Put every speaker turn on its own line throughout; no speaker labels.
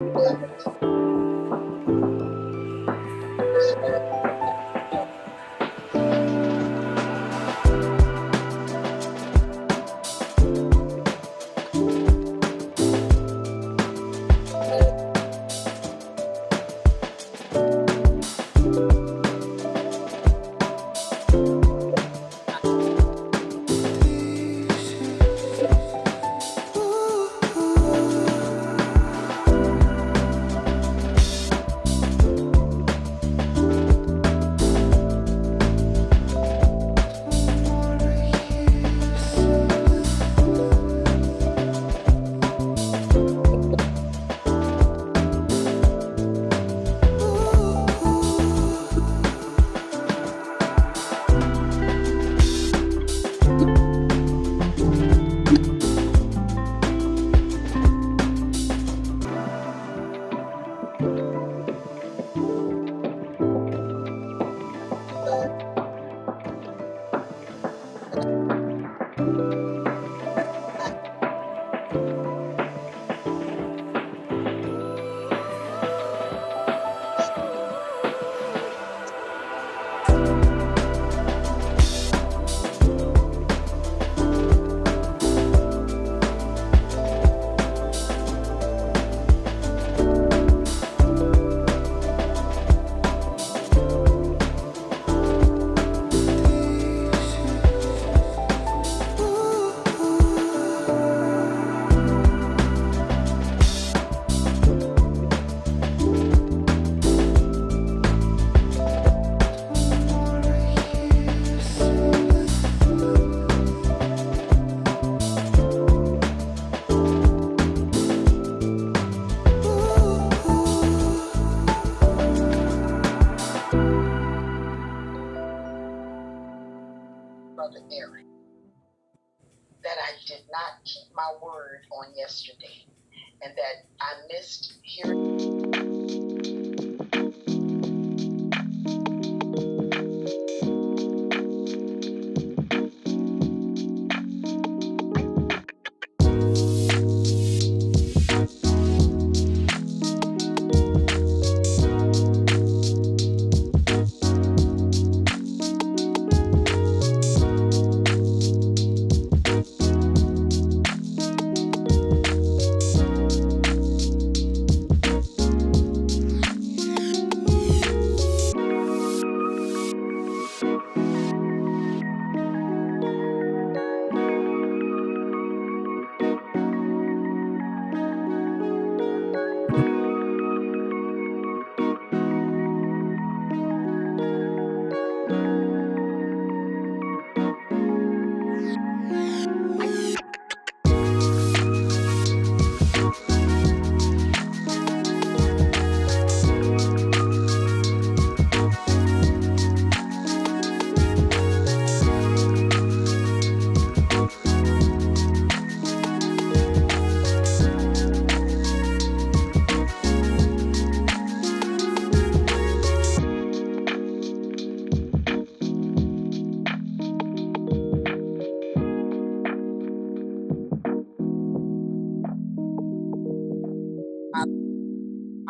that I did not keep my word on yesterday, and that I missed hearing.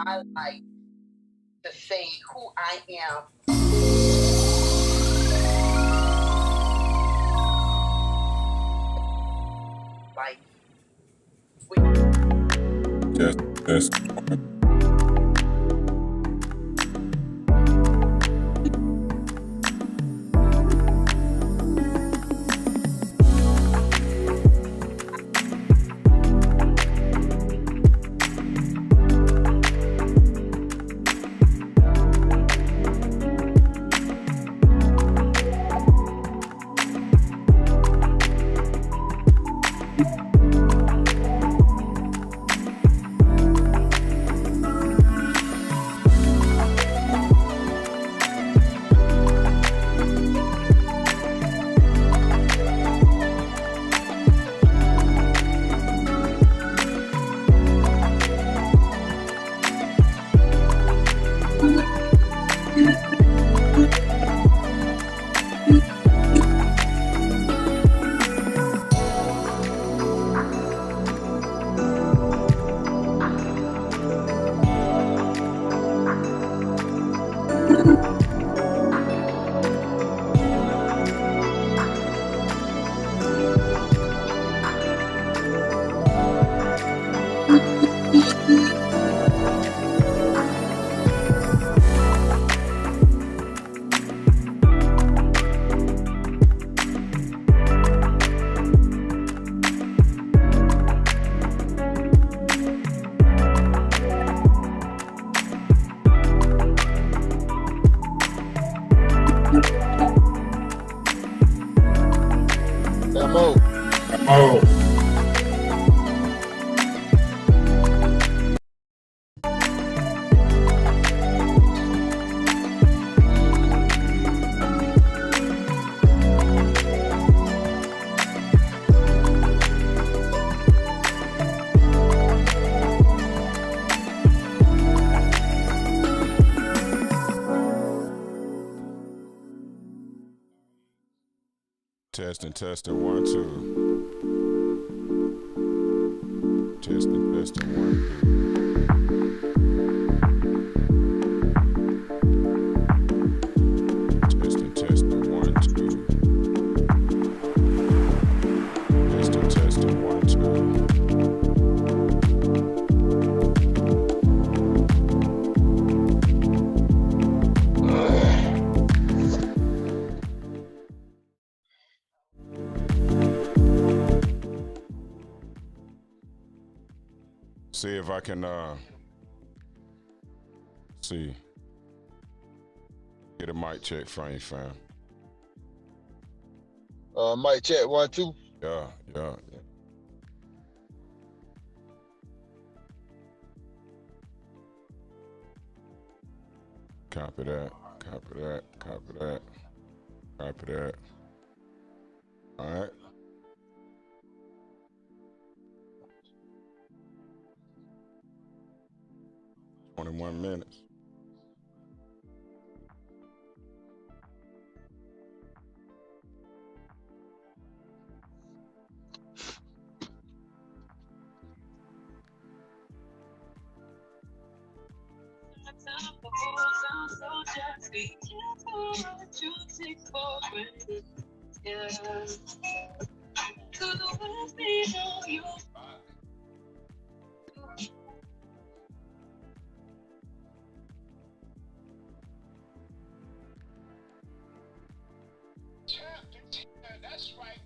My life to say who I am. Like,
Yes. Testing, 1, 2. Testing, 1, 2. Testing, 1, 2. Testing, 1, 2. See if I can see. Get a mic check from you, fam.
Mic check 1, 2.
Yeah. Copy that. All right. "21 minutes.
That's right.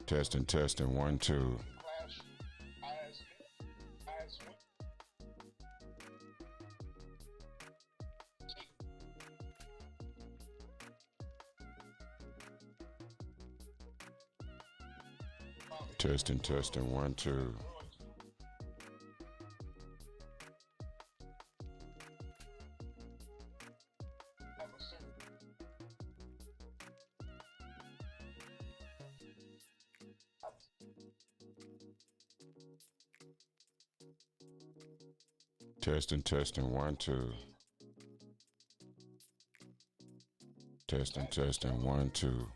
Testing, 1, 2. Testing, 1, 2. Testing, 1, 2. Testing, 1, 2.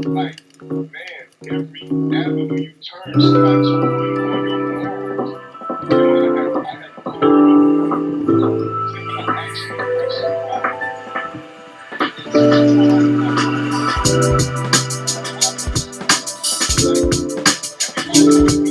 Like, man, every avenue you turn, somebody's pulling on your morals. You know, I had to go through I actually why.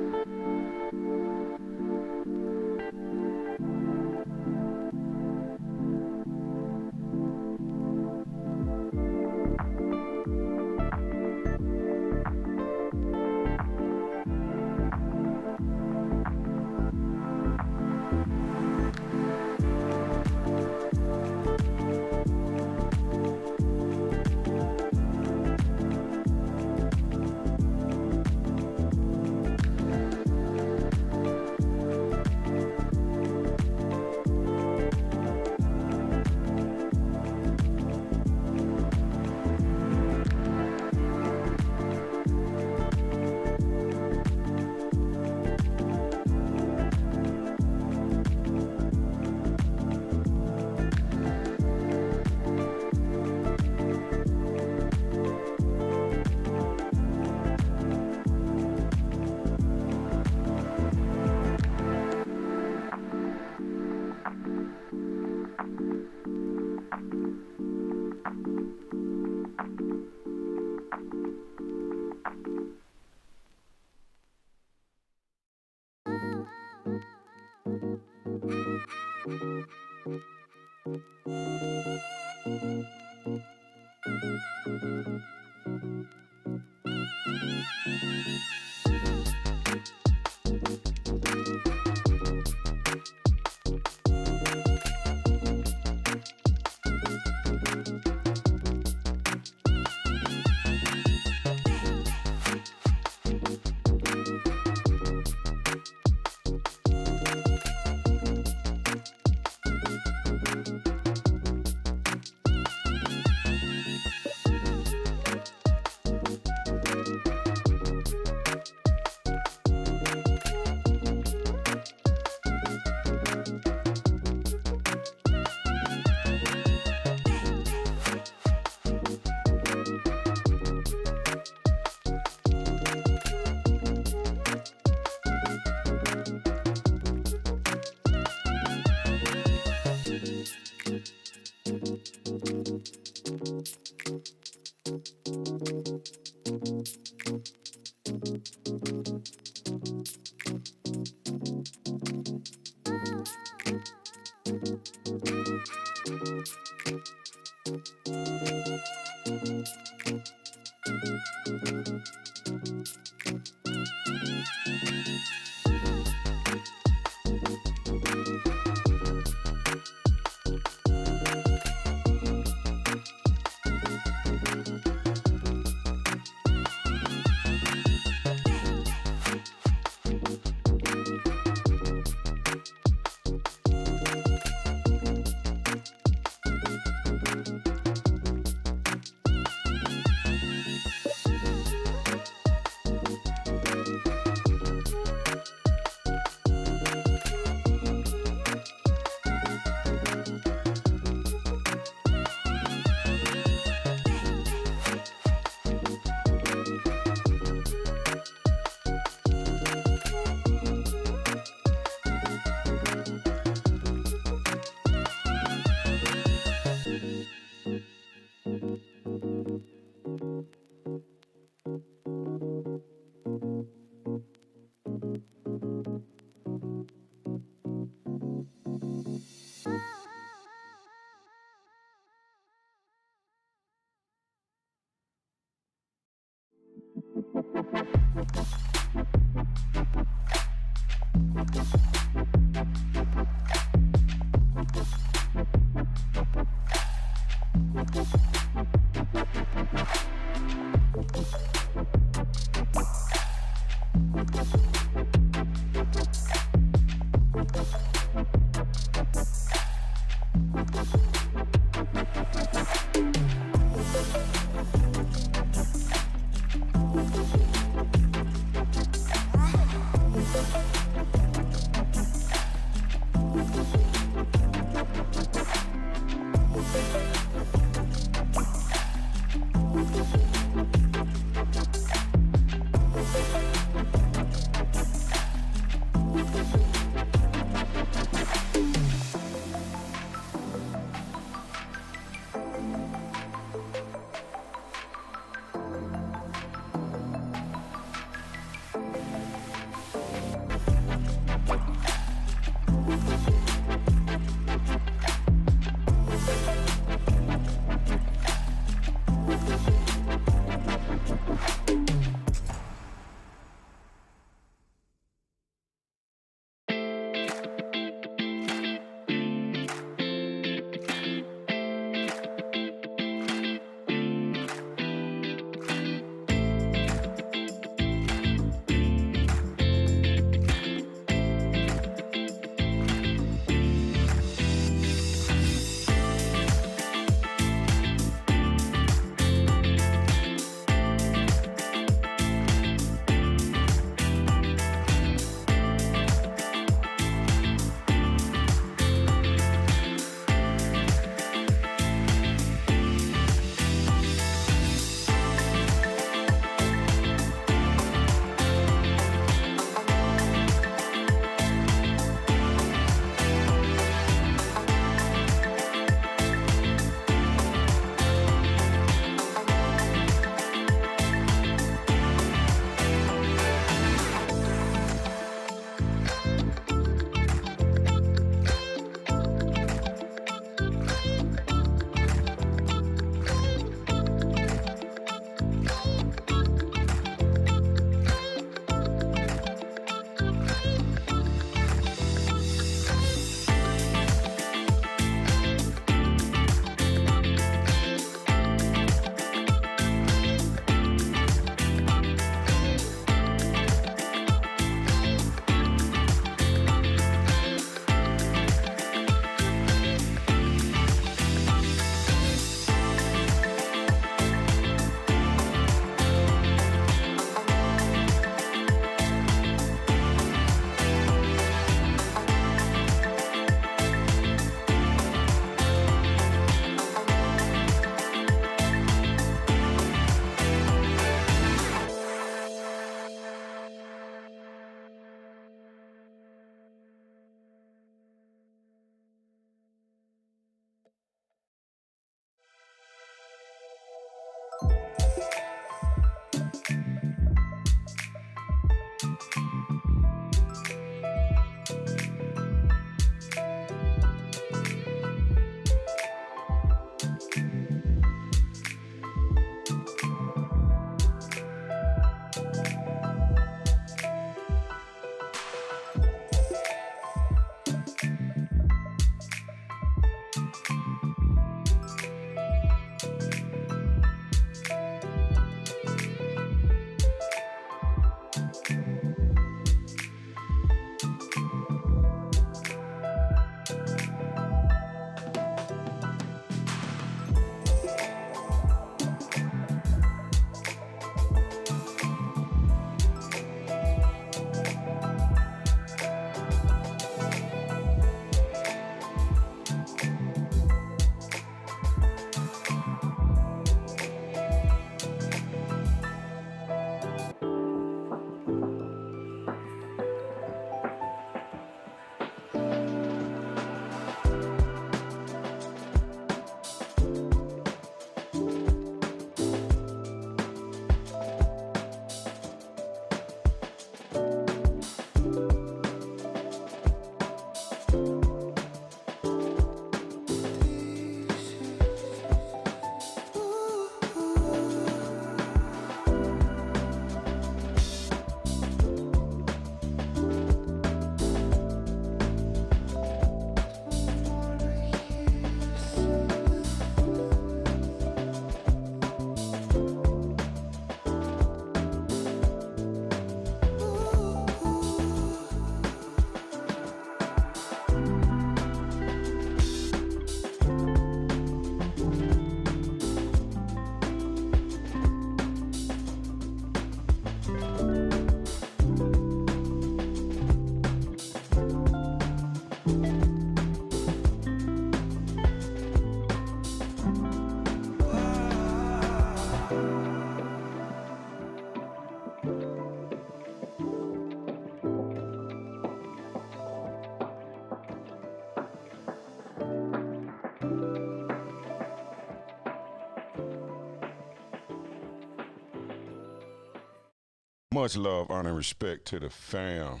Much love, honor, and respect to the fam.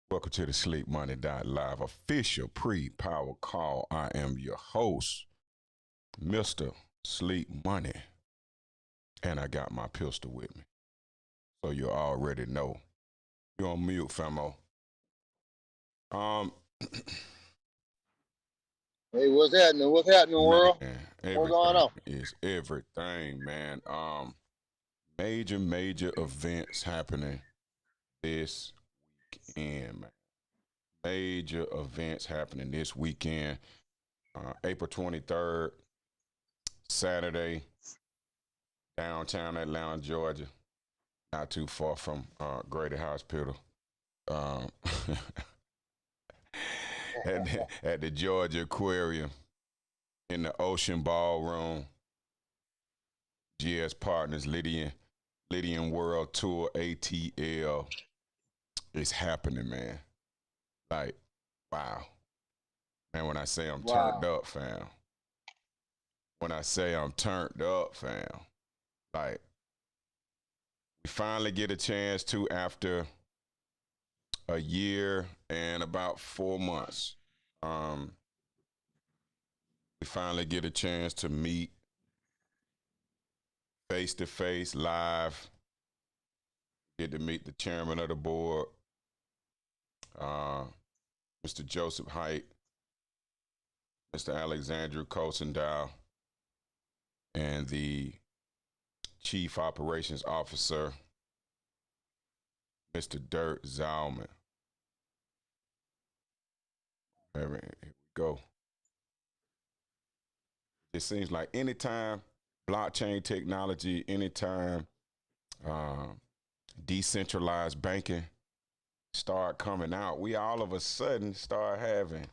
Welcome to the Sleepmoney.Live official pre-power call. I am your host, Mr. Sleep Money. And I got my pistol with me. So you already know. You're on mute, famo.
Hey, what's happening? What's happening, world? What's going on?
Is everything, man. Major events happening this weekend, man. Major events happening this weekend. April 23rd, Saturday, downtown Atlanta, Georgia. Not too far from Grady Hospital. At the Georgia Aquarium, in the Ocean Ballroom. GS Partners, Lydian World Tour, ATL. It's happening, man. Like, wow. Man, when I say I'm turned up, fam. When I say I'm turned up, fam. Like, we finally get a chance to, after a year and about 4 months, we finally get a chance to meet face to face, live. Get to meet the chairman of the board, Mr. Joseph Height, Mr. Alexandru Kosendow, and the Chief Operations Officer, Mr. Dirk Zalman. Here we go. It seems like anytime blockchain technology, anytime decentralized banking start coming out, we all of a sudden start having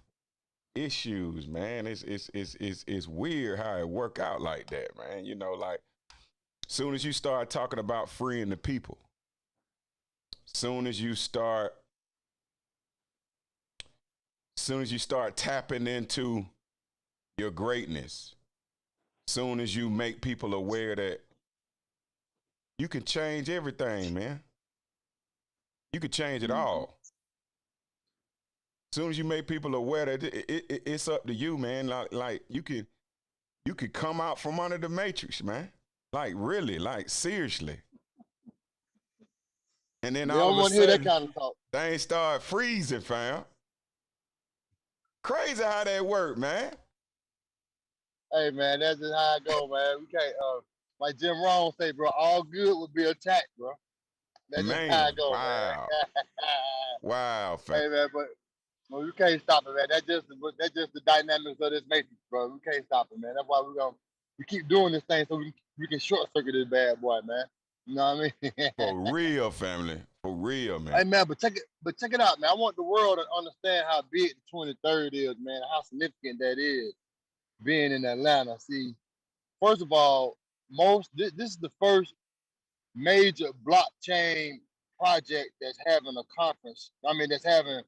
issues, man. It's weird how it work out like that, man. You know, like, soon as you start talking about freeing the people, soon as you start tapping into your greatness, soon as you make people aware that you can change everything, man. You can change it all. Soon as you make people aware that it's up to you, man. Like you could come out from under the matrix, man. Like, really, like, seriously. And then all of a sudden, that kind of talk. Things start freezing, fam. Crazy how that work, man.
Hey, man, that's just how it go, man. We can't, like Jim Rohn say, bro, all good would be attacked, bro. That's just how it go, man.
Wow, fam.
Hey, man, but we can't stop it, man. That's just the dynamics of this matrix, bro. We can't stop it, man. That's why we keep doing this thing so we can short circuit this bad boy, man. You know what I mean?
For real, family. For real, man.
Hey, man, but check it out, man. I want the world to understand how big the 23rd is, man. How significant that is, being in Atlanta. See, first of all, this is the first major blockchain project that's having a conference. I mean, that's having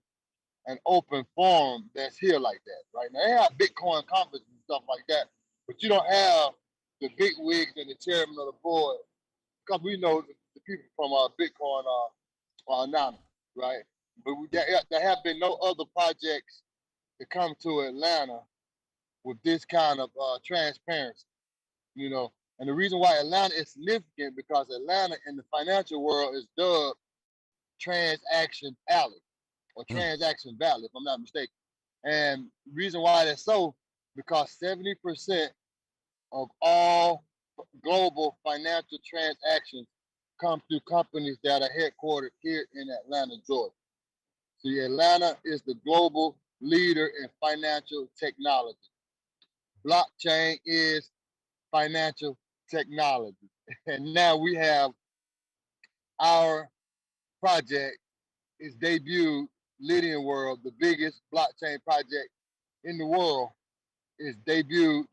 an open forum that's here like that, right? Now, they have Bitcoin conferences and stuff like that, but you don't have the big wigs and the chairman of the board, because we know the people from Bitcoin are anonymous, right? But there have been no other projects to come to Atlanta with this kind of transparency, you know. And the reason why Atlanta is significant, because Atlanta in the financial world is dubbed Transaction Alley, or Transaction Valley, if I'm not mistaken. And the reason why that's so, because 70% of all global financial transactions come through companies that are headquartered here in Atlanta, Georgia. See, Atlanta is the global leader in financial technology. Blockchain is financial technology. And now we have our project is debuted, Lydian World, the biggest blockchain project in the world, is debuted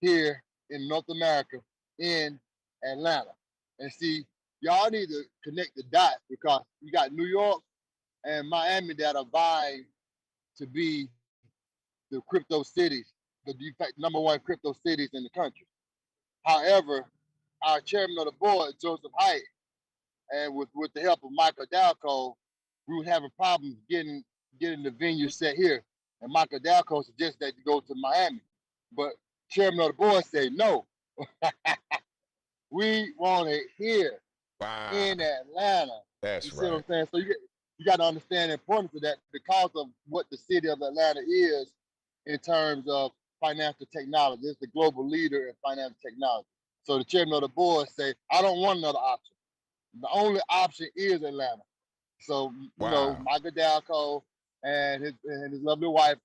here in North America, in Atlanta. And see, y'all need to connect the dots, because you got New York and Miami that are vying to be the crypto cities, the number one crypto cities in the country. However, our chairman of the board, Joseph Height, and with the help of Michael Dalco, we were having problems getting the venue set here. And Michael Dalco suggested that you go to Miami, but chairman of the board said no. We want it here in Atlanta.
That's
you see
right.
what I'm saying? So you got to understand the importance of that because of what the city of Atlanta is in terms of financial technology. It's the global leader in financial technology. So the chairman of the board say, I don't want another option. The only option is Atlanta. So you know, Michael Dalco and his lovely wife,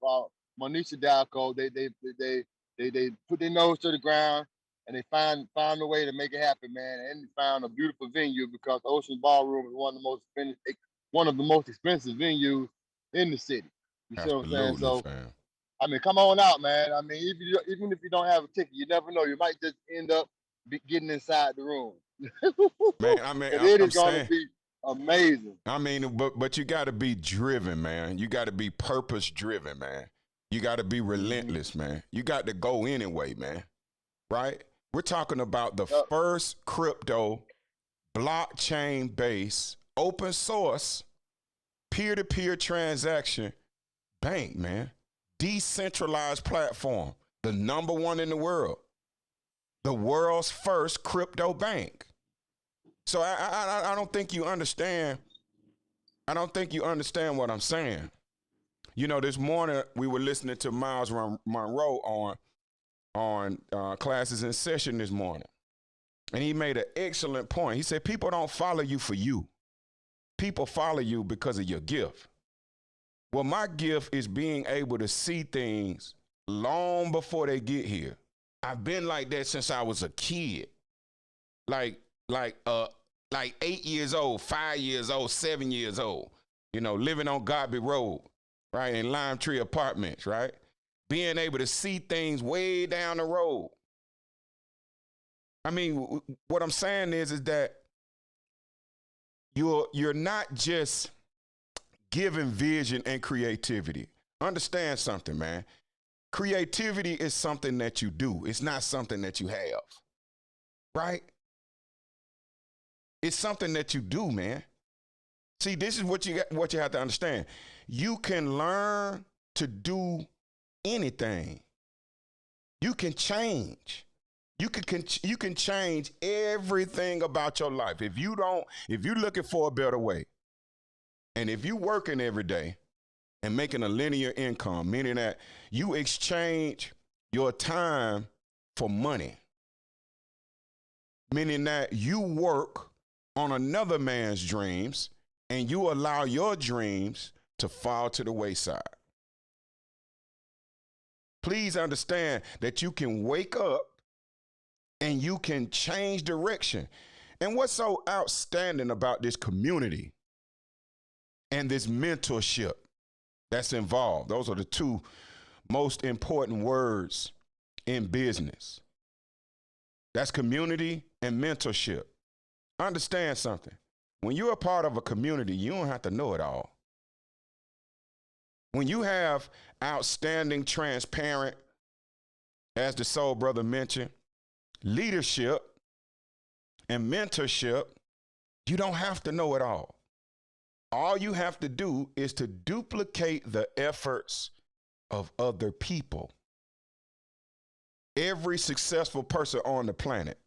Monisha Dalco, they put their nose to the ground and they found a way to make it happen, man. And they found a beautiful venue because Ocean Ballroom is one of the most expensive venues in the city. You see what I'm saying? So, I mean, come on out, man. I mean, even if you don't have a ticket, you never know. You might just end up getting inside the room.
Man, I mean,
it is going to be amazing.
I mean, but you got to be driven, man. You got to be purpose driven, man. You got to be relentless, man. You got to go anyway, man. Right? We're talking about the first crypto blockchain based open source peer-to-peer transaction bank, man. Decentralized platform, the #1 in the world, the world's first crypto bank. So I don't think you understand. I don't think you understand what I'm saying. You know, this morning we were listening to Miles Monroe on Classes in Session this morning, and he made an excellent point. He said people don't follow you for you. People follow you because of your gift. Well, my gift is being able to see things long before they get here. I've been like that since I was a kid. Like 8 years old, 5 years old, 7 years old, you know, living on Godby Road, right, in Lime Tree Apartments, right? Being able to see things way down the road. I mean, what I'm saying is that you're not just giving vision and creativity. Understand something, man. Creativity is something that you do. It's not something that you have, right? It's something that you do, man. See, this is what you have to understand. You can learn to do anything. You can change. You can change everything about your life. If you're looking for a better way, and if you're working every day and making a linear income, meaning that you exchange your time for money, meaning that you work on another man's dreams and you allow your dreams to fall to the wayside. Please understand that you can wake up and you can change direction. And what's so outstanding about this community and this mentorship that's involved? Those are the two most important words in business. That's community and mentorship. Understand something. When you're a part of a community, you don't have to know it all. When you have outstanding, transparent, as the soul brother mentioned, leadership and mentorship, you don't have to know it all. All you have to do is to duplicate the efforts of other people. Every successful person on the planet,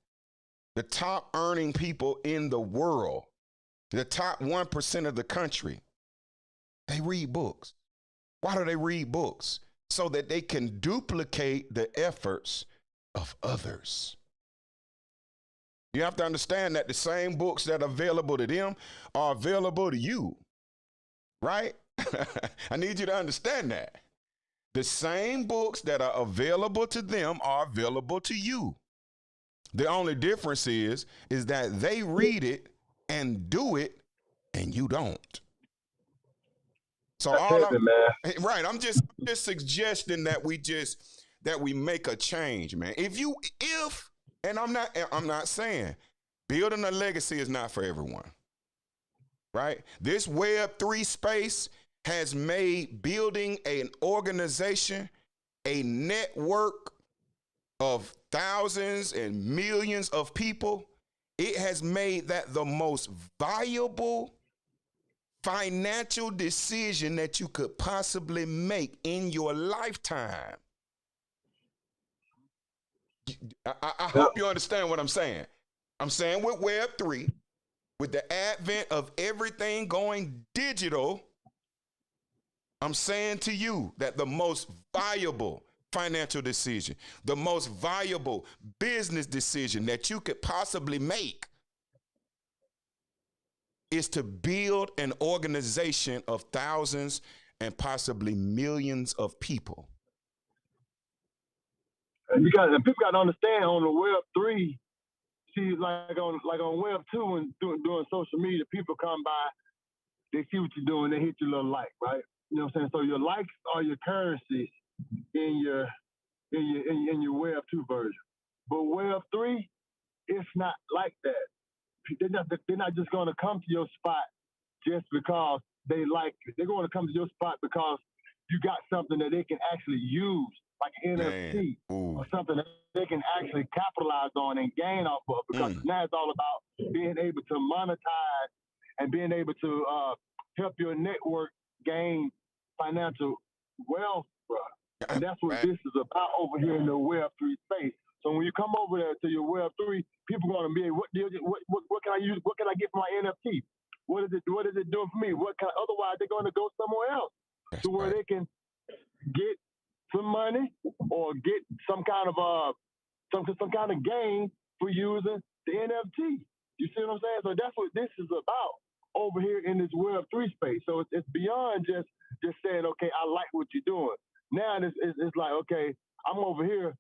the top earning people in the world, the top 1% of the country, they read books. Why do they read books? So that they can duplicate the efforts of others. You have to understand that the same books that are available to them are available to you, right? I need you to understand that. The same books that are available to them are available to you. The only difference is that they read it and do it and you don't. So I'm just suggesting that we make a change, man. And I'm not saying building a legacy is not for everyone, right? This Web3 space has made building an organization, a network of thousands and millions of people It has made that the most valuable financial decision that you could possibly make in your lifetime. I hope you understand what I'm saying. I'm saying with Web3, with the advent of everything going digital, I'm saying to you that the most valuable financial decision, the most valuable business decision that you could possibly make is to build an organization of thousands and possibly millions of people.
And people got to understand on the Web3, see, like on Web2 and doing social media, people come by, they see what you're doing, they hit your little like, right? You know what I'm saying? So your likes are your currencies in your Web2 version. But Web3, it's not like that. They're not just going to come to your spot just because they like you. They're going to come to your spot because you got something that they can actually use, like an NFT or something that they can actually capitalize on and gain off of, because now it's all about being able to monetize and being able to help your network gain financial wealth, bro. And that's what this is about over here in the Web3 space. So when you come over there to your Web3, people are going to be, what can I use? What can I get for my NFT? What is it doing for me? Otherwise, they're going to go somewhere else to where they can get some money or get some kind of gain for using the NFT. You see what I'm saying? So that's what this is about over here in this Web3 space. So it's beyond just saying, okay, I like what you're doing. Now it's like, okay, I'm over here,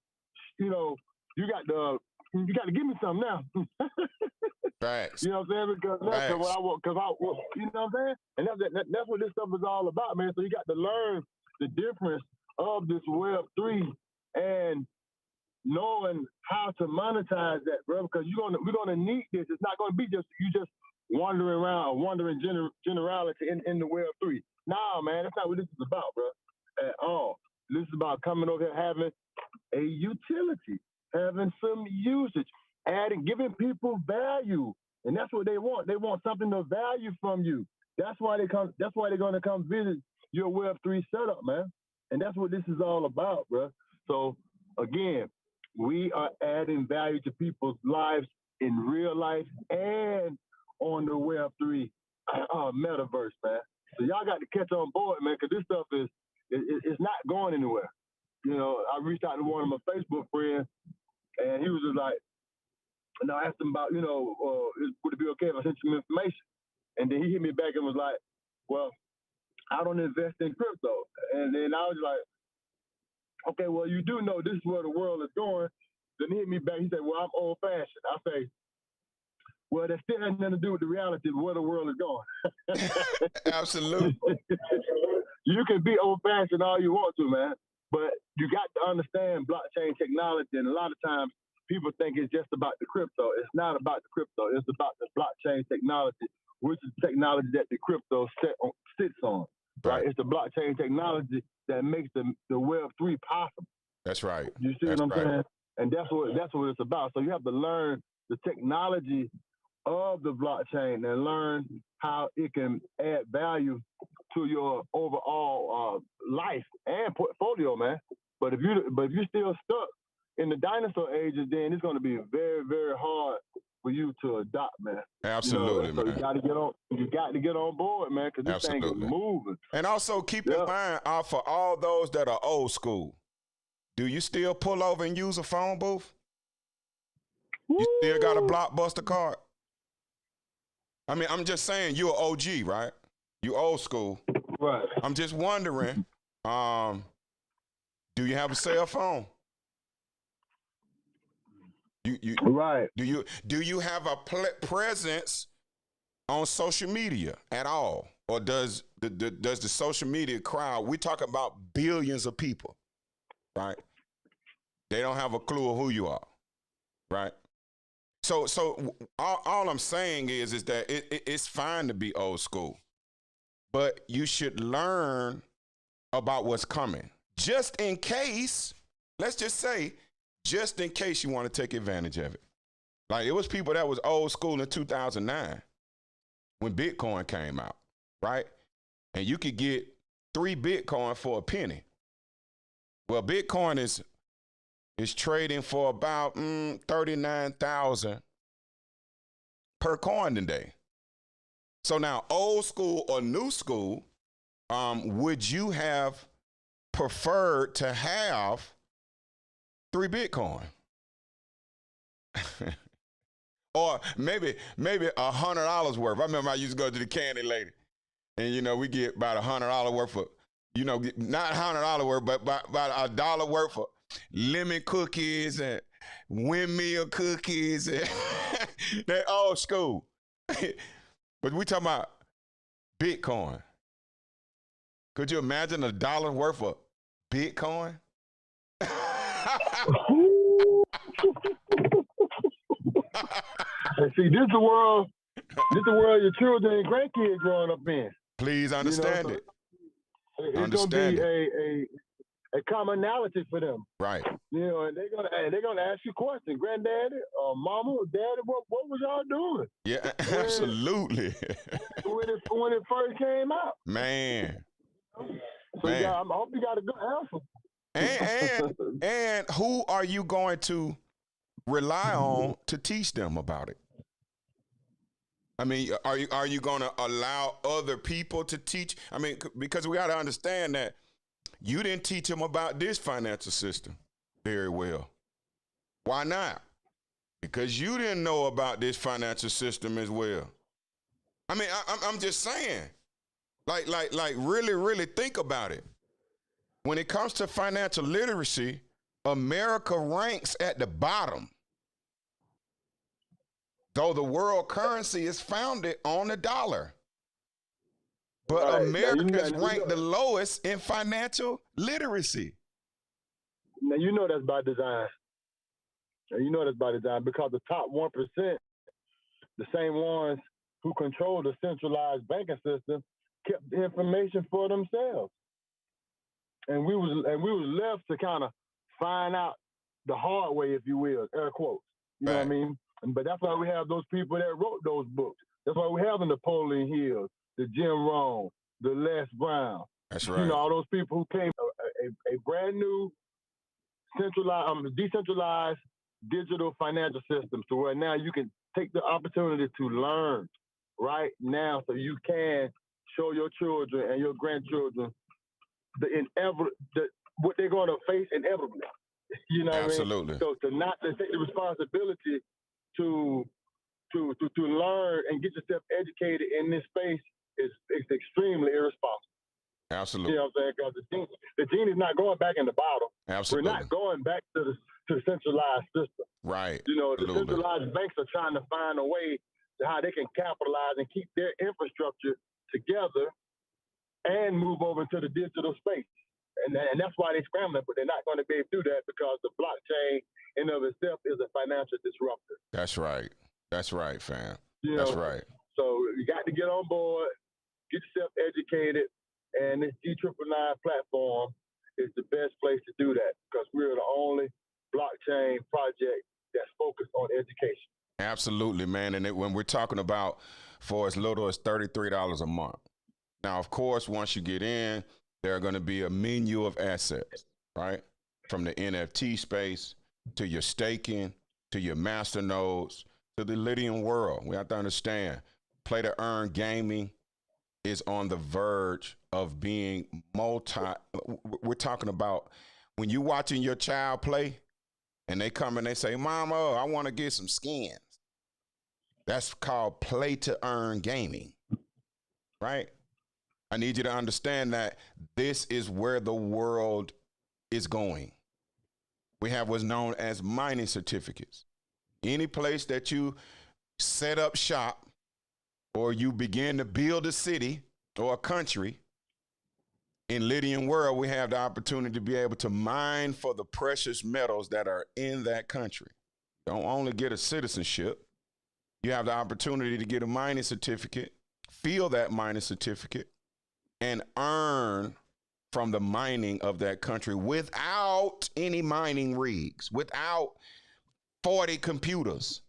you know, you got to give me something now.
Facts.
You know what I'm saying? Because that's what I want. You know what I'm saying? And that's what this stuff is all about, man. So you got to learn the difference of this Web3 and knowing how to monetize that, bro. Because we're gonna need this. It's not gonna be just wandering around, wandering generality in the Web3. Nah, man, that's not what this is about, bro, at all. This is about coming over here, having a utility, having some usage, giving people value, and that's what they want. They want something of value from you. That's why they're gonna come visit your Web3 setup, man. And that's what this is all about, bro. So again, we are adding value to people's lives in real life and on the Web3 metaverse, man. So y'all got to catch on board, man, because this stuff it's not going anywhere. You know, I reached out to one of my Facebook friends, and he was just like, and I asked him about, you know, would it be okay if I sent you some information? And then he hit me back and was like, well, I don't invest in crypto. And then I was like, okay, well, you do know this is where the world is going. Then he hit me back. He said, well, I'm old-fashioned. I say, well, that still has nothing to do with the reality of where the world is going.
Absolutely.
You can be old-fashioned all you want to, man. But you got to understand blockchain technology. And a lot of times people think it's just about the crypto. It's not about the crypto. It's about the blockchain technology, which is technology that the crypto sits on. Right? It's the blockchain technology that makes the Web3 possible.
That's right.
You see what I'm saying? And that's what it's about. So you have to learn the technology of the blockchain and learn how it can add value to your overall life and portfolio, man. But if you're still stuck in the dinosaur ages, then it's going to be very, very hard for you to adopt, man.
Absolutely,
man. So you got to get on board, man, because this thing is moving.
And also keep in mind, for all those that are old school, do you still pull over and use a phone booth? You still got a Blockbuster card? I mean, I'm just saying, you're an OG, right? You old school.
Right.
I'm just wondering, do you have a cell phone?
Right.
Do you have a presence on social media at all? Or does the social media crowd, we talk about billions of people, right? They don't have a clue of who you are, right? So all I'm saying is that it's fine to be old school, but you should learn about what's coming. Just in case, let's just say, just in case you want to take advantage of it. Like, it was people that was old school in 2009 when Bitcoin came out, right? And you could get 3 Bitcoin for a penny. Well, Bitcoin is trading for about 39,000 per coin today. So now, old school or new school, would you have preferred to have 3 Bitcoin? Or maybe $100 worth. I remember I used to go to the candy lady, and, you know, we get about $100 worth of, you know, not $100 worth, but about $1 worth of lemon cookies and windmill cookies. And they're old school. But we talking about Bitcoin. Could you imagine $1 worth of Bitcoin?
See, this is the world your children and grandkids growing up in.
Please understand it.
It's going to be a commonality for them.
Right.
You know, and they're gonna ask you questions. Granddaddy, mama, daddy, what was y'all doing?
Yeah, absolutely.
when it first came out.
Man.
So I hope you got a good answer.
And who are you going to rely on to teach them about it? I mean, are you going to allow other people to teach? I mean, because we got to understand that you didn't teach them about this financial system very well. Why not? Because you didn't know about this financial system as well. I mean, I'm just saying, like, really, really think about it. When it comes to financial literacy, America ranks at the bottom. Though the world currency is founded on the dollar. But right. America is ranked the lowest in financial literacy.
Now, you know that's by design. Because the top 1%, the same ones who control the centralized banking system, kept the information for themselves. And we was left to kind of find out the hard way, if you will, air quotes. You know what I mean? But that's why we have those people that wrote those books. That's why we have the Napoleon Hills, the Jim Rohn, the Les Brown.
That's right.
You know, all those people who came a brand new decentralized digital financial system to where now you can take the opportunity to learn right now so you can show your children and your grandchildren what they're going to face inevitably. You know what
Absolutely.
I mean? So to take the responsibility to learn and get yourself educated in this space is extremely irresponsible.
Absolutely.
You know what I'm saying? Because the genie is not going back in the bottle.
Absolutely.
We're not going back to the centralized system.
Right.
You know, the centralized banks are trying to find a way to how they can capitalize and keep their infrastructure together and move over into the digital space. And that's why they're scrambling, but they're not going to be able to do that because the blockchain in of itself is a financial disruptor.
That's right. That's right, fam.
You
That's
know,
right.
So you got to get on board, get yourself educated, and this GSLIFESTYLE platform is the best place to do that because we're the only blockchain project that's focused on education.
Absolutely, man. And when we're talking about for as little as $33 a month. Now, of course, once you get in, there are going to be a menu of assets, right? From the NFT space to your staking, to your master nodes, to the Lydian World. We have to understand, play to earn gaming is on the verge of being we're talking about when you're watching your child play and they come and they say, Mama, I want to get some skins. That's called play to earn gaming, right? I need you to understand that this is where the world is going. We have what's known as mining certificates. Any place that you set up shop or you begin to build a city or a country, in Lydian World, we have the opportunity to be able to mine for the precious metals that are in that country. You don't only get a citizenship, you have the opportunity to get a mining certificate, feel that mining certificate, and earn from the mining of that country without any mining rigs, without 40 computers.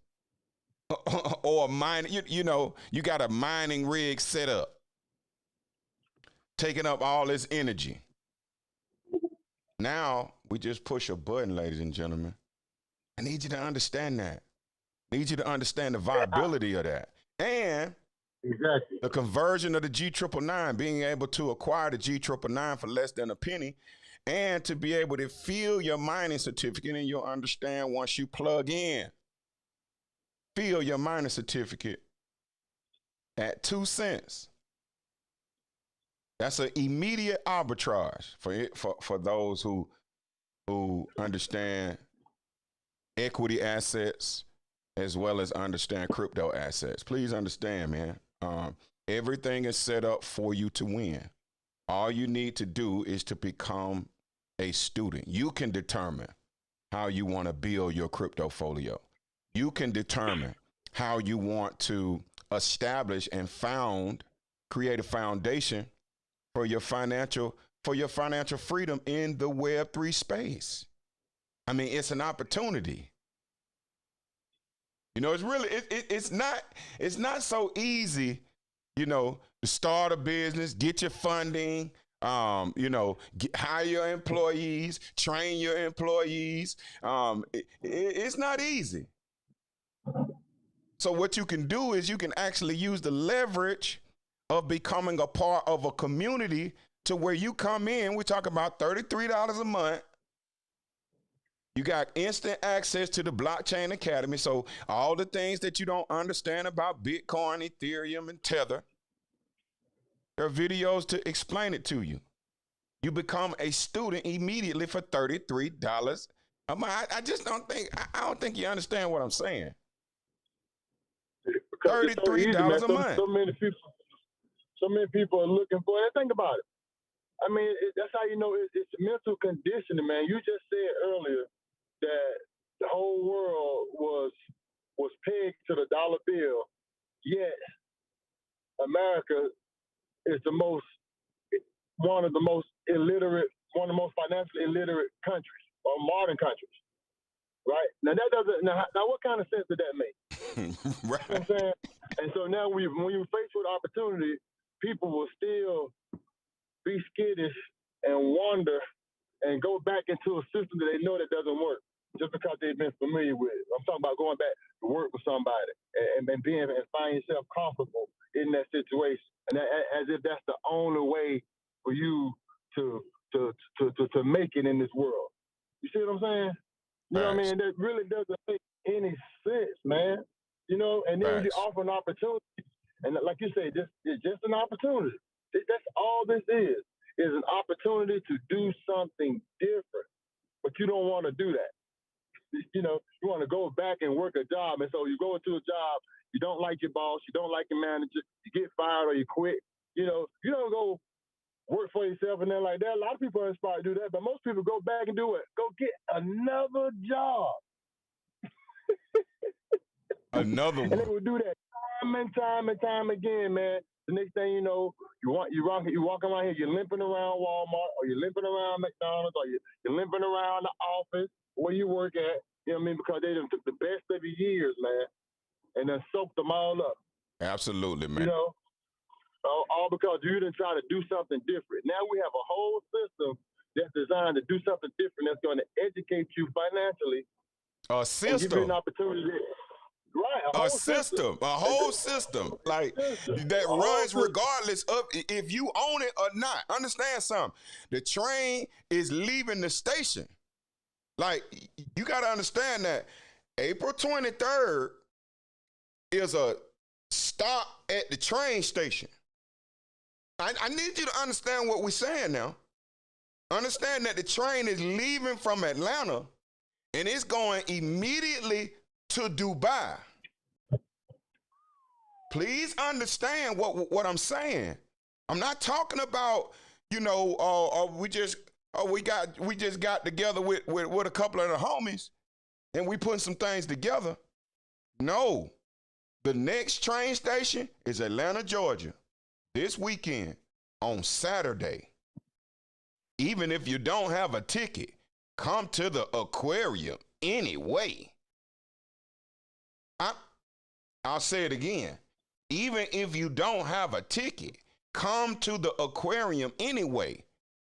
or a mine, you know, you got a mining rig set up, taking up all this energy. Now we just push a button, ladies and gentlemen. I need you to understand that. I need you to understand the viability of that. And
Exactly.
the conversion of the G999, being able to acquire the G999 for less than a penny, and to be able to fill your mining certificate, and you'll understand once you plug in, fill your mining certificate at 2 cents. That's an immediate arbitrage for those who understand equity assets as well as understand crypto assets. Please understand, man. Everything is set up for you to win. All you need to do is to become a student. You can determine how you want to build your crypto folio. You can determine how you want to establish and create a foundation for your financial freedom in the Web3 space. I mean, it's an opportunity. You know, it's really it's not so easy, you know, to start a business, get your funding, you know, hire your employees, train your employees. It's not easy. So what you can do is you can actually use the leverage of becoming a part of a community to where you come in. We're talking about $33 a month. You got instant access to the Blockchain Academy. So all the things that you don't understand about Bitcoin, Ethereum, and Tether, there are videos to explain it to you. You become a student immediately for $33 a month. I just don't think you understand what I'm saying. $33 a month.
So many people are looking for it. Think about it. I mean, that's how you know it's mental conditioning, man. You just said earlier that the whole world was pegged to the dollar bill, yet America is one of the most financially illiterate countries, or modern countries, right? Now what kind of sense did that make?
Right.
You know what I'm saying? And so now when you're faced with opportunity, people will still be skittish and wonder and go back into a system that they know that doesn't work just because they've been familiar with it. I'm talking about going back to work with somebody and find yourself comfortable in that situation, and as if that's the only way for you to make it in this world. You see what I'm saying? You know what I mean? That really doesn't make any sense, man. You know, and then you offer an opportunity, and like you say, it's just an opportunity. That's all this is an opportunity to do something different, but you don't want to do that. You know, you want to go back and work a job, and so you go into a job, you don't like your boss, you don't like your manager, you get fired or you quit. You know, you don't go work for yourself and then like that. A lot of people are inspired to do that, but most people go back and do it. Go get another job.
Another one.
And they will do that time and time again, man. The next thing you know, you walk around here, you're limping around Walmart, or you're limping around McDonald's, or you're limping around the office where you work at. You know what I mean? Because they done took the best of your years, man, and then soaked them all up.
Absolutely, man.
You know, all because you didn't try to do something different. Now we have a whole system that's designed to do something different that's going to educate you financially.
A system.
And give you an opportunity. Right, a
whole system like that runs regardless of if you own it or not. Understand something? The train is leaving the station. Like, you got to understand that April 23rd is a stop at the train station. I need you to understand what we're saying now. Understand that the train is leaving from Atlanta and it's going immediately to Dubai. Please understand what I'm saying. I'm not talking about, you know, we just got together with a couple of the homies and we putting some things together. No, the next train station is Atlanta, Georgia, this weekend on Saturday. Even if you don't have a ticket, come to the aquarium anyway. I'll say it again. Even if you don't have a ticket, come to the aquarium anyway.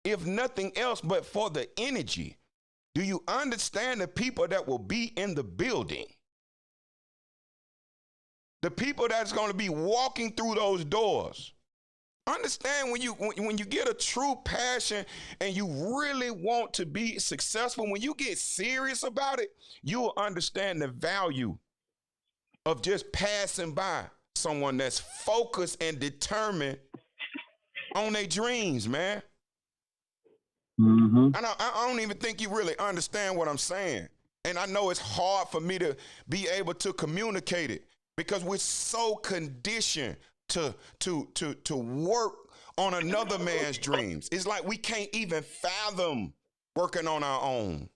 If nothing else but for the energy. Do you understand the people that will be in the building? The people that's going to be walking through those doors. Understand when you get a true passion and you really want to be successful, when you get serious about it, you will understand the value of just passing by someone that's focused and determined on their dreams, man.
Mm-hmm.
I don't even think you really understand what I'm saying. And I know it's hard for me to be able to communicate it because we're so conditioned to work on another man's dreams. It's like we can't even fathom working on our own.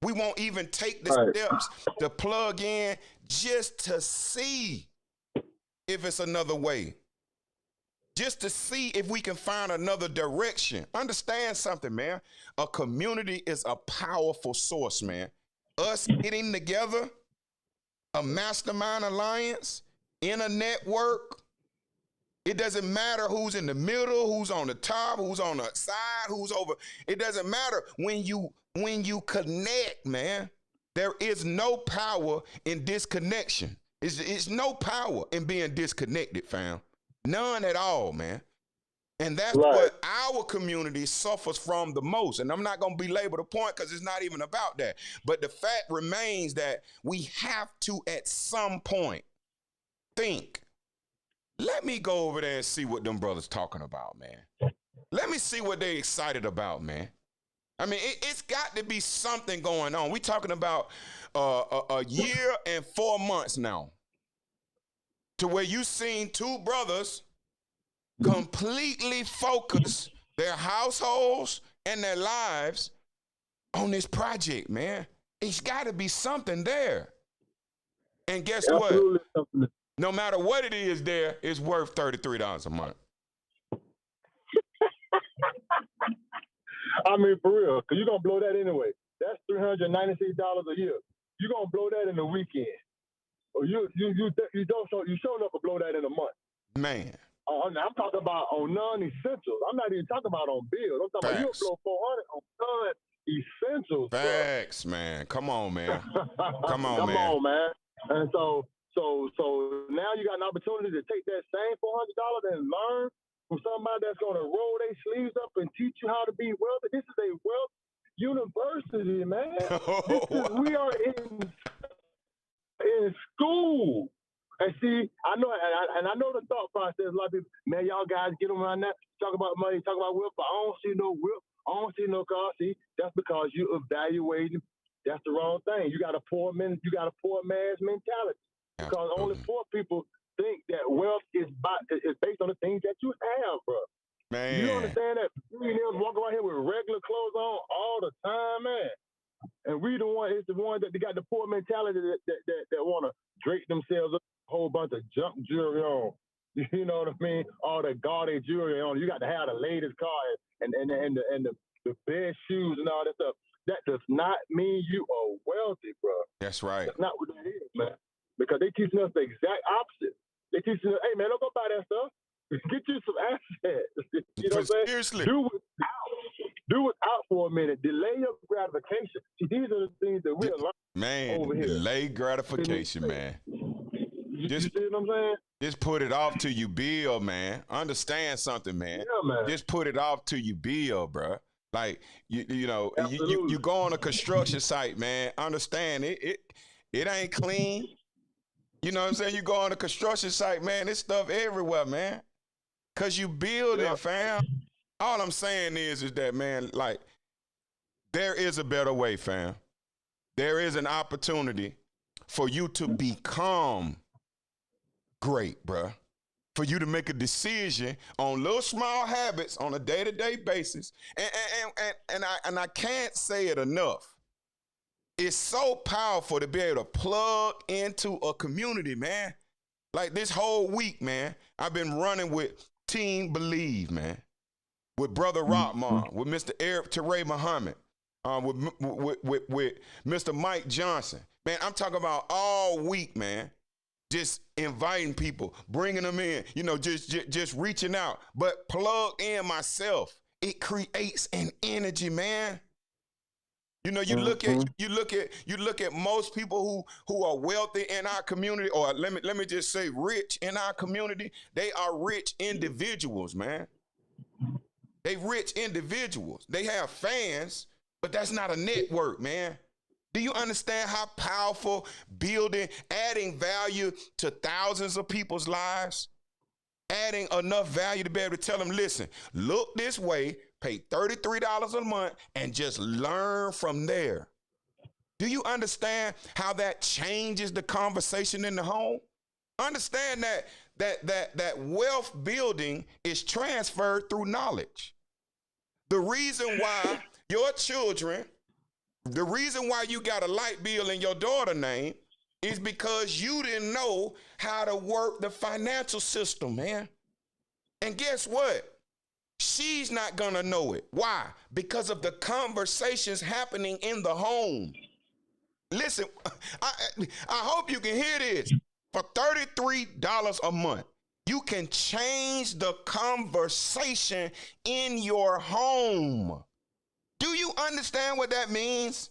We won't even take the steps to plug in just to see if it's another way. Just to see if we can find another direction. Understand something, man. A community is a powerful source, man. Us getting together, a mastermind alliance, in a network, it doesn't matter who's in the middle, who's on the top, who's on the side, who's over. It doesn't matter when you connect, man. There is no power in disconnection. It's no power in being disconnected, fam. None at all, man. And that's what our community suffers from the most. And I'm not going to belabor the point because it's not even about that. But the fact remains that we have to, at some point, think, let me go over there and see what them brothers talking about, man. Let me see what they excited about, man. I mean, it's got to be something going on. We talking about a year and 4 months now to where you seen two brothers completely focus their households and their lives on this project, man. It's got to be something there. And guess what? No matter what it is there, it's worth $33 a month.
I mean, for real, because you're going to blow that anyway. That's $396 a year. You're going to blow that in a weekend. Or you showing up to blow that in a month.
Man.
I'm talking about on non-essentials. I'm not even talking about on bills. I'm talking about you'll blow $400 on non-essentials.
Facts, bro. Man. Come on, man. Come on,
man. And so now you got an opportunity to take that same $400 and learn from somebody that's going to roll their sleeves up and teach you how to be wealthy. This is a wealth university, man. We are in school. And see, I know, and I know the thought process. A lot of people, man, y'all guys get around that, talk about money, talk about wealth, but I don't see no wealth. I don't see no car. See, that's because you evaluating. That's the wrong thing. You got a poor man's mentality. Because only poor people think that wealth is based on the things that you have, bro.
Man.
You understand that millionaires walk around here with regular clothes on all the time, man. And we the one, it's the one that they got the poor mentality that want to drape themselves up, a whole bunch of junk jewelry on. You know what I mean? All the gaudy jewelry on. You got to have the latest car and the best shoes and all that stuff. That does not mean you are wealthy, bro.
That's right.
That's not what that is, man. Because they teaching us the exact opposite. They teaching us, hey, man, don't go buy that stuff. Get you some assets. You know what I'm saying?
Seriously.
Do without for a minute. Delay your gratification. See, these are the things that we're learning over here.
Delay gratification, man.
You see what I'm saying?
Just put it off till you build, man. Understand something, man.
Yeah, man.
Just put it off till you build, bro. Like, you know, you go on a construction site, man. Understand it ain't clean. You know what I'm saying? You go on a construction site, man, there's stuff everywhere, man. Cause you building, fam. All I'm saying is that, man, like, there is a better way, fam. There is an opportunity for you to become great, bruh. For you to make a decision on little small habits on a day-to-day basis. And I can't say it enough. It's so powerful to be able to plug into a community, man. Like this whole week, man, I've been running with Team Believe, man. With Brother Rockman, with Mr. Eric Teray Muhammad, with Mr. Mike Johnson. Man, I'm talking about all week, man. just inviting people, bringing them in, you know, just reaching out, but plug in myself. It creates an energy, man. You know, you look at most people who are wealthy in our community, or let me just say rich in our community. They are rich individuals, man. They rich individuals. They have fans, but that's not a network, man. Do you understand how powerful building, adding value to thousands of people's lives, adding enough value to be able to tell them, listen, look this way, pay $33 a month, and just learn from there. Do you understand how that changes the conversation in the home? Understand that wealth building is transferred through knowledge. The reason why your children, the reason why you got a light bill in your daughter's name is because you didn't know how to work the financial system, man. And guess what? She's not gonna know it. Why? Because of the conversations happening in the home. Listen, I hope you can hear this. For $33 a month, you can change the conversation in your home. Do you understand what that means?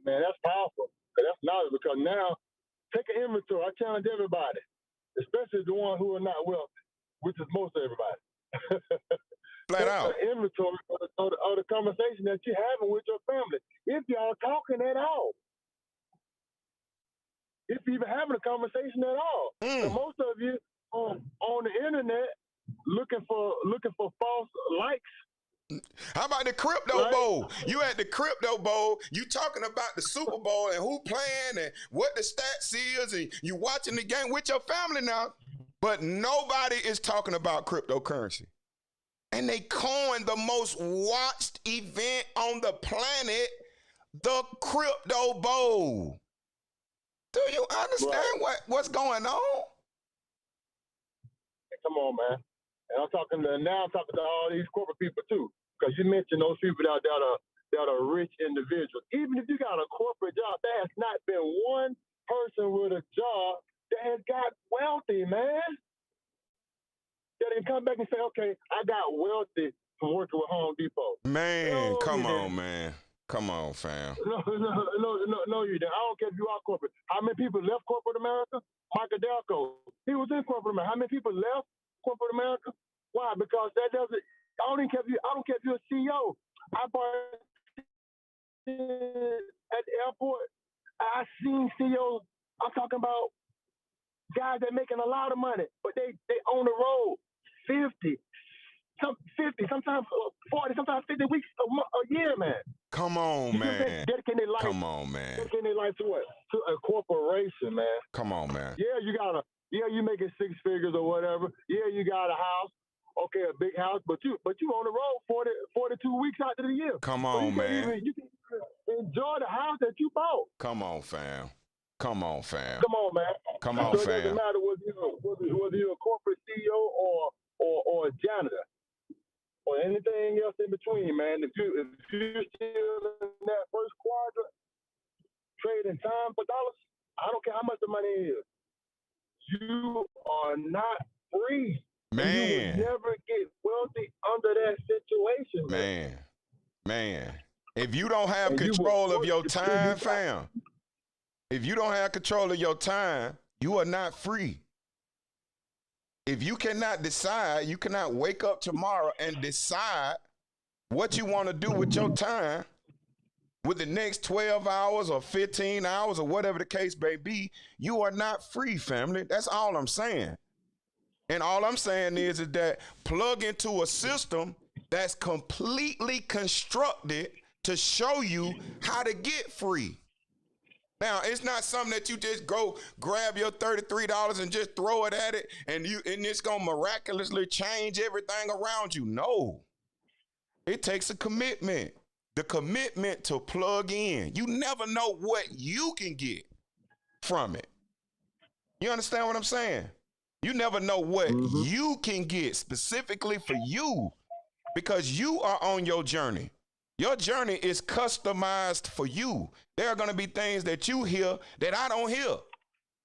Man, that's powerful. That's knowledge, because now, take an inventory. I challenge everybody, especially the ones who are not wealthy, which is most of everybody.
Flat out.
Take an inventory of the conversation that you're having with your family. If y'all talking at all. If you're even having a conversation at all. So most of you on the internet looking for false likes.
How about the crypto bowl? You at the crypto bowl, you talking about the Super Bowl and who playing and what the stats is, and you watching the game with your family now, but nobody is talking about cryptocurrency. And they coined the most watched event on the planet, the crypto bowl. Do you understand what's going on?
Come on, man. And I'm talking to all these corporate people too, because you mentioned those people that are rich individuals. Even if you got a corporate job, there has not been one person with a job that has got wealthy, man. That can come back and say, okay, I got wealthy from working with Home Depot.
Man, come on, man. Come on, fam.
No, you didn't. I don't care if you are corporate. How many people left corporate America? Michael Delco, he was in corporate America. How many people left corporate America? Why? Because that doesn't. I don't care if you're a CEO. I bought at the airport. I seen CEOs. I'm talking about guys that making a lot of money, but they on the road 50, sometimes 40, sometimes 50 weeks a year, man.
Come on, man.
Dedicating their life.
Come on, man.
Dedicating their life to what? To a corporation, man.
Come on, man.
Yeah, you making six figures or whatever. Yeah, you got a house. Okay, a big house, but you on the road 42 weeks out of the year.
Come on, man.
You can enjoy the house that you bought.
Come on, fam. Come on, fam.
Come on, man.
Come on,
so
fam.
It doesn't matter whether you're a corporate CEO or a janitor or anything else in between, man. If you're still in that first quadrant, trading time for dollars, I don't care how much the money is. You are not free.
Man.
You will never get wealthy under that situation.
Man. If you don't have control of your time, fam, if you don't have control of your time, you are not free. If you cannot decide, you cannot wake up tomorrow and decide what you want to do with your time with the next 12 hours or 15 hours or whatever the case may be, you are not free, family. That's all I'm saying. And all I'm saying is that plug into a system that's completely constructed to show you how to get free. Now, it's not something that you just go grab your $33 and just throw it at it and it's going to miraculously change everything around you. No. It takes a commitment. The commitment to plug in. You never know what you can get from it. You understand what I'm saying? You never know what you can get specifically for you because you are on your journey. Your journey is customized for you. There are going to be things that you hear that I don't hear.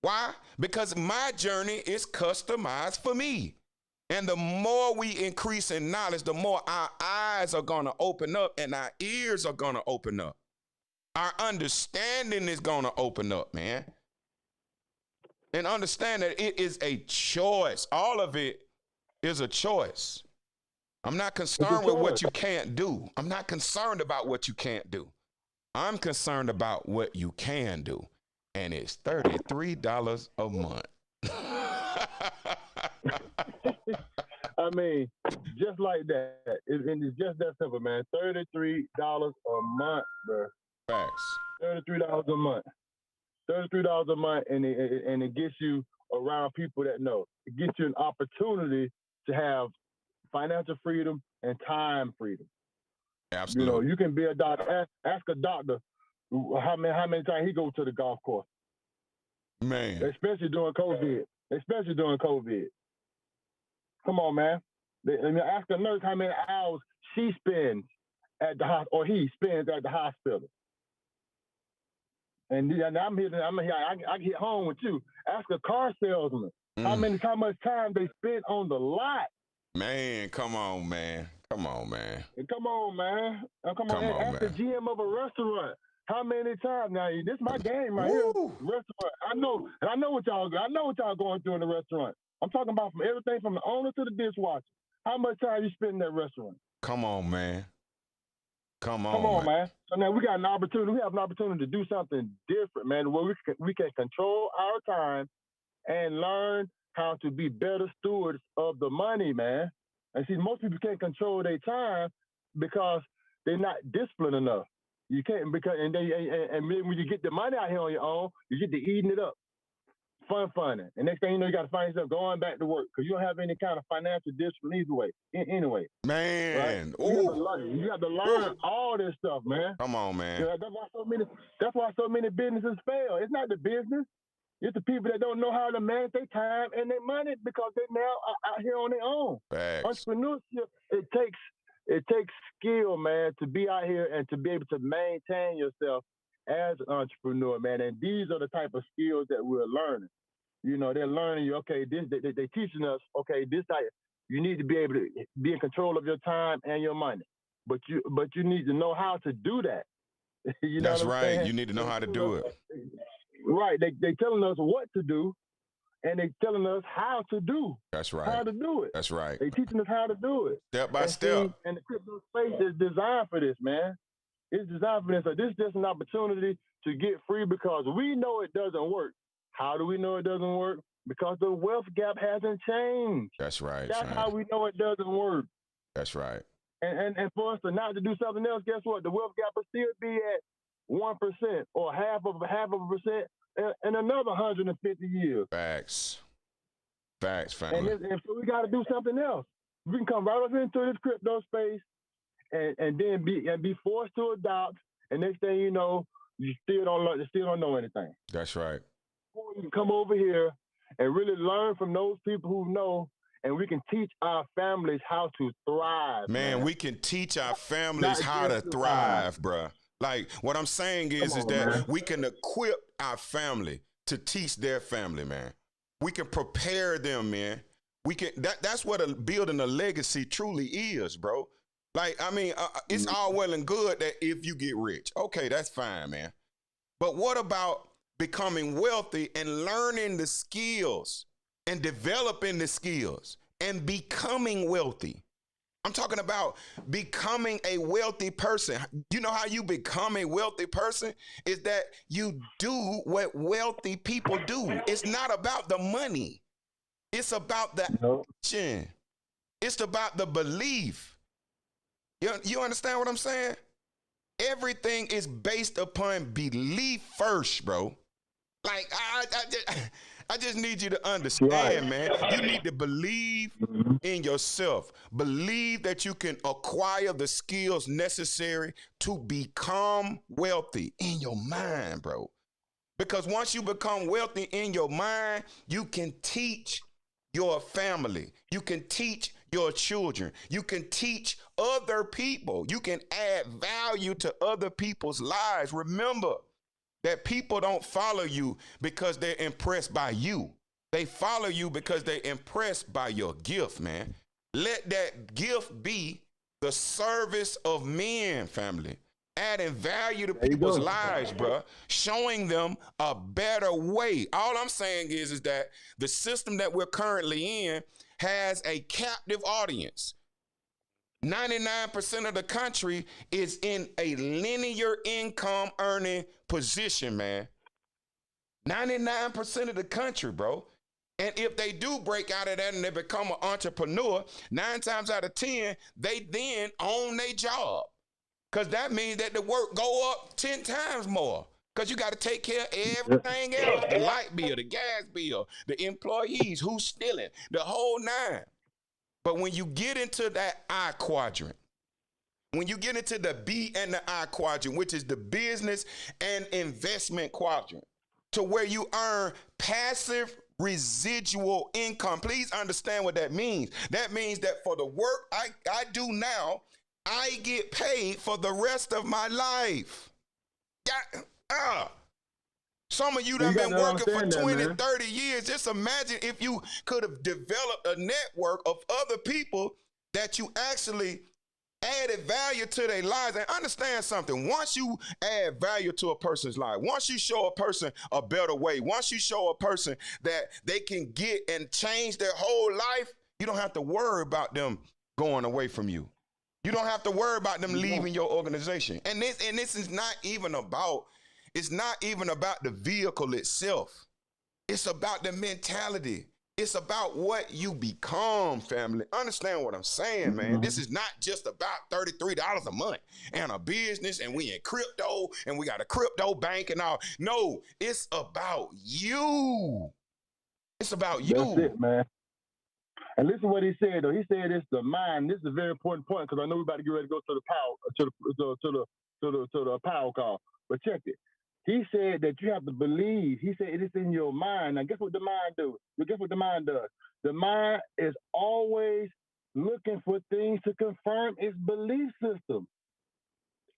Why? Because my journey is customized for me. And the more we increase in knowledge, the more our eyes are going to open up and our ears are going to open up. Our understanding is going to open up, man. And understand that it is a choice. All of it is a choice. I'm not concerned with what you can't do. I'm not concerned about what you can't do. I'm concerned about what you can do. And it's $33 a month.
I mean, just like that. It's just that simple, man. $33 a month, bro.
Facts.
$33 a month. $33 a month, and it gets you around people that know. It gets you an opportunity to have financial freedom and time freedom.
Absolutely.
You know, you can be a doctor. Ask a doctor how many times he goes to the golf course.
Man.
Especially during COVID. Come on, man. Ask a nurse how many hours she spends at the hospital, or he spends at the hospital. And I'm here. I get home with you. Ask a car salesman how much time they spend on the lot.
Man, come on, man. Come on, man.
Come on, man. Ask the GM of a restaurant how many times. Now, this is my game right here. Restaurant. I know what y'all going through in the restaurant. I'm talking about from everything from the owner to the dishwasher. How much time you spend in that restaurant?
Come on, man. Come
on, man. So now we got an opportunity. We have an opportunity to do something different, man, where we can control our time and learn how to be better stewards of the money, man. And see, most people can't control their time because they're not disciplined enough. You can't and when you get the money out here on your own, you get to eating it up. Funning. And next thing you know, you got to find yourself going back to work because you don't have any kind of financial discipline either way. Anyway.
Man.
Right? You got to learn all this stuff, man.
Come on, man.
That's why so many businesses fail. It's not the business. It's the people that don't know how to manage their time and their money because they now are out here on their own.
Facts.
Entrepreneurship, it takes skill, man, to be out here and to be able to maintain yourself as an entrepreneur, man. And these are the type of skills that we're learning. You know, they're learning you, okay, they're teaching us, okay, this type, you need to be able to be in control of your time and your money. But you need to know how to do that. You know
That's
what I'm
right.
saying?
You need to know how to do it.
Right. They telling us what to do, and they telling us how to do.
That's right.
How to do it.
That's right.
They teaching us how to do it.
Step by step.
And the crypto space is designed for this, man. It's designed for this. So this is just an opportunity to get free because we know it doesn't work. How do we know it doesn't work? Because the wealth gap hasn't changed.
That's right.
That's how we know it doesn't work.
That's right.
And for us to not to do something else, guess what? The wealth gap will still be at 1% or half of a percent in another 150 years.
Facts, family.
And so we got to do something else. We can come right up into this crypto space and then be forced to adopt. And next thing you know, you still don't know anything.
That's right.
You can come over here and really learn from those people who know, and we can teach our families how to thrive.
Man, we can teach our families how to thrive, bruh. Like, what I'm saying is that we can equip our family to teach their family, man. We can prepare them, man. We can. That's what building a legacy truly is, bro. Like, I mean, it's all well and good that if you get rich, okay, that's fine, man. But what about becoming wealthy and learning the skills and developing the skills and becoming wealthy? I'm talking about becoming a wealthy person. You know how you become a wealthy person? Is that you do what wealthy people do. It's not about the money. It's about the action. It's about the belief. You understand what I'm saying? Everything is based upon belief first, bro. Like, I just need you to understand, man. You need to believe in yourself. Believe that you can acquire the skills necessary to become wealthy in your mind, bro. Because once you become wealthy in your mind, you can teach your family. You can teach your children. You can teach other people. You can add value to other people's lives. Remember, that people don't follow you because they're impressed by you. They follow you because they're impressed by your gift, man. Let that gift be the service of men, family. Adding value to people's lives, bro. Showing them a better way. All I'm saying is that the system that we're currently in has a captive audience. 99% of the country is in a linear income earning position, man. 99% of the country, bro. And if they do break out of that and they become an entrepreneur, 9 times out of 10, they then own their job. Because that means that the work go up 10 times more. Because you got to take care of everything else. The light bill, the gas bill, the employees, who's stealing, the whole 9. But when you get into that I quadrant, when you get into the B and the I quadrant, which is the business and investment quadrant, to where you earn passive residual income. Please understand what that means. That means that for the work I do now, I get paid for the rest of my life. Some of you that have been working for 20, 30 years. Just imagine if you could have developed a network of other people that you actually added value to their lives. And understand something. Once you add value to a person's life, once you show a person a better way, once you show a person that they can get and change their whole life, you don't have to worry about them going away from you. You don't have to worry about them leaving your organization. And this is not even about, it's not even about the vehicle itself. It's about the mentality. It's about what you become, family. Understand what I'm saying, man. This is not just about $33 a month and a business and we in crypto and we got a crypto bank and all. No, it's about you. It's about you.
That's it, man. And listen to what he said, though. He said it's the mind. This is a very important point because I know we're about to get ready to go to the power call. But check it. He said that you have to believe. He said it is in your mind. Now, guess what the mind do? Guess what the mind does? The mind is always looking for things to confirm its belief system.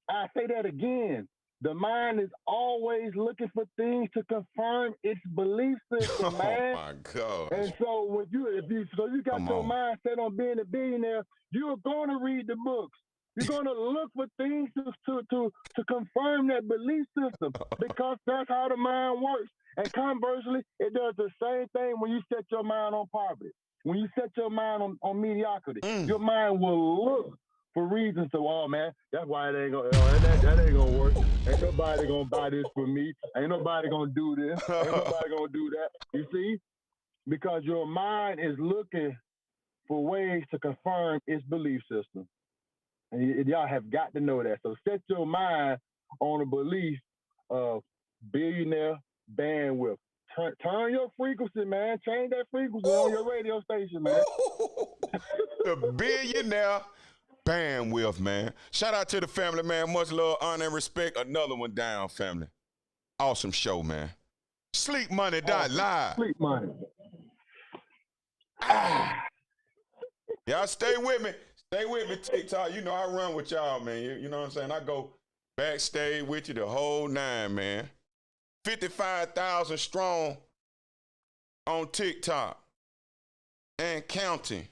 I say that again. The mind is always looking for things to confirm its belief system, man.
Oh my God!
And so if you got your mind set on being a billionaire, you're going to read the books. You're going to look for things to confirm that belief system because that's how the mind works. And conversely, it does the same thing when you set your mind on poverty. When you set your mind on mediocrity, your mind will look for reasons to, oh man, that's why it ain't gonna, that ain't gonna work. Ain't nobody gonna buy this for me. Ain't nobody gonna do this. Ain't nobody gonna do that. You see? Because your mind is looking for ways to confirm its belief system. And y'all have got to know that. So set your mind on a belief of billionaire bandwidth. Turn your frequency, man. Change that frequency on your radio station, man.
The billionaire bandwidth, man. Shout out to the family, man. Much love, honor, and respect. Another one down, family. Awesome show, man. Sleepmoney.Live.
Sleep money.
Y'all stay with me. Stay with me, TikTok. You know I run with y'all, man. You know what I'm saying? I go backstage with you the whole 9, man. 55,000 strong on TikTok and counting.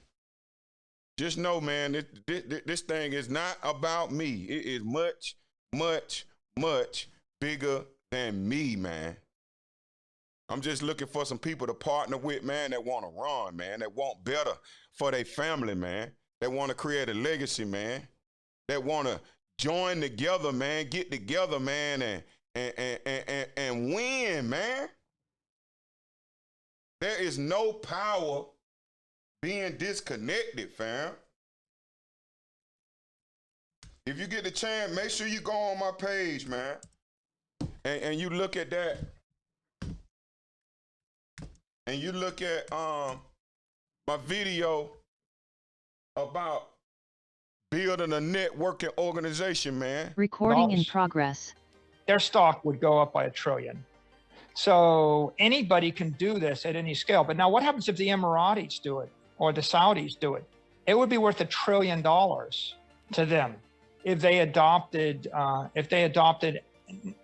Just know, man, this thing is not about me. It is much, much, much bigger than me, man. I'm just looking for some people to partner with, man, that want to run, man, that want better for their family, man, that want to create a legacy, man, that want to join together, man, get together, man, and win, man. There is no power being disconnected, fam. If you get the chance, make sure you go on my page, man, and you look at that. And you look at my video about building a networking organization, man.
Recording in progress.
Their stock would go up by $1 trillion. So anybody can do this at any scale. But now what happens if the Emiratis do it or the Saudis do it? It would be worth $1 trillion to them if they adopted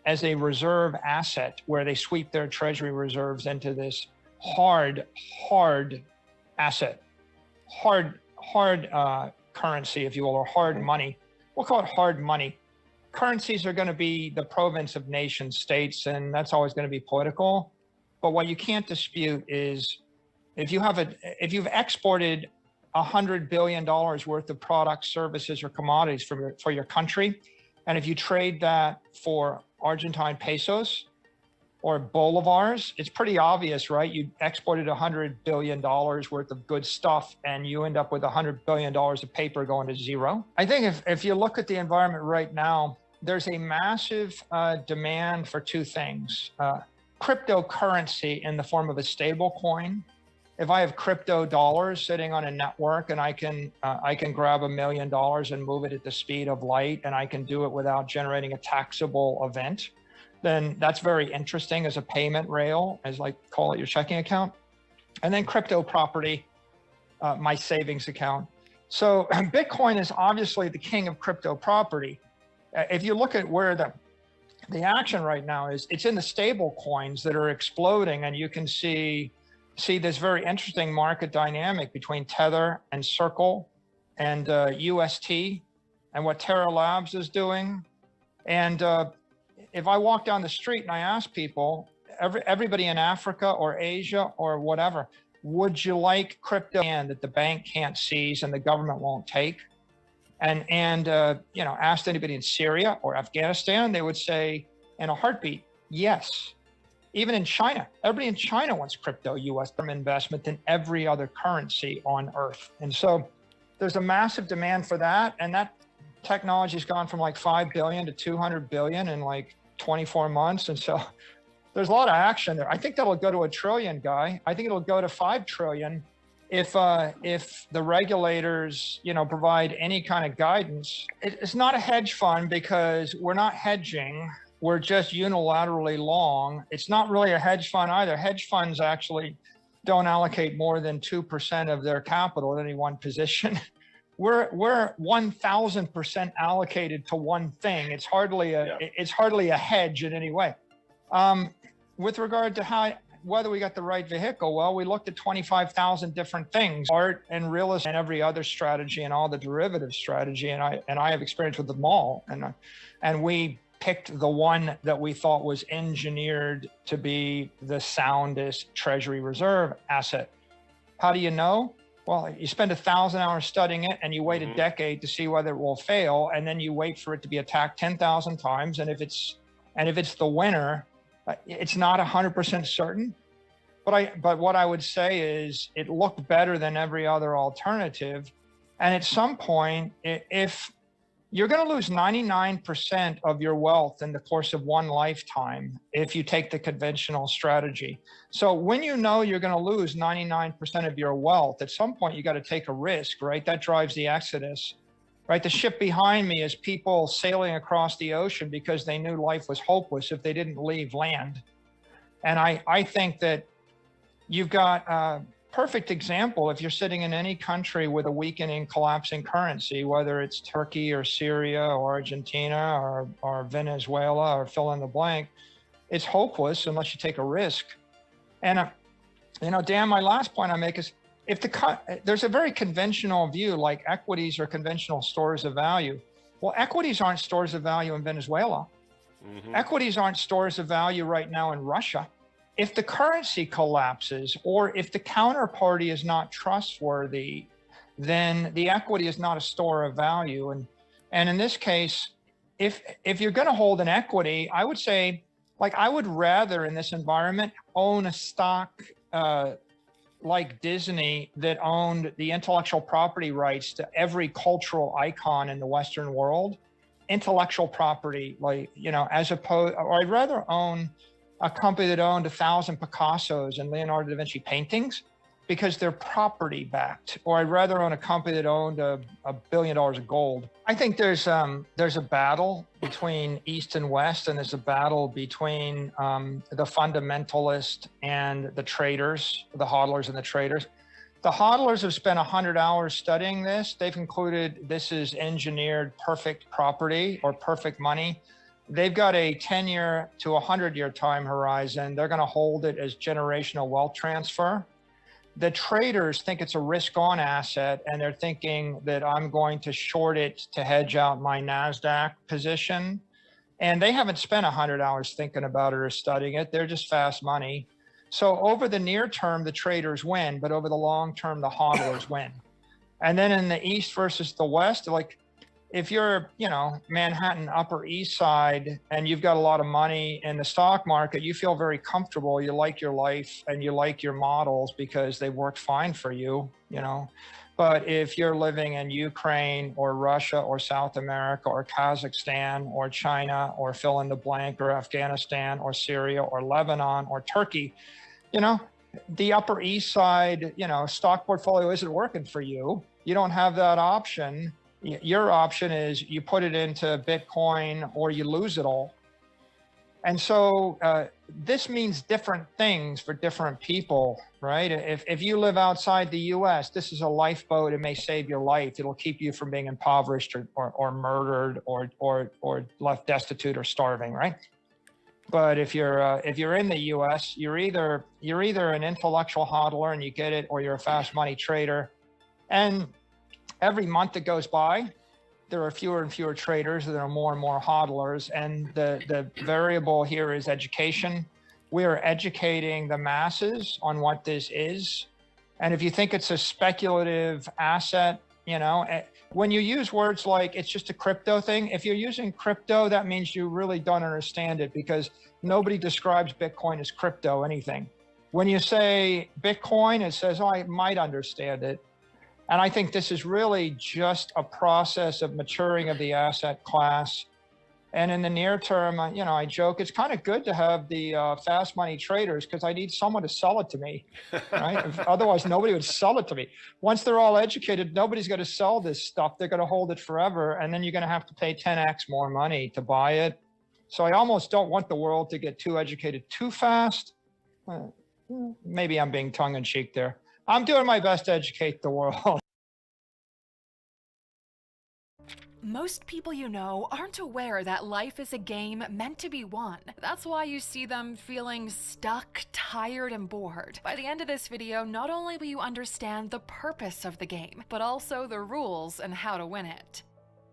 as a reserve asset, where they sweep their treasury reserves into this hard asset, hard currency, if you will, or hard money. We'll call it hard money. Currencies are going to be the province of nation states, and that's always going to be political. But what you can't dispute is if you've exported $100 billion worth of products, services, or commodities for your country, and if you trade that for Argentine pesos or bolivars, it's pretty obvious, right? You exported $100 billion worth of good stuff, and you end up with $100 billion of paper going to zero. I think if you look at the environment right now, there's a massive demand for two things. Cryptocurrency in the form of a stable coin. If I have crypto dollars sitting on a network and I can grab $1 million and move it at the speed of light, and I can do it without generating a taxable event, then that's very interesting as a payment rail, as like call it your checking account. And then crypto property, my savings account. So Bitcoin is obviously the king of crypto property. If you look at where the action right now is, it's in the stable coins that are exploding, and you can see this very interesting market dynamic between Tether and Circle and UST and what Terra Labs is doing. And if I walk down the street and I ask people, everybody in Africa or Asia or whatever, would you like crypto that the bank can't seize and the government won't take? And you know, asked anybody in Syria or Afghanistan, they would say in a heartbeat, yes. Even in China, everybody in China wants crypto US investment than every other currency on earth. And so there's a massive demand for that. And that technology's gone from like 5 billion to 200 billion in like 24 months. And so there's a lot of action there. I think that'll go to $1 trillion, Guy. I think it'll go to 5 trillion if the regulators, you know, provide any kind of guidance. It's not a hedge fund because we're not hedging. We're just unilaterally long. It's not really a hedge fund either. Hedge funds actually don't allocate more than 2% of their capital at any one position. We're 1,000% allocated to one thing. It's hardly a hedge in any way. With regard to whether we got the right vehicle, well, we looked at 25,000 different things, art and real estate and every other strategy and all the derivative strategy, and I have experience with them all, and we picked the one that we thought was engineered to be the soundest treasury reserve asset. How do you know? Well, you spend 1,000 hours studying it and you wait a decade to see whether it will fail, and then you wait for it to be attacked 10,000 times, and if it's the winner, it's not 100% certain. But what I would say is it looked better than every other alternative. And at some point, if you're going to lose 99% of your wealth in the course of one lifetime if you take the conventional strategy. So when you know you're going to lose 99% of your wealth, at some point you got to take a risk, right? That drives the exodus, right? The ship behind me is people sailing across the ocean because they knew life was hopeless if they didn't leave land. And I think that you've got a perfect example. If you're sitting in any country with a weakening, collapsing currency, whether it's Turkey or Syria or Argentina or Venezuela or fill in the blank, it's hopeless unless you take a risk. And, you know, Dan, my last point I make is there's a very conventional view, like equities are conventional stores of value. Well, equities aren't stores of value in Venezuela. Equities aren't stores of value right now in Russia. If the currency collapses or if the counterparty is not trustworthy, then the equity is not a store of value. And in this case, if you're going to hold an equity, I would say, like, I would rather in this environment own a stock like Disney that owned the intellectual property rights to every cultural icon in the Western world, intellectual property, like, you know, as opposed, or I'd rather own a company that owned 1,000 Picassos and Leonardo da Vinci paintings because they're property backed, or I'd rather own a company that owned $1 billion of gold. I think there's a battle between East and West, and there's a battle between the fundamentalist and the traders, the hodlers and the traders. The hodlers have spent 100 hours studying this. They've concluded this is engineered perfect property or perfect money. they've got a 10-year to 100-year time horizon. They're going to hold it as generational wealth transfer. The traders think it's a risk-on asset, and they're thinking that I'm going to short it to hedge out my NASDAQ position. And they haven't spent 100 hours thinking about it or studying it. They're just fast money. So over the near term, the traders win, but over the long term, the hodlers win. And then in the East versus the West, like if you're, you know, Manhattan, Upper East Side, and you've got a lot of money in the stock market, you feel very comfortable. You like your life and you like your models because they worked fine for you, you know. But if you're living in Ukraine or Russia or South America or Kazakhstan or China or fill in the blank or Afghanistan or Syria or Lebanon or Turkey, you know, the Upper East Side, you know, stock portfolio isn't working for you. You don't have that option. Your option is you put it into Bitcoin or you lose it all. And so this means different things for different people, right? If you live outside the US, this is a lifeboat. It may save your life. It'll keep you from being impoverished or murdered or left destitute or starving, right? But if you're in the US, you're either an intellectual hodler and you get it, or you're a fast money trader. And every month that goes by, there are fewer and fewer traders, there are more and more hodlers, and the variable here is education. We are educating the masses on what this is. And if you think it's a speculative asset, you know, when you use words like it's just a crypto thing, if you're using crypto, that means you really don't understand it, because nobody describes Bitcoin as crypto anything. When you say Bitcoin, it says, oh, I might understand it. And I think this is really just a process of maturing of the asset class. And in the near term, you know, I joke, it's kind of good to have the fast money traders, because I need someone to sell it to me, right? Otherwise, nobody would sell it to me. Once they're all educated, nobody's going to sell this stuff. They're going to hold it forever. And then you're going to have to pay 10x more money to buy it. So I almost don't want the world to get too educated too fast. Maybe I'm being tongue in cheek there. I'm doing my best to educate the world.
Most people you know aren't aware that life is a game meant to be won. That's why you see them feeling stuck, tired, and bored. By the end of this video, not only will you understand the purpose of the game, but also the rules and how to win it.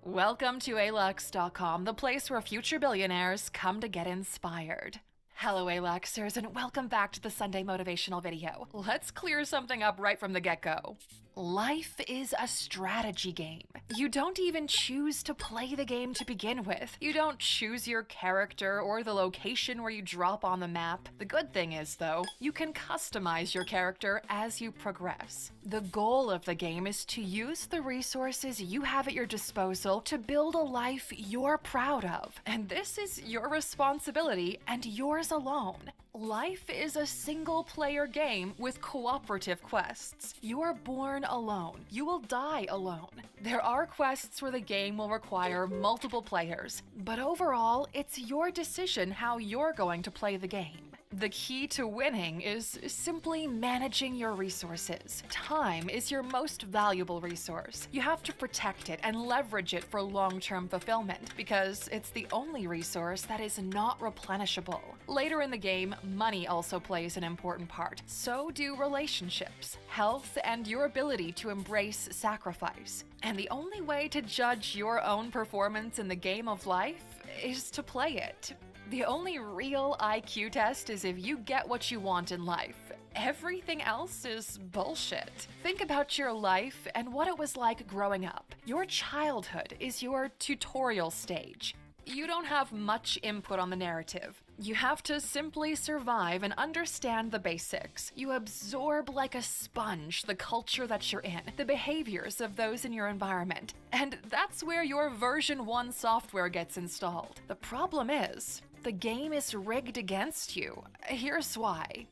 Welcome to alux.com, the place where future billionaires come to get inspired. Hello Aluxers, and welcome back to the Sunday motivational video. Let's clear something up right from the get-go. Life is a strategy game. You don't even choose to play the game to begin with. You don't choose your character or the location where you drop on the map. The good thing is, though, you can customize your character as you progress. The goal of the game is to use the resources you have at your disposal to build a life you're proud of. And this is your responsibility and yours alone. Life is a single-player game with cooperative quests. You are born alone. You will die alone. There are quests where the game will require multiple players, but overall, it's your decision how you're going to play the game. The key to winning is simply managing your resources. Time is your most valuable resource. You have to protect it and leverage it for long-term fulfillment, because it's the only resource that is not replenishable. Later in the game, money also plays an important part. So do relationships, health, and your ability to embrace sacrifice. And the only way to judge your own performance in the game of life is to play it. The only real IQ test is if you get what you want in life. Everything else is bullshit. Think about your life and what it was like growing up. Your childhood is your tutorial stage. You don't have much input on the narrative. You have to simply survive and understand the basics. You absorb like a sponge the culture that you're in, the behaviors of those in your environment. And that's where your version 1 software gets installed. The problem is, the game is rigged against you. Here's why.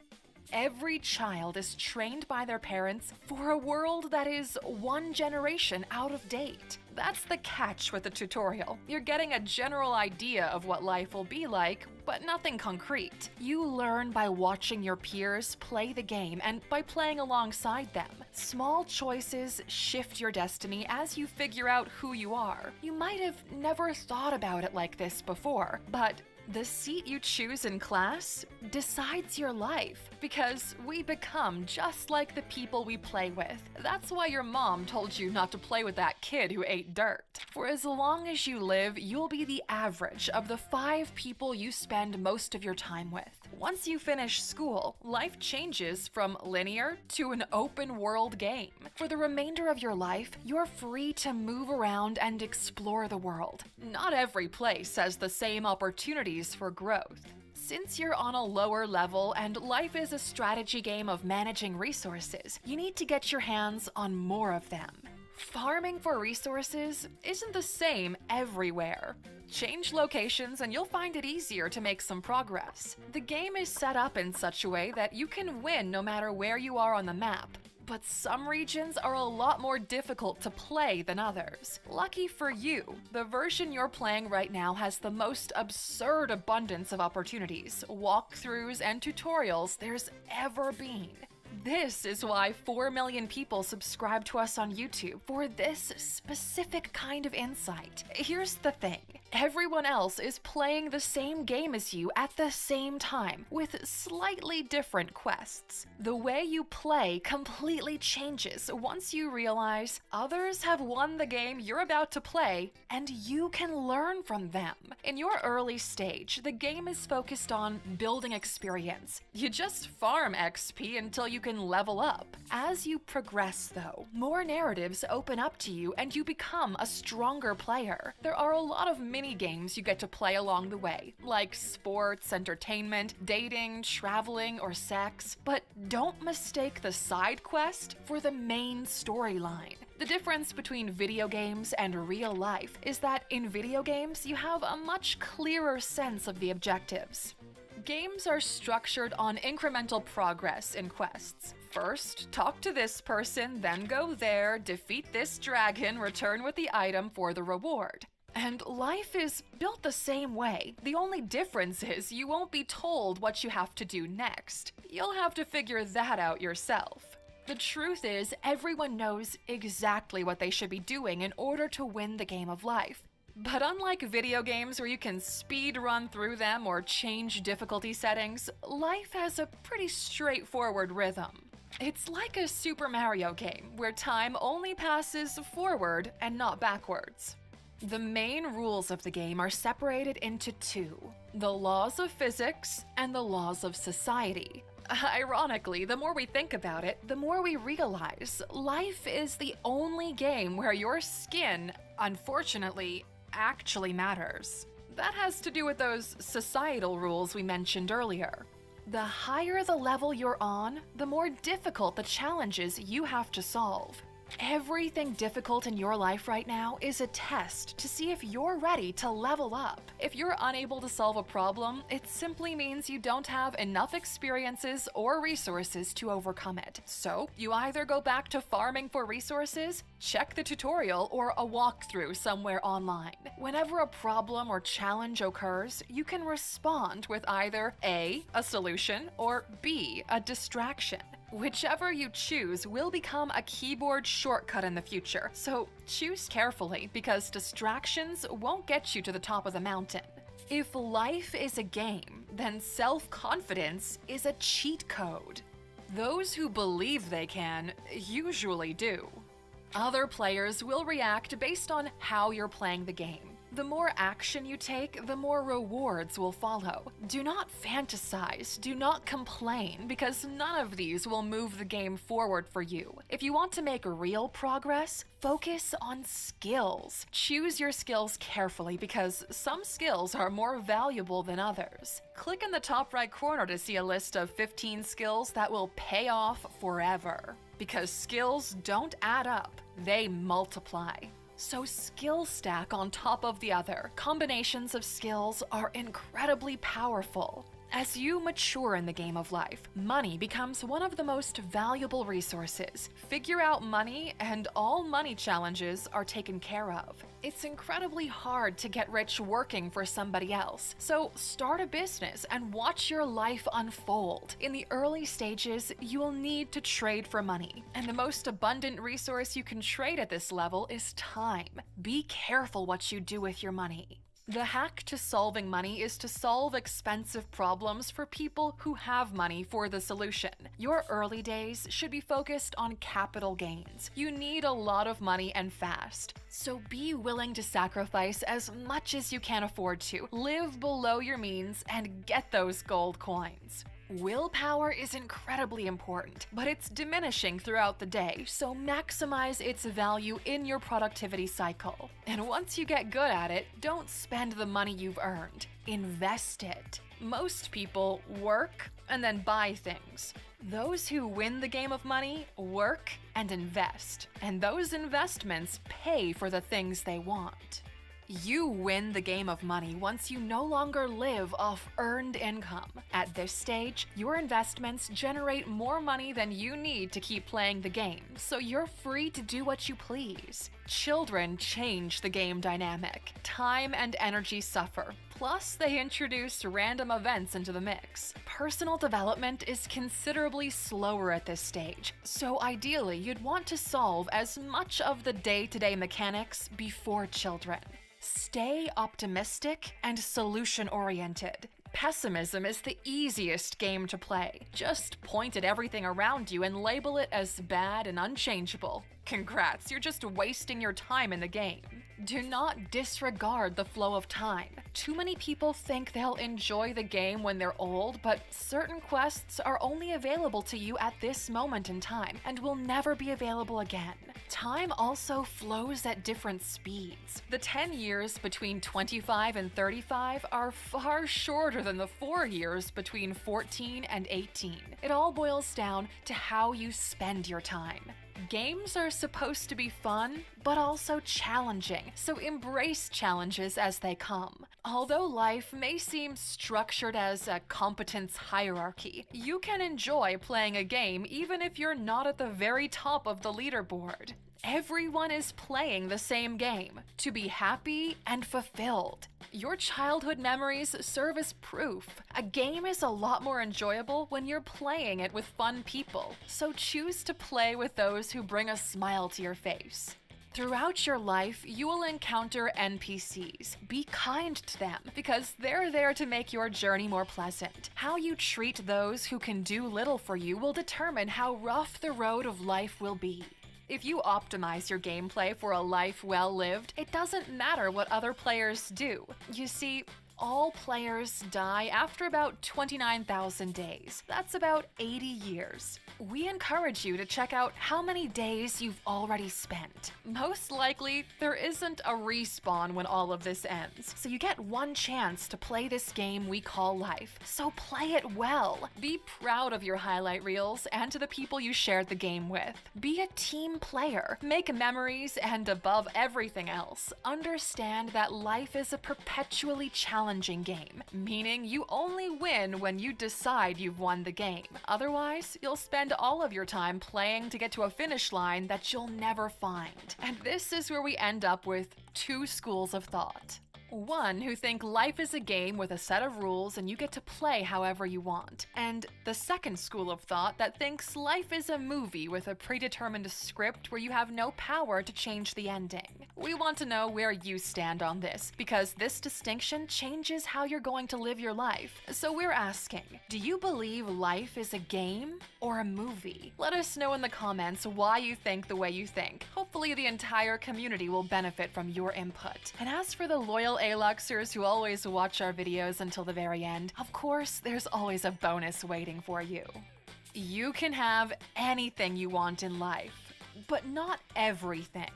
Every child is trained by their parents for a world that is one generation out of date. That's the catch with the tutorial. You're getting a general idea of what life will be like, but nothing concrete. You learn by watching your peers play the game and by playing alongside them. Small choices shift your destiny as you figure out who you are. You might have never thought about it like this before, but the seat you choose in class decides your life, because we become just like the people we play with. That's why your mom told you not to play with that kid who ate dirt. For as long as you live, you'll be the average of the 5 people you spend most of your time with. Once you finish school, life changes from linear to an open world game. For the remainder of your life, you're free to move around and explore the world. Not every place has the same opportunities for growth. Since you're on a lower level and life is a strategy game of managing resources, you need to get your hands on more of them. Farming for resources isn't the same everywhere. Change locations and you'll find it easier to make some progress. The game is set up in such a way that you can win no matter where you are on the map. But some regions are a lot more difficult to play than others. Lucky for you, the version you're playing right now has the most absurd abundance of opportunities, walkthroughs, and tutorials there's ever been. This is why 4 million people subscribe to us on YouTube, for this specific kind of insight. Here's the thing. Everyone else is playing the same game as you at the same time, with slightly different quests. The way you play completely changes once you realize others have won the game you're about to play, and you can learn from them. In your early stage, the game is focused on building experience. You just farm XP until you can level up. As you progress, though, more narratives open up to you and you become a stronger player. There are a lot of mini-games you get to play along the way, like sports, entertainment, dating, traveling, or sex. But don't mistake the side quest for the main storyline. The difference between video games and real life is that in video games, you have a much clearer sense of the objectives. Games are structured on incremental progress in quests. First, talk to this person, then go there, defeat this dragon, return with the item for the reward. And life is built the same way. The only difference is you won't be told what you have to do next. You'll have to figure that out yourself. The truth is, everyone knows exactly what they should be doing in order to win the game of life. But unlike video games where you can speed run through them or change difficulty settings, life has a pretty straightforward rhythm. It's like a Super Mario game where time only passes forward and not backwards. The main rules of the game are separated into 2: the laws of physics and the laws of society. Ironically, the more we think about it, the more we realize life is the only game where your skin, unfortunately, actually matters. That has to do with those societal rules we mentioned earlier. The higher the level you're on, the more difficult the challenges you have to solve. Everything difficult in your life right now is a test to see if you're ready to level up. If you're unable to solve a problem, it simply means you don't have enough experiences or resources to overcome it. So, you either go back to farming for resources, check the tutorial, or a walkthrough somewhere online. Whenever a problem or challenge occurs, you can respond with either A, a solution, or B, a distraction. Whichever you choose will become a keyboard shortcut in the future, so choose carefully because distractions won't get you to the top of the mountain. If life is a game, then self-confidence is a cheat code. Those who believe they can usually do. Other players will react based on how you're playing the game. The more action you take, the more rewards will follow. Do not fantasize, do not complain, because none of these will move the game forward for you. If you want to make real progress, focus on skills. Choose your skills carefully because some skills are more valuable than others. Click in the top right corner to see a list of 15 skills that will pay off forever. Because skills don't add up, they multiply. So skill stack on top of the other. Combinations of skills are incredibly powerful. As you mature in the game of life, money becomes one of the most valuable resources. Figure out money and all money challenges are taken care of. It's incredibly hard to get rich working for somebody else, so start a business and watch your life unfold. In the early stages, you will need to trade for money, and the most abundant resource you can trade at this level is time. Be careful what you do with your money. The hack to solving money is to solve expensive problems for people who have money for the solution. Your early days should be focused on capital gains. You need a lot of money and fast. So be willing to sacrifice as much as you can afford to. Live below your means and get those gold coins. Willpower is incredibly important, but it's diminishing throughout the day, so maximize its value in your productivity cycle. And once you get good at it, don't spend the money you've earned. Invest it. Most people work and then buy things. Those who win the game of money work and invest, and those investments pay for the things they want. You win the game of money once you no longer live off earned income. At this stage, your investments generate more money than you need to keep playing the game, so you're free to do what you please. Children change the game dynamic. Time and energy suffer. Plus, they introduce random events into the mix. Personal development is considerably slower at this stage, so ideally you'd want to solve as much of the day-to-day mechanics before children. Stay optimistic and solution-oriented. Pessimism is the easiest game to play. Just point at everything around you and label it as bad and unchangeable. Congrats, you're just wasting your time in the game. Do not disregard the flow of time. Too many people think they'll enjoy the game when they're old, but certain quests are only available to you at this moment in time and will never be available again. Time also flows at different speeds. The 10 years between 25 and 35 are far shorter than the 4 years between 14 and 18. It all boils down to how you spend your time. Games are supposed to be fun, but also challenging, so embrace challenges as they come. Although life may seem structured as a competence hierarchy, you can enjoy playing a game even if you're not at the very top of the leaderboard. Everyone is playing the same game, to be happy and fulfilled. Your childhood memories serve as proof. A game is a lot more enjoyable when you're playing it with fun people, so choose to play with those who bring a smile to your face. Throughout your life, you will encounter NPCs. Be kind to them, because they're there to make your journey more pleasant. How you treat those who can do little for you will determine how rough the road of life will be. If you optimize your gameplay for a life well lived, it doesn't matter what other players do. You see, all players die after about 29,000 days. That's about 80 years. We encourage you to check out how many days you've already spent. Most likely, there isn't a respawn when all of this ends, so you get one chance to play this game we call life. So play it well. Be proud of your highlight reels and to the people you shared the game with. Be a team player. Make memories, and above everything else, understand that life is a perpetually challenging game, meaning you only win when you decide you've won the game. Otherwise, you'll spend all of your time playing to get to a finish line that you'll never find. And this is where we end up with two schools of thought. One who think life is a game with a set of rules and you get to play however you want. And the second school of thought that thinks life is a movie with a predetermined script where you have no power to change the ending. We want to know where you stand on this, because this distinction changes how you're going to live your life. So we're asking, do you believe life is a game or a movie? Let us know in the comments why you think the way you think. Hopefully the entire community will benefit from your input. And as for the loyal A-Luxers who always watch our videos until the very end, of course, there's always a bonus waiting for you. You can have anything you want in life, but not everything.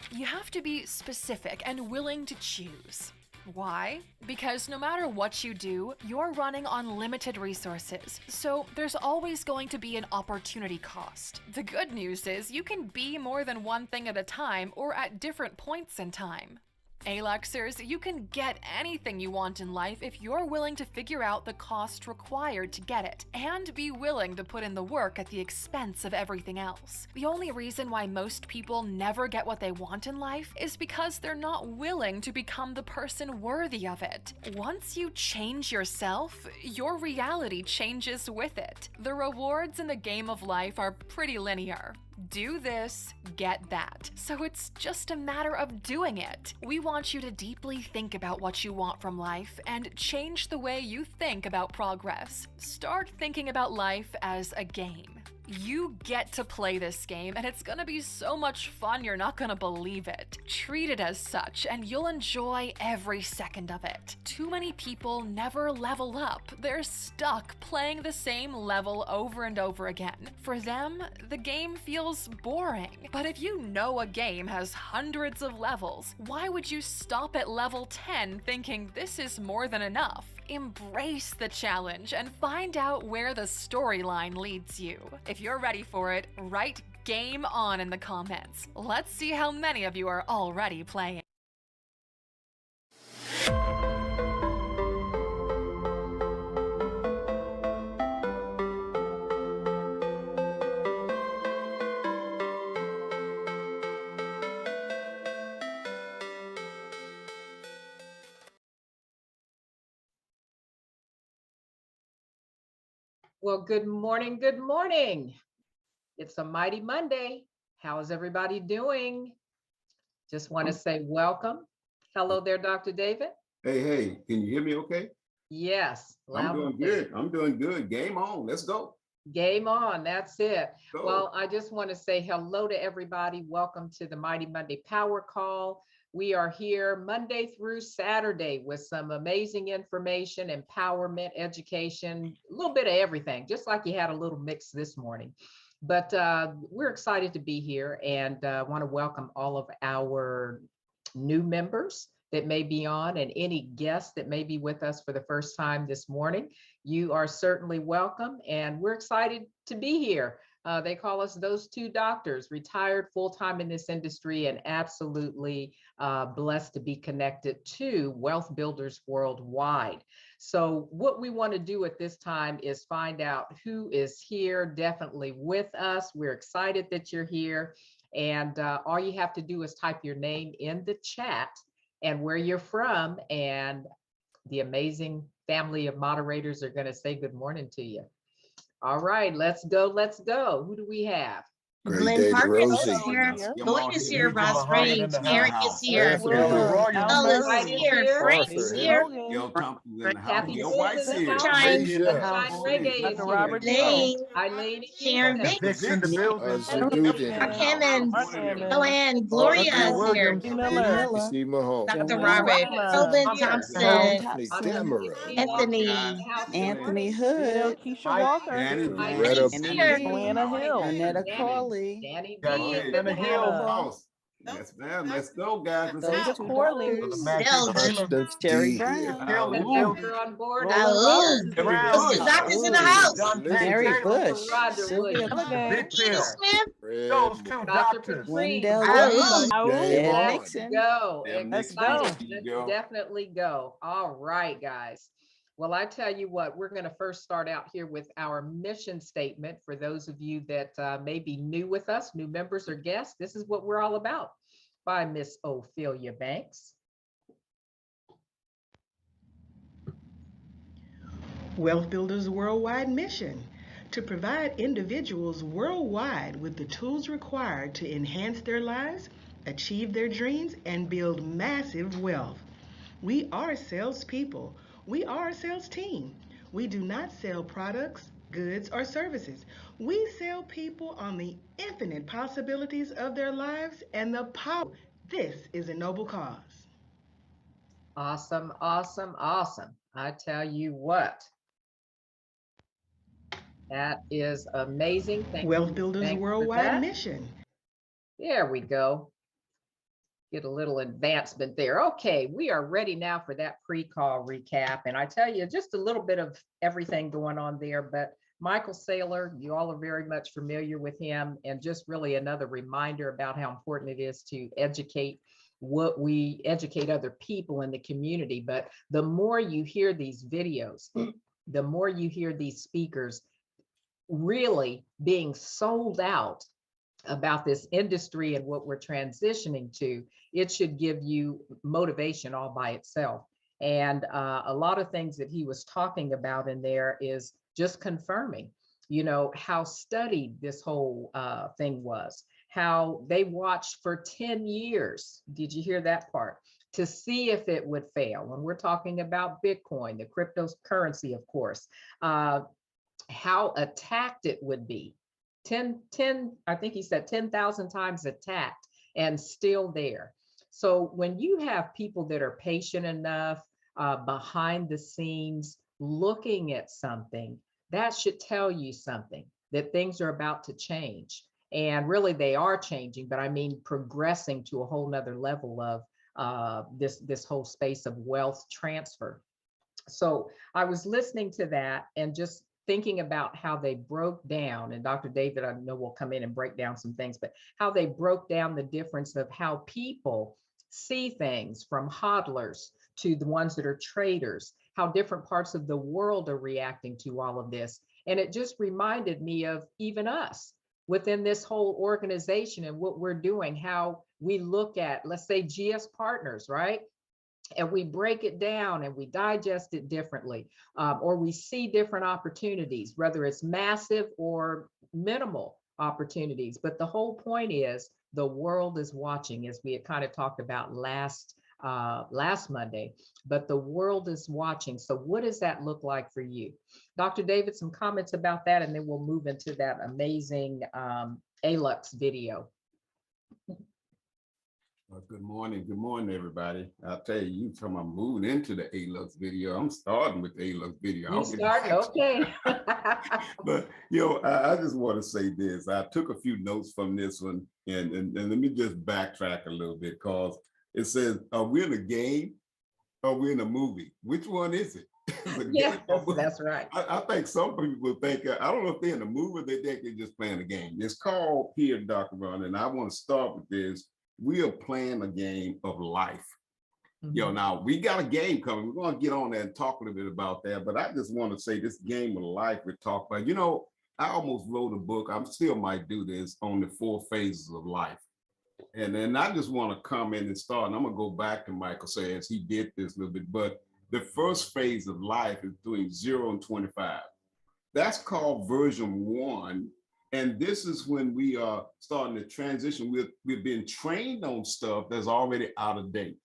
You have to be specific and willing to choose. Why? Because no matter what you do, you're running on limited resources, so there's always going to be an opportunity cost. The good news is you can be more than one thing at a time or at different points in time. Alexers, you can get anything you want in life if you're willing to figure out the cost required to get it, and be willing to put in the work at the expense of everything else. The only reason why most people never get what they want in life is because they're not willing to become the person worthy of it. Once you change yourself, your reality changes with it. The rewards in the game of life are pretty linear. Do this, get that. So it's just a matter of doing it. We want you to deeply think about what you want from life and change the way you think about progress. Start thinking about life as a game. You get to play this game, and it's gonna be so much fun you're not gonna believe it. Treat it as such, and you'll enjoy every second of it. Too many people never level up. They're stuck playing the same level over and over again. For them, the game feels boring. But if you know a game has hundreds of levels, why would you stop at level 10 thinking this is more than enough? Embrace the challenge and find out where the storyline leads you. If you're ready for it, write "Game On" in the comments. Let's see how many of you are already playing.
Well, good morning. Good morning. It's a mighty Monday. How is everybody doing? Just want to say welcome. Hello there, Dr. David.
Hey, can you hear me okay?
Yes.
I'm doing good. I'm doing good. Game on. Let's go.
Game on. That's it.
Go.
Well, I just want to say hello to everybody. Welcome to the Mighty Monday Power Call. We are here Monday through Saturday with some amazing information, empowerment, education, a little bit of everything, just like you had a little mix this morning. But we're excited to be here, and want to welcome all of our new members that may be on, and any guests that may be with us for the first time this morning. You are certainly welcome, and we're excited to be here. They call us those two doctors, retired full-time in this industry, and absolutely blessed to be connected to wealth builders worldwide. So what we want to do at this time is find out who is here definitely with us. We're excited that you're here. And all you have to do is type your name in the chat and where you're from, and the amazing family of moderators are going to say good morning to you. All right, let's go. Let's go. Who do we have?
Glenn Parker is here. Lloyd is here. Ross Reigns. Eric is here. Earl is here. Frank is here.
Yo, Thompson's in the house.
Kathy
Yo,
Smith
White's
in the
here.
house.
Shine.
Sunshine Reggae is
Robert
here.
Lane.
Eileen,
Sharon
Houston.
Biggs.
in the building.
Mark Hammond. Joanne. Gloria is here. Dr. Robert. Elvin Thompson. Anthony.
Anthony Hood.
Keisha Walker.
Joanna Hill.
Annetta
Crowley. Danny B.
Anna Hill. Yes, ma'am. Let's go, guys.
Those are Corley's.
Terry
Brown.
On board.
The doctor's in the house.
Mary Bush.
Sylvia
Smith.
Those two doctors.
Wendell Nixon.
Go.
Let's go.
Let's definitely go. All right, guys. Well, I tell you what, we're going to first start out here with our mission statement. For those of you that may be new with us, new members or guests, this is what we're all about, by Miss Ophelia Banks.
Wealth Builders Worldwide mission: to provide individuals worldwide with the tools required to enhance their lives, achieve their dreams, and build massive wealth. We are salespeople. We are a sales team. We do not sell products, goods, or services. We sell people on the infinite possibilities of their lives and the power. This is a noble cause.
Awesome, awesome, awesome. I tell you what, that is amazing. Thank you.
Wealth Builders Worldwide mission.
There we go. Get a little advancement there. Okay, we are ready now for that pre-call recap. And I tell you, just a little bit of everything going on there, but Michael Saylor, you all are very much familiar with him, and just really another reminder about how important it is to educate what we educate other people in the community. But the more you hear these videos, the more you hear these speakers really being sold out about this industry and what we're transitioning to, it should give you motivation all by itself. And a lot of things that he was talking about in there is just confirming, you know, how studied this whole thing was, how they watched for 10 years. Did you hear that part? To see if it would fail. When we're talking about Bitcoin, the cryptocurrency, of course, how attacked it would be. 10, I think he said 10,000 times attacked and still there. So when you have people that are patient enough behind the scenes looking at something, that should tell you something, that things are about to change. And really they are changing, but I mean progressing to a whole nother level of this whole space of wealth transfer. So I was listening to that and just thinking about how they broke down, and Dr. David, I know will come in and break down some things, but how they broke down the difference of how people see things, from hodlers to the ones that are traders, how different parts of the world are reacting to all of this. And it just reminded me of even us within this whole organization and what we're doing, how we look at, let's say, GS partners, right? And we break it down and we digest it differently, or we see different opportunities, whether it's massive or minimal opportunities. But the whole point is the world is watching, as we had kind of talked about last Monday, but the world is watching. So what does that look like for you? Dr. David, some comments about that, and then we'll move into that amazing ALUX video.
Good morning, everybody. I'll tell you, you talking about moving into the ALUX video. I'm starting with the ALUX video.
You start, okay.
But you know, I just want to say this. I took a few notes from this one, and let me just backtrack a little bit, because it says, "Are we in a game? Or are we in a movie? Which one is it?"
Yeah, that's right.
I think some people think, I don't know if they're in a movie, they think they're just playing a game. It's called here, Dr. Ron, and I want to start with this. We are playing a game of life. You know, now we got a game coming. We're going to get on there and talk a little bit about that. But I just want to say this game of life we talk about. You know, I almost wrote a book. I still might do this on the 4 phases of life. And then I just want to come in and start. And I'm going to go back to Michael says he did this a little bit. But the first phase of life is between 0 and 25. That's called version 1. And this is when we are starting to transition. We've been trained on stuff that's already out of date.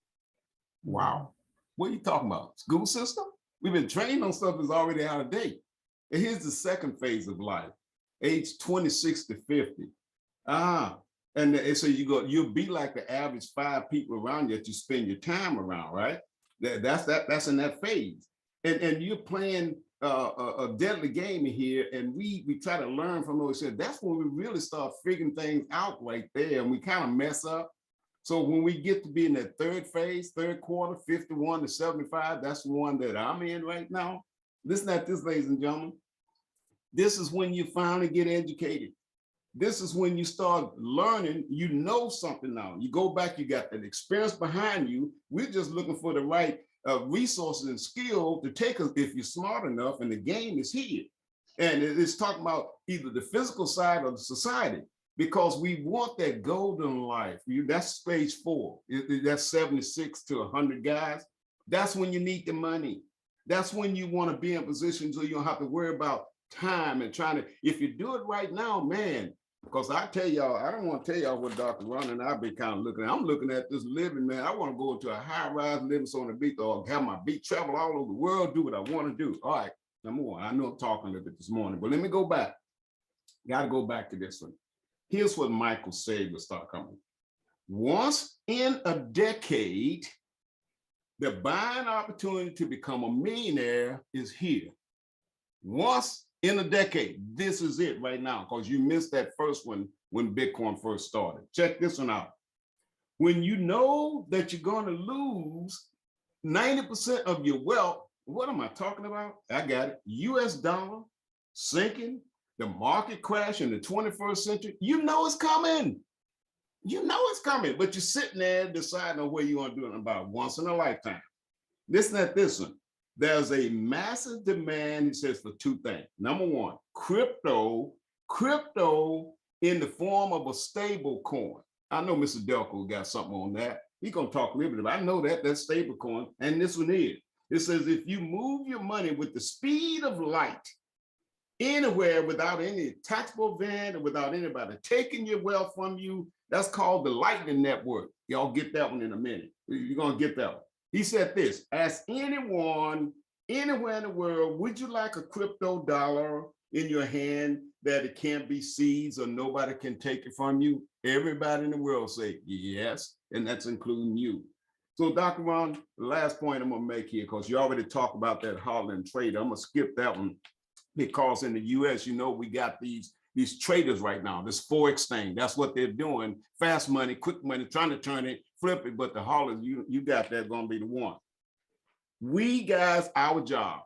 Wow. What are you talking about? School system? We've been trained on stuff that's already out of date. And here's the second phase of life, age 26 to 50. And so you'll be like the average 5 people around you that you spend your time around, right? That's in that phase. And you're playing a deadly game in here, and we try to learn from what we said. That's when we really start figuring things out right there, and we kind of mess up. So when we get to be in that third phase, third quarter, 51 to 75, that's the one that I'm in right now. Listen at this, ladies and gentlemen. This is when you finally get educated. This is when you start learning, you know something now. You go back, you got that experience behind you. We're just looking for the right resources and skill to take us if you're smart enough, and the game is here. And it's talking about either the physical side of the society, because we want that golden life. That's stage 4. That's 76 to 100 guys. That's when you need the money. That's when you want to be in position so you don't have to worry about time and trying to, if you do it right now, man, because I tell y'all, I don't want to tell y'all what Dr. Ron and I've been kind of looking at. I'm looking at this living, man. I want to go into a high-rise living on the beach, or have my beach, travel all over the world, do what I want to do. All right, number one, I know I'm talking a little bit this morning, but let me go back. Got to go back to this one. Here's what Michael said will start coming. Once in a decade, the buying opportunity to become a millionaire is here. Once in a decade, this is it right now, because you missed that first one when Bitcoin first started. Check this one out. When you know that you're going to lose 90% of your wealth, what am I talking about? I got it. US dollar sinking, the market crash in the 21st century, you know it's coming. You know it's coming, but you're sitting there deciding on where you want to do it about once in a lifetime. Listen at this one. There's a massive demand, he says, for two things. Number one, crypto in the form of a stable coin. I know Mr. Delco got something on that. He's going to talk a little bit about it. I know that's stable coin. And this one is. It says, if you move your money with the speed of light anywhere without any taxable event or without anybody taking your wealth from you, that's called the Lightning Network. Y'all get that one in a minute. You're going to get that one. He said this, ask anyone, anywhere in the world, would you like a crypto dollar in your hand that it can't be seized or nobody can take it from you? Everybody in the world say yes, and that's including you. So Dr. Ron, the last point I'm gonna make here, because you already talked about that hodling trade. I'm gonna skip that one because in the US, you know, we got these traders right now, this Forex thing. That's what they're doing. Fast money, quick money, trying to turn it, flip it, but the haulers, you got that gonna be the one. We guys, our job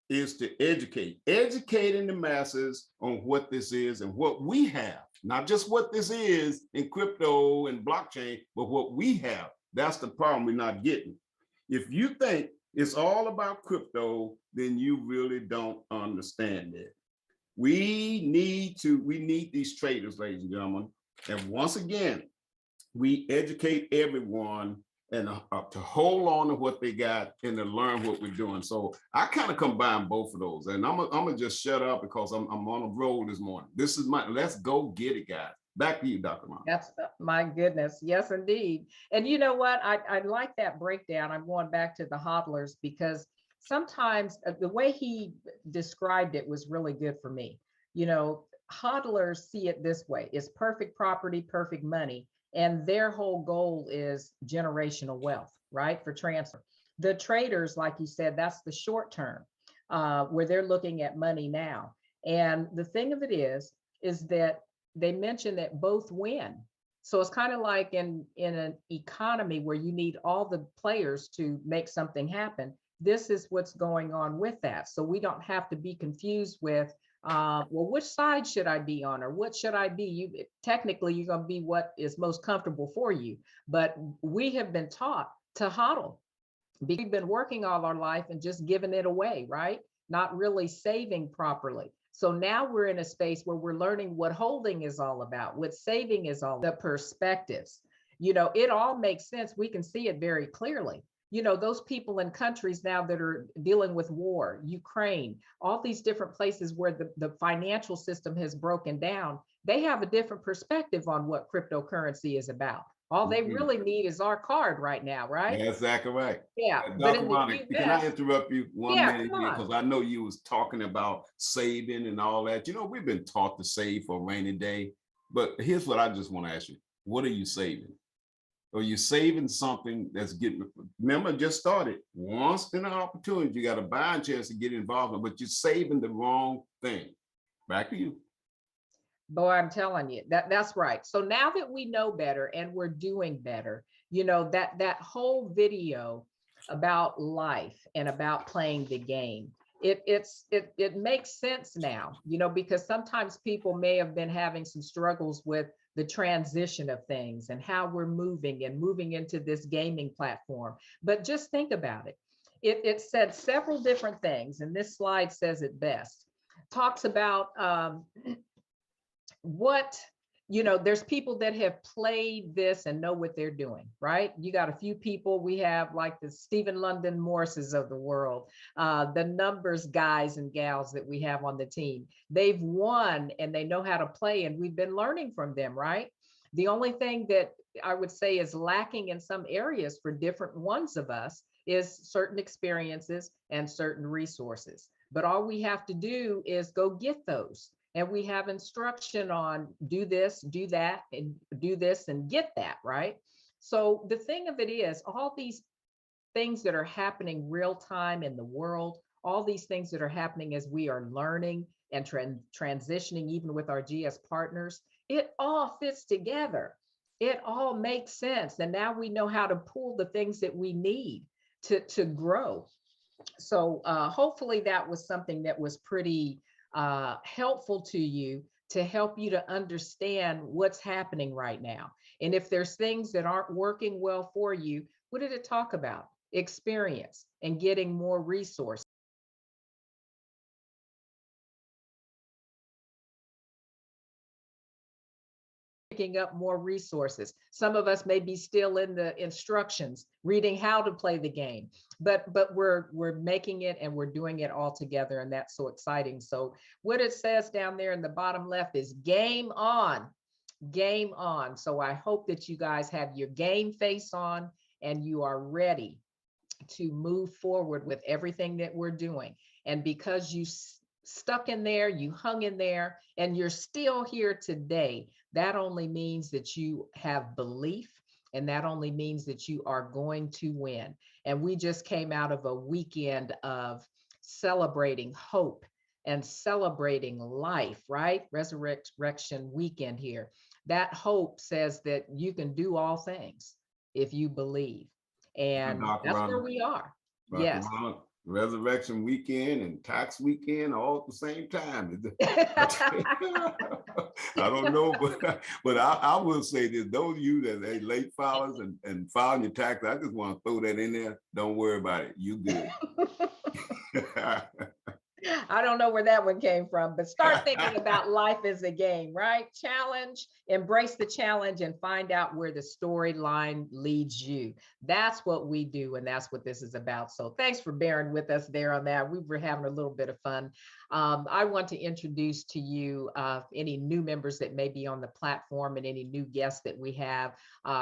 is to educating the masses on what this is and what we have, not just what this is in crypto and blockchain, but what we have. That's the problem we're not getting. If you think it's all about crypto, then you really don't understand it. We need these traders, ladies and gentlemen. And once again, we educate everyone and to hold on to what they got and to learn what we're doing. So I kind of combine both of those. And I'm gonna just shut up because I'm on a roll this morning. This is let's go get it, guys. Back to you, Dr. Mom.
That's my goodness. Yes, indeed. And you know what? I like that breakdown. I'm going back to the hodlers because sometimes the way he described it was really good for me. You know, hodlers see it this way. It's perfect property, perfect money. And their whole goal is generational wealth, right? For transfer. The traders, like you said, that's the short term where they're looking at money now. And the thing of it is that they mentioned that both win. So it's kind of like in an economy where you need all the players to make something happen. This is what's going on with that. So we don't have to be confused with, well, which side should I be on or what should I be? Technically, you're going to be what is most comfortable for you. But we have been taught to hodl. We've been working all our life and just giving it away, right? Not really saving properly. So now we're in a space where we're learning what holding is all about, what saving is all about, the perspectives. You know, it all makes sense. We can see it very clearly. You know, those people in countries now that are dealing with war, Ukraine, all these different places where the financial system has broken down, they have a different perspective on what cryptocurrency is about. All they really need is our card right now, right?
That's exactly right.
Yeah.
Dr. Ronnie, can I interrupt you one minute here? Because I know you was talking about saving and all that. You know, we've been taught to save for a rainy day. But here's what I just want to ask you. What are you saving? Are you saving something that's getting, remember, just started. Once in an opportunity, you got a buying chance to get involved, but you're saving the wrong thing. Back to you.
Boy, I'm telling you, that's right. So now that we know better and we're doing better, you know, that whole video about life and about playing the game, it makes sense now, you know, because sometimes people may have been having some struggles with the transition of things and how we're moving into this gaming platform. But just think about it. It said several different things, and this slide says it best. Talks about what, you know, there's people that have played this and know what they're doing, right? You got a few people, we have like the Stephen London Morses of the world, the numbers guys and gals that we have on the team. They've won and they know how to play, and we've been learning from them, right? The only thing that I would say is lacking in some areas for different ones of us is certain experiences and certain resources. But all we have to do is go get those. And we have instruction on do this, do that, and do this and get that, right? So the thing of it is, all these things that are happening real time in the world, all these things that are happening as we are learning and transitioning, even with our GS partners, it all fits together. It all makes sense. And now we know how to pull the things that we need to grow. So hopefully that was something that was pretty helpful to you to help you to understand what's happening right now. And if there's things that aren't working well for you, what did it talk about? Experience and getting more resources. Picking up more resources. Some of us may be still in the instructions, reading how to play the game, but we're making it and we're doing it all together, and that's so exciting. So what it says down there in the bottom left is game on, game on. So I hope that you guys have your game face on and you are ready to move forward with everything that we're doing. And because you stuck in there, you hung in there, and you're still here today, that only means that you have belief, and that only means that you are going to win. And we just came out of a weekend of celebrating hope and celebrating life, right? Resurrection weekend here. That hope says that you can do all things if you believe. And that's where we are. Yes.
Resurrection weekend and tax weekend all at the same time. I don't know, but I will say this: those of you that are late filers and filing your tax, I just want to throw that in there. Don't worry about it. You good.
I don't know where that one came from, but start thinking about life as a game, right? Challenge, embrace the challenge, and find out where the storyline leads you. That's what we do, and that's what this is about. So thanks for bearing with us there on that. We were having a little bit of fun. I want to introduce to you any new members that may be on the platform and any new guests that we have.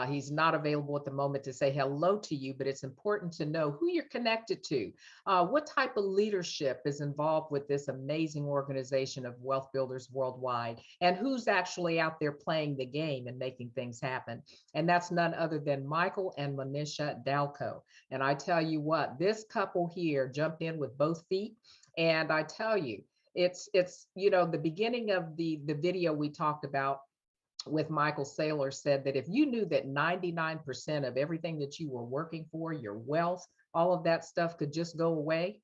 He's not available at the moment to say hello to you, but it's important to know who you're connected to. What type of leadership is involved with this amazing organization of wealth builders worldwide, and who's actually out there playing the game and making things happen. And that's none other than Michael and Manisha Dalco. And I tell you what, this couple here jumped in with both feet. And I tell you, it's you know, the beginning of the video we talked about with Michael Saylor said that if you knew that 99% of everything that you were working for, your wealth, all of that stuff could just go away,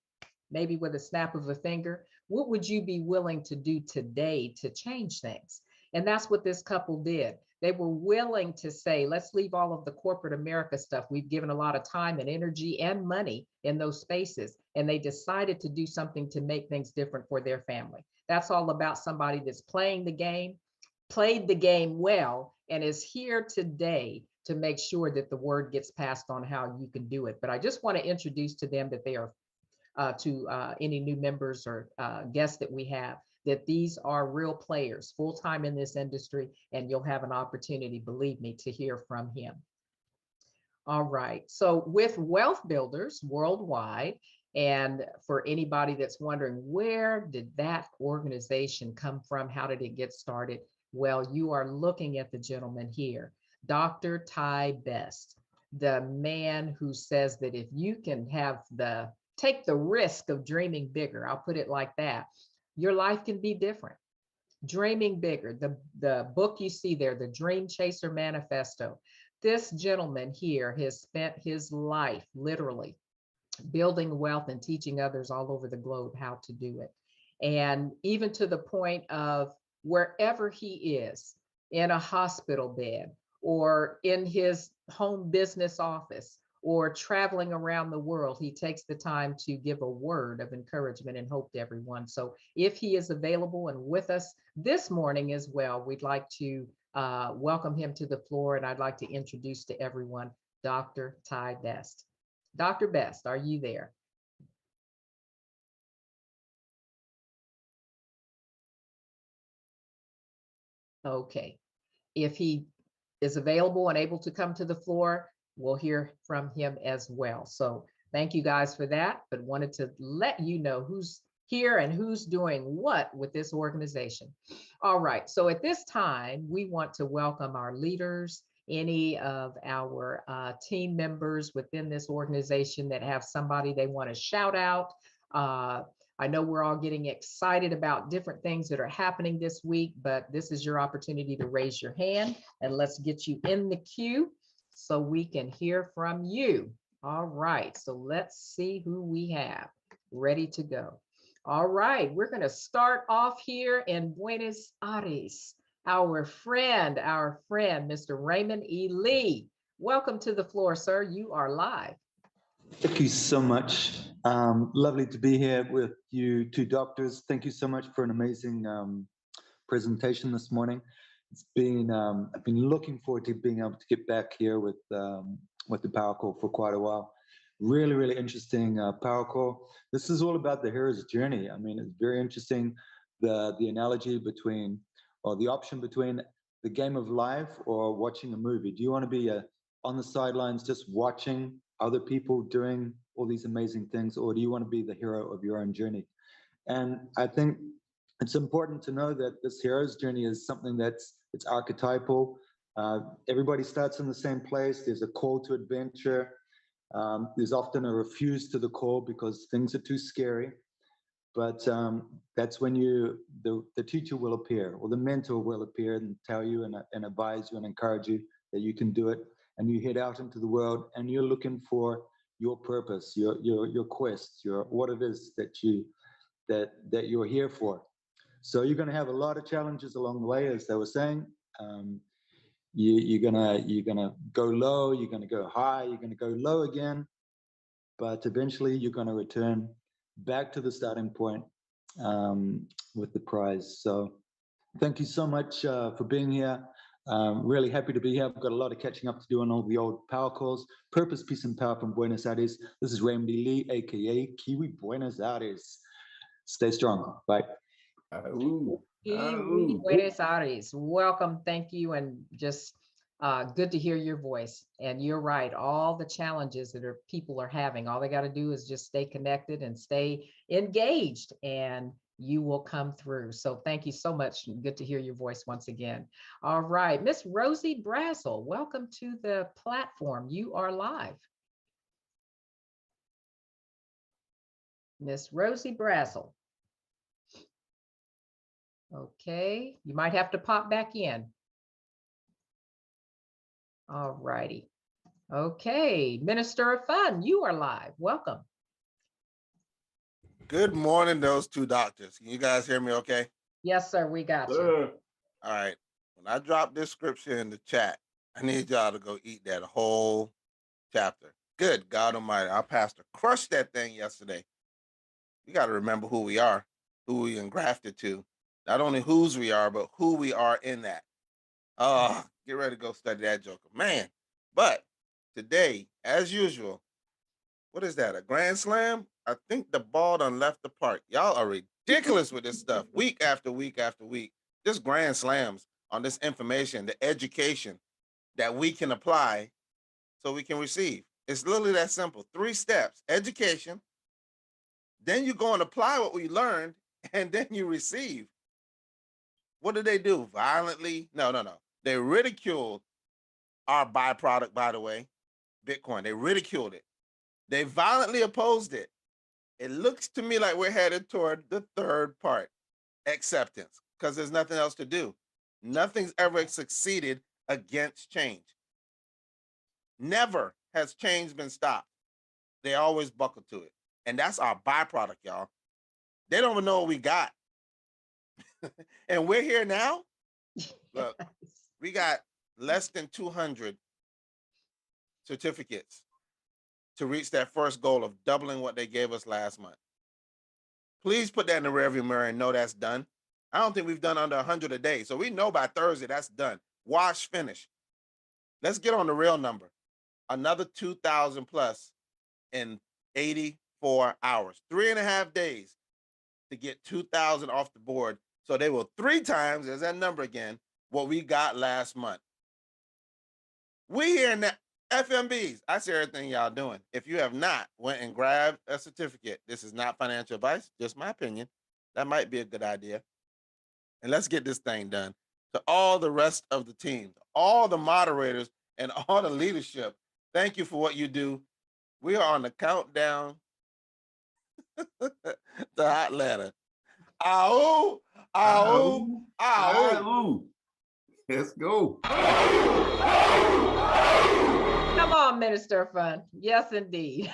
maybe with a snap of a finger, what would you be willing to do today to change things? And that's what this couple did. They were willing to say, let's leave all of the corporate America stuff. We've given a lot of time and energy and money in those spaces. And they decided to do something to make things different for their family. That's all about somebody that's playing the game, played the game well, and is here today to make sure that the word gets passed on how you can do it. But I just want to introduce to them that they are to any new members or guests that we have, that these are real players, full-time in this industry, and you'll have an opportunity, believe me, to hear from him. All right, so with Wealth Builders Worldwide, and for anybody that's wondering, where did that organization come from? How did it get started? Well, you are looking at the gentleman here, Dr. Ty Best, the man who says that if you can have take the risk of dreaming bigger, I'll put it like that, your life can be different. Dreaming bigger, the book you see there, the Dream Chaser Manifesto. This gentleman here has spent his life literally building wealth and teaching others all over the globe how to do it. And even to the point of wherever he is, in a hospital bed or in his home business office, or traveling around the world, he takes the time to give a word of encouragement and hope to everyone. So if he is available and with us this morning as well, we'd like to welcome him to the floor, and I'd like to introduce to everyone Dr. Ty Best. Dr. Best, are you there? Okay. If he is available and able to come to the floor, we'll hear from him as well. So thank you guys for that, but wanted to let you know who's here and who's doing what with this organization. All right, so at this time, we want to welcome our leaders, any of our team members within this organization that have somebody they want to shout out. I know we're all getting excited about different things that are happening this week, but this is your opportunity to raise your hand, and let's get you in the queue so we can hear from you. All right, so let's see who we have ready to go. All right, we're going to start off here in Buenos Aires. Our friend, Mr. Raymond E. Lee. Welcome to the floor, sir. You are live.
Thank you so much. Lovely to be here with you two doctors. Thank you so much for an amazing presentation this morning. It's been I've been looking forward to being able to get back here with the Power Call for quite a while. Really, really interesting Power Call. This is all about the hero's journey. I mean, it's very interesting, the analogy between, or the option between the game of life or watching a movie. Do you want to be on the sidelines just watching other people doing all these amazing things, or do you want to be the hero of your own journey? And I think it's important to know that this hero's journey is something it's archetypal. Everybody starts in the same place. There's a call to adventure. There's often a refuse to the call because things are too scary. But that's when the teacher will appear, or the mentor will appear and tell you and advise you and encourage you that you can do it. And you head out into the world and you're looking for your purpose, your quest, what it is that you're here for. So you're going to have a lot of challenges along the way, as they were saying. You're gonna go low, you're gonna go high, you're gonna go low again, but eventually you're gonna return back to the starting point with the prize. So thank you so much for being here. Really happy to be here. I've got a lot of catching up to do on all the old power calls. Purpose, peace, and power from Buenos Aires. This is Raymond Lee, aka Kiwi Buenos Aires. Stay strong. Bye.
Buenos Aires. Welcome, thank you, and just good to hear your voice. And you're right, all the challenges that people are having, all they got to do is just stay connected and stay engaged, and you will come through. So thank you so much. Good to hear your voice once again. All right, Miss Rosie Brazel, welcome to the platform. You are live. Miss Rosie Brazel. Okay, you might have to pop back in. All righty. Okay, Minister of Fun, you are live. Welcome.
Good morning, those two doctors. Can you guys hear me okay?
Yes, sir, we got you.
All right. When I drop this scripture in the chat, I need y'all to go eat that whole chapter. Good God Almighty. Our pastor crushed that thing yesterday. We got to remember who we are, who we engrafted to. Not only whose we are, but who we are in that. Get ready to go study that joker, man. But today, as usual, what is that, a grand slam? I think the ball done left the park. Y'all are ridiculous with this stuff, week after week after week. Just grand slams on this information, the education that we can apply so we can receive. It's literally that simple. 3 steps: education, then you go and apply what we learned, and then you receive. What did they do? Violently? No. They ridiculed our byproduct, by the way, Bitcoin. They ridiculed it. They violently opposed it. It looks to me like we're headed toward the third part, acceptance, because there's nothing else to do. Nothing's ever succeeded against change. Never has change been stopped. They always buckle to it. And that's our byproduct, y'all. They don't even know what we got. And we're here now. Look, we got less than 200 certificates to reach that first goal of doubling what they gave us last month. Please put that in the rearview mirror and know that's done. I don't think we've done under 100 a day. So we know by Thursday that's done. Wash, finish. Let's get on the real number. Another 2,000 plus in 84 hours. 3.5 days to get 2,000 off the board. So they will 3 times, there's that number again, what we got last month. We here in the FMBs. I see everything y'all doing. If you have not went and grabbed a certificate, this is not financial advice, just my opinion. That might be a good idea. And let's get this thing done. To all the rest of the team, all the moderators, and all the leadership, thank you for what you do. We are on the countdown to hot ladder. Ow, ow, ow.
Let's go.
Come on, Minister of Fun. Yes, indeed.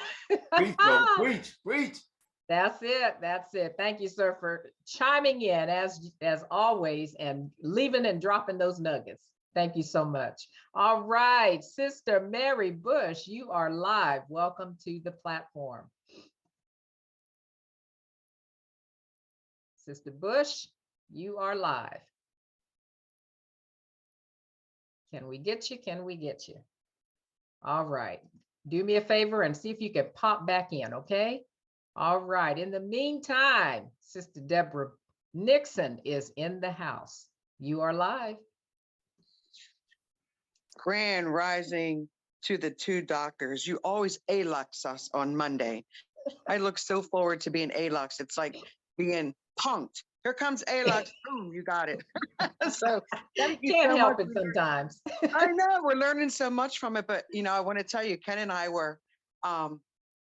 Preach, brother. Preach.
That's it. That's it. Thank you, sir, for chiming in as always and leaving and dropping those nuggets. Thank you so much. All right, Sister Mary Bush, you are live. Welcome to the platform. Sister Bush, you are live. Can we get you? Can we get you? All right. Do me a favor and see if you can pop back in, okay? All right. In the meantime, Sister Deborah Nixon is in the house. You are live.
Grand rising to the two doctors. You always ALUX us on Monday. I look so forward to being ALUX. It's like being punked. Here comes ALUX. Boom, you got it. So thank you
Can't
so
help
much.
it sometimes.
I know we're learning so much from it, but you know, I want to tell you, Ken and I were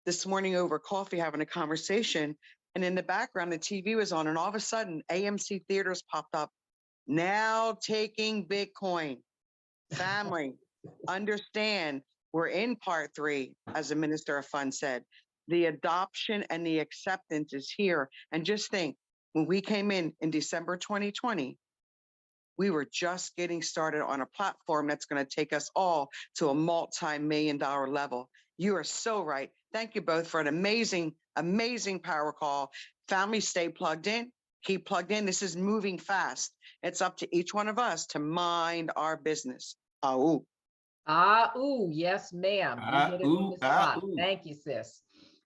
this morning over coffee having a conversation, and in the background the TV was on, and all of a sudden AMC Theaters popped up. Now taking Bitcoin. Family, understand we're in part 3, as the Minister of Funds said. The adoption and the acceptance is here. And just think, when we came in December 2020, we were just getting started on a platform that's going to take us all to a multi-million-dollar level. You are so right. Thank you both for an amazing, amazing power call. Family, stay plugged in. Keep plugged in. This is moving fast. It's up to each one of us to mind our business. Ooh.
Ooh, yes, ma'am. You hit it on the spot. Thank you, sis.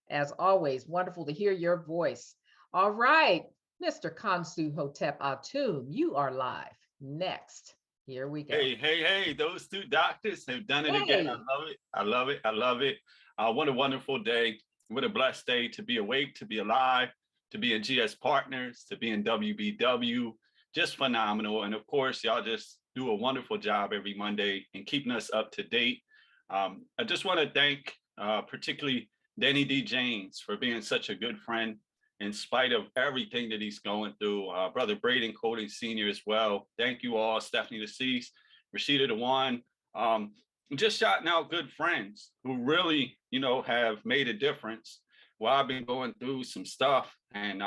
As always, wonderful to hear your voice. All right, Mr. Kansu Hotep Atum, you are live. Next. Here we go.
Hey, those two doctors have done it again. I love it. I love it. I love it. What a wonderful day. What a blessed day to be awake, to be alive, to be in GS Partners, to be in WBW. Just phenomenal. And of course, y'all just do a wonderful job every Monday in keeping us up to date. I just want to thank particularly Danny D. James for being such a good friend in spite of everything that he's going through. Brother Braden Coding Sr. as well. Thank you all. Stephanie DeCease, Rashida DeWan. Just shouting out good friends who really, you know, have made a difference while I've been going through some stuff. And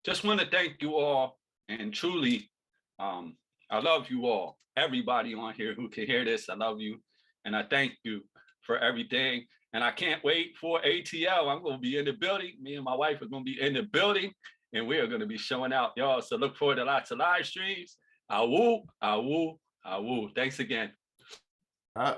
just want to thank you all. And truly, I love you all. Everybody on here who can hear this, I love you. And I thank you for everything. And I can't wait for ATL. I'm going to be in the building. Me and my wife are going to be in the building. And we are going to be showing out, y'all. So look forward to lots of live streams. Awoo, awoo, awoo. Thanks again.
Bro.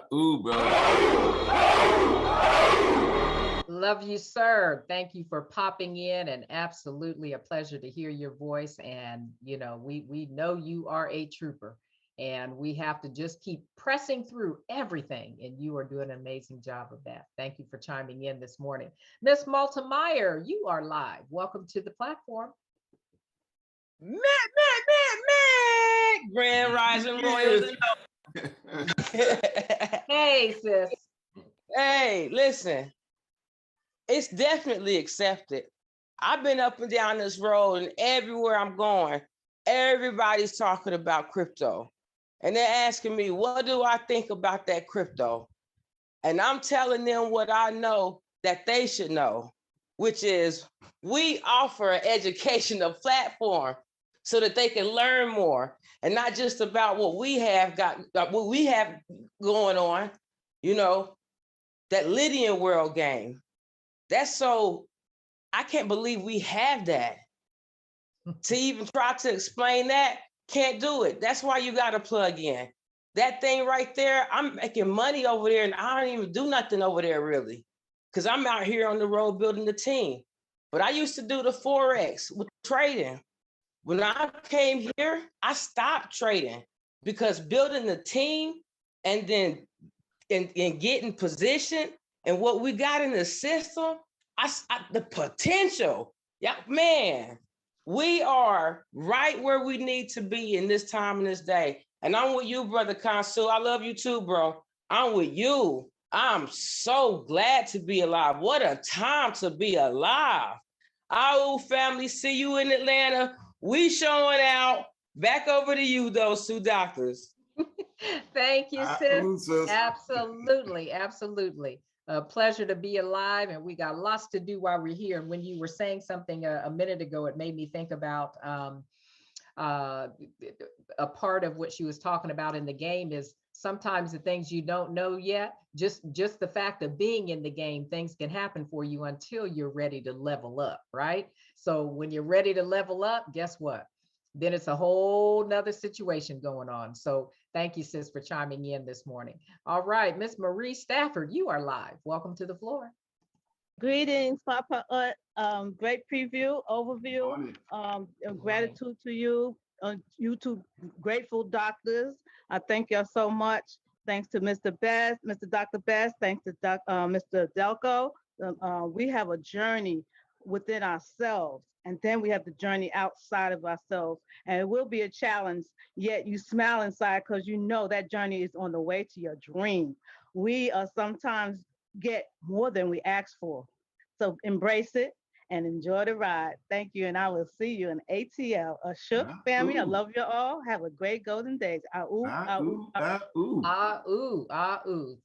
Love you, sir. Thank you for popping in, and absolutely a pleasure to hear your voice. And, you know, we know you are a trooper, and we have to just keep pressing through everything. And you are doing an amazing job of that. Thank you for chiming in this morning. Miss Malta-Meyer, you are live. Welcome to the platform.
Grand Rising Royals.
Hey, sis.
Hey, listen. It's definitely accepted. I've been up and down this road, and everywhere I'm going, everybody's talking about crypto. And they're asking me, what do I think about that crypto? And I'm telling them what I know that they should know, which is we offer an educational platform so that they can learn more, and not just about what we have going on, you know, that Lydian World game. That's so, I can't believe we have that. To even try to explain that, can't do it. That's why you got to plug in. That thing right there, I'm making money over there, and I don't even do nothing over there really, because I'm out here on the road building the team. But I used to do the Forex with trading. When I came here, I stopped trading because building the team and then and getting position and what we got in the system, the potential, yeah, man, we are right where we need to be in this time and this day. And I'm with you, Brother Consul. I love you too, bro. I'm with you. I'm so glad to be alive. What a time to be alive. Our family, see you in Atlanta. We showing out. Back over to you, those two doctors.
Thank you, sis. Absolutely, absolutely. A pleasure to be alive, and we got lots to do while we're here. And when you were saying something a minute ago, it made me think about a part of what she was talking about in the game is sometimes the things you don't know yet, just the fact of being in the game, things can happen for you until you're ready to level up, right? So when you're ready to level up, guess what? Then it's a whole nother situation going on. So thank you, sis, for chiming in this morning. All right, Miss Marie Stafford, you are live. Welcome to the floor.
Greetings, Papa. Great preview, overview. Gratitude to you, you two grateful doctors. I thank y'all so much. Thanks to Mr. Best, Mr. Dr. Best. Thanks to Mr. Delco. We have a journey within ourselves, and then we have the journey outside of ourselves. And it will be a challenge, yet you smile inside because you know that journey is on the way to your dream. We sometimes get more than we ask for. So embrace it and enjoy the ride. Thank you. And I will see you in ATL. Shook family, I love you all. Have a great golden day.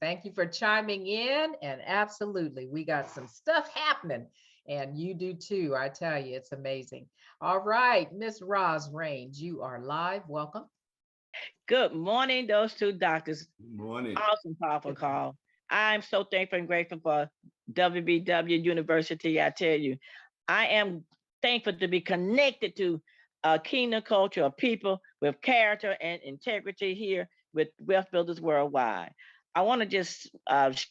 Thank you for chiming in. And absolutely, we got some stuff happening. And you do too. I tell you, it's amazing. All right, Miss Roz Range, you are live. Welcome.
Good morning, those two doctors.
Good morning.
Awesome, powerful call. I'm so thankful and grateful for WBW University. I tell you, I am thankful to be connected to a kingdom culture of people with character and integrity here with Wealth Builders Worldwide. I want to just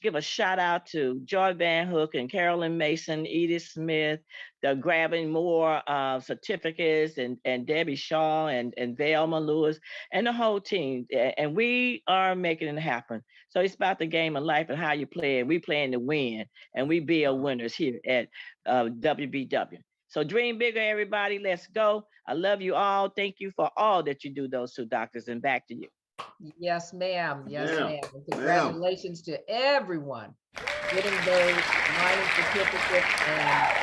give a shout out to Joy Van Hook and Carolyn Mason, Edith Smith, the grabbing more certificates, and Debbie Shaw and Velma Lewis and the whole team. And we are making it happen. So it's about the game of life and how you play it. We playing to win, and we be winners here at WBW. So dream bigger, everybody. Let's go. I love you all. Thank you for all that you do, those two doctors, and back to you.
Yes, ma'am. Yes, ma'am. Congratulations to everyone getting those mining certificates and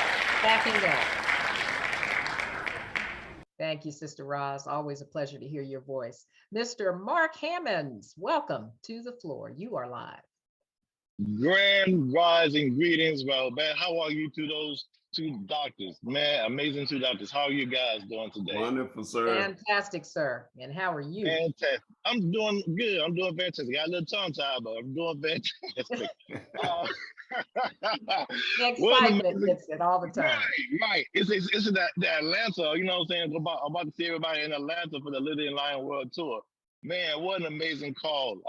backing up. Thank you, Sister Roz. Always a pleasure to hear your voice. Mr. Mark Hammonds, welcome to the floor. You are live.
Grand rising greetings, bro. Man, how are you to those two doctors? Man, amazing two doctors. How are you guys doing today?
Wonderful, sir.
Fantastic, sir. And how are you?
Fantastic. I'm doing good. I'm doing fantastic. Got a little tongue tied, but I'm doing fantastic.
Excitement gets it all the time.
Right. It's the Atlanta, you know what I'm saying? I'm about to see everybody in Atlanta for the Lydian World Tour. Man, what an amazing call.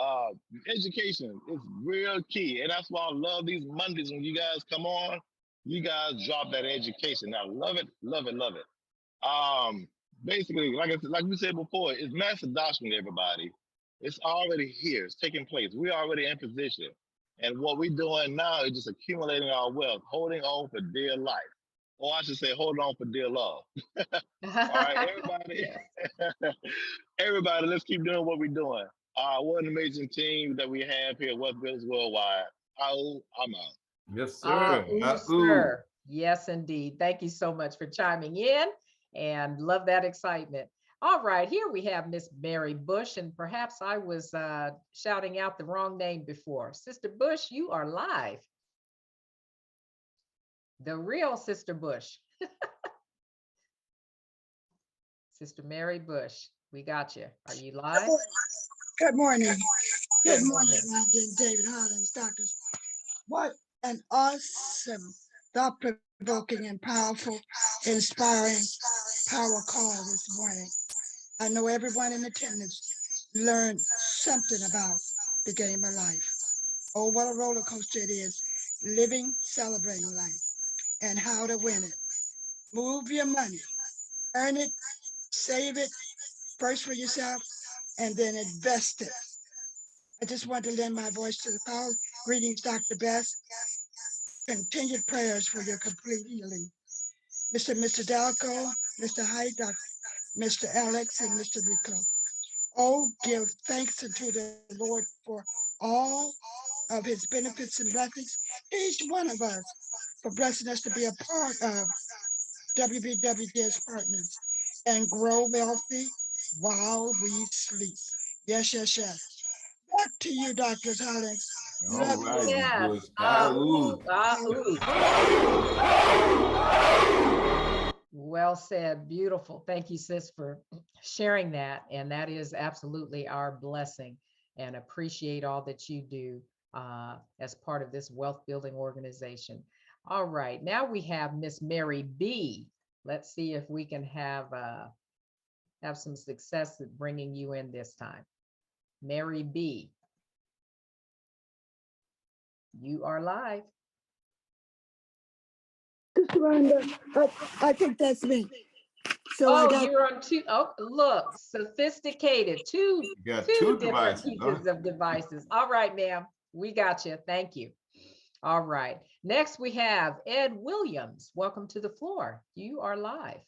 Education is real key. And that's why I love these Mondays when you guys come on. You guys drop that education. I love it, love it, love it. Basically, like we said before, it's mass adoption, everybody. It's already here. It's taking place. We're already in position. And what we're doing now is just accumulating our wealth, holding on for dear life. Or I should say, hold on for dear love. All right, everybody. Everybody, let's keep doing what we're doing. What an amazing team that we have here at Wealth Builders Worldwide. I'm out.
Yes, sir.
Sir. Yes, indeed. Thank you so much for chiming in and love that excitement. All right, here we have Miss Mary Bush, and perhaps I was shouting out the wrong name before. Sister Bush, you are live. The real Sister Bush. Sister Mary Bush, we got you. Are you live?
Good morning. Good morning, Lydian, David Hollins, doctors. What an awesome, thought-provoking and powerful, inspiring power call this morning. I know everyone in attendance learned something about the game of life. Oh, what a roller coaster it is, living, celebrating life, and how to win it. Move your money, earn it, save it, first for yourself, and then invest it. I just want to lend my voice to the call. Greetings, Dr. Best. Continued prayers for your complete healing. Mr. Delco, Mr. Hyde, Mr. Alex, and Mr. Rico. Oh, give thanks unto the Lord for all of his benefits and blessings, each one of us, for blessing us to be a part of WBW's partners and grow wealthy while we sleep. Yes, yes, yes. Back to you, Dr. Hollins.
All right,
Yes.
Bush. Ooh.
Well said. Beautiful. Thank you, sis, for sharing that. And that is absolutely our blessing, and appreciate all that you do as part of this wealth building organization. All right. Now we have Miss Mary B. Let's see if we can have some success at bringing you in this time. Mary B. You are live.
I think that's me. So
you're on two. Oh, look, sophisticated. Two different
devices,
pieces of devices. All right, ma'am. We got you. Thank you. All right. Next, we have Ed Williams. Welcome to the floor. You are live.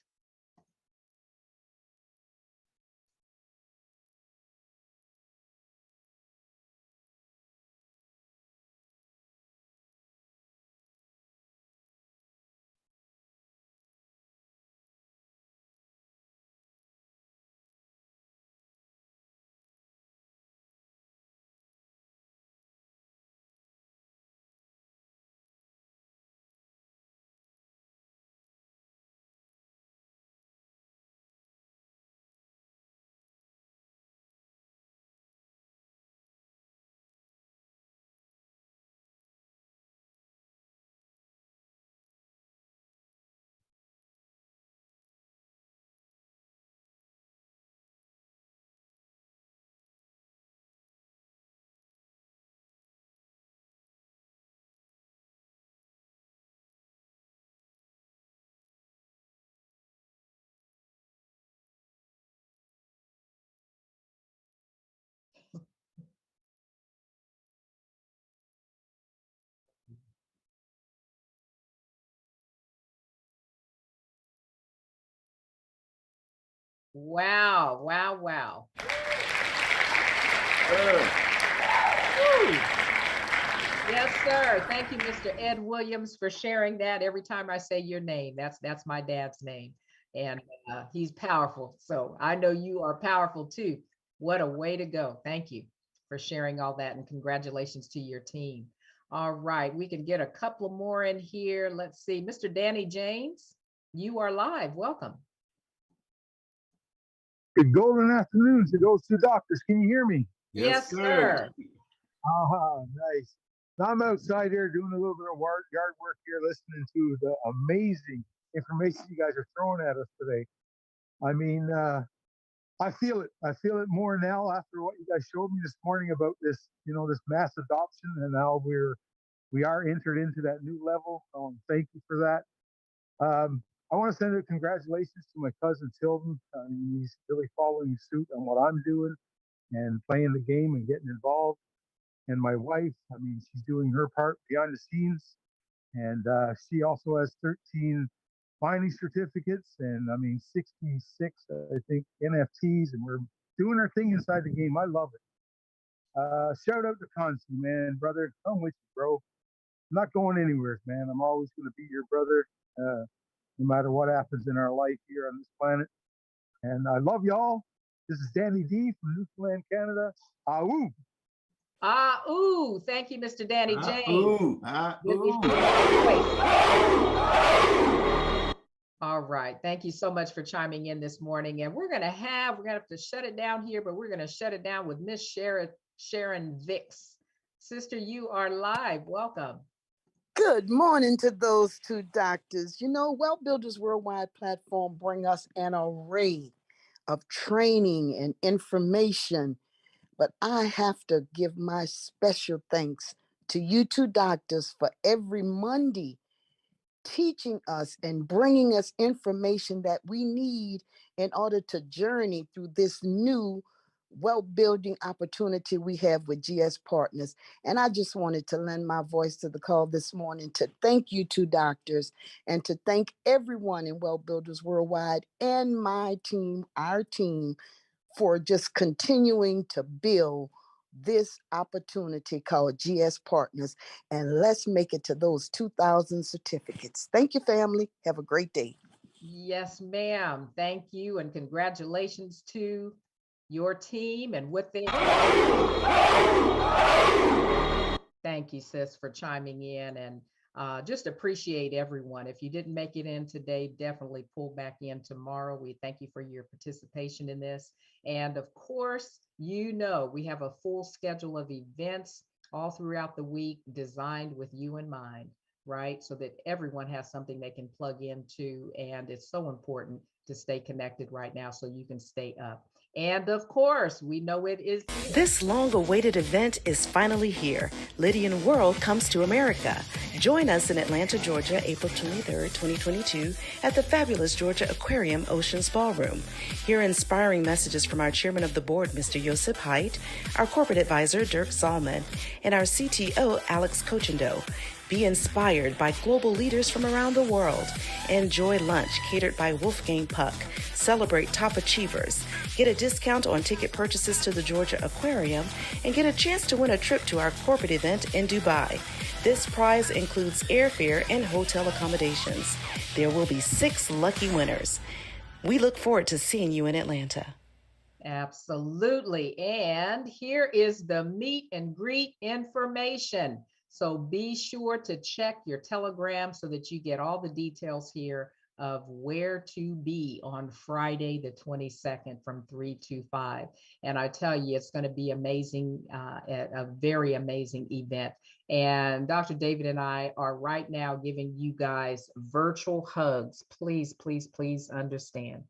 Wow, wow, wow. Yes, sir. Thank you, Mr. Ed Williams, for sharing that. Every time I say your name, that's my dad's name. And he's powerful. So I know you are powerful too. What a way to go. Thank you for sharing all that, and congratulations to your team. All right, we can get a couple more in here. Let's see, Mr. Danny James, you are live. Welcome.
Good golden afternoon to those two doctors. Can you hear me?
Yes, sir.
Nice. Now I'm outside here doing a little bit of yard work here, listening to the amazing information you guys are throwing at us today. I mean, I feel it. I feel it more now after what you guys showed me this morning about this, this mass adoption, and now we are entered into that new level. So thank you for that. I want to send a congratulations to my cousin Tilden. I mean, he's really following suit on what I'm doing and playing the game and getting involved. And my wife, I mean, she's doing her part behind the scenes. And she also has 13 mining certificates and, I mean, 66, I think, NFTs. And we're doing our thing inside the game. I love it. Shout out to Consi, man, brother. I'm with you, bro. I'm not going anywhere, man. I'm always going to be your brother. No matter what happens in our life here on this planet. And I love y'all. This is Danny D from Newfoundland, Canada. Ahoo.
Ooh, thank you, Mr. Danny James.
Ooh.
All right. Thank you so much for chiming in this morning. And we're gonna have to shut it down here, but we're gonna shut it down with Miss Sharon Vicks. Sister, you are live. Welcome.
Good morning to those two doctors. Wealth Builders Worldwide platform bring us an array of training and information, but I have to give my special thanks to you two doctors for every Monday teaching us and bringing us information that we need in order to journey through this new wealth building opportunity we have with GS Partners. And I just wanted to lend my voice to the call this morning to thank you two doctors and to thank everyone in Wealth Builders Worldwide and my team, our team, for just continuing to build this opportunity called GS Partners. And let's make it to those 2,000 certificates. Thank you, family. Have a great day.
Yes, ma'am. Thank you. And congratulations to your team and what they. Thank Thank you, sis, for chiming in, and just appreciate everyone. If you didn't make it in today, definitely pull back in tomorrow. We thank you for your participation in this. And of course, you know, we have a full schedule of events all throughout the week designed with you in mind, right? So that everyone has something they can plug into. And it's so important to stay connected right now so you can stay up. And of course, we know it is here.
This long-awaited event is finally here. Lydian World comes to America. Join us in Atlanta, Georgia, April 23rd, 2022, at the fabulous Georgia Aquarium Oceans Ballroom. Hear inspiring messages from our chairman of the board, Mr. Joseph Haidt, our corporate advisor, Dirk Zalman, and our CTO, Alex Cochindo. Be inspired by global leaders from around the world. Enjoy lunch catered by Wolfgang Puck. Celebrate top achievers. Get a discount on ticket purchases to the Georgia Aquarium and get a chance to win a trip to our corporate event in Dubai. This prize includes airfare and hotel accommodations. There will be 6 lucky winners. We look forward to seeing you in Atlanta.
Absolutely. And here is the meet and greet information. So be sure to check your Telegram so that you get all the details here of where to be on Friday, the 22nd from 3 to 5. And I tell you, it's going to be amazing, a very amazing event. And Dr. David and I are right now giving you guys virtual hugs. Please, please, please understand.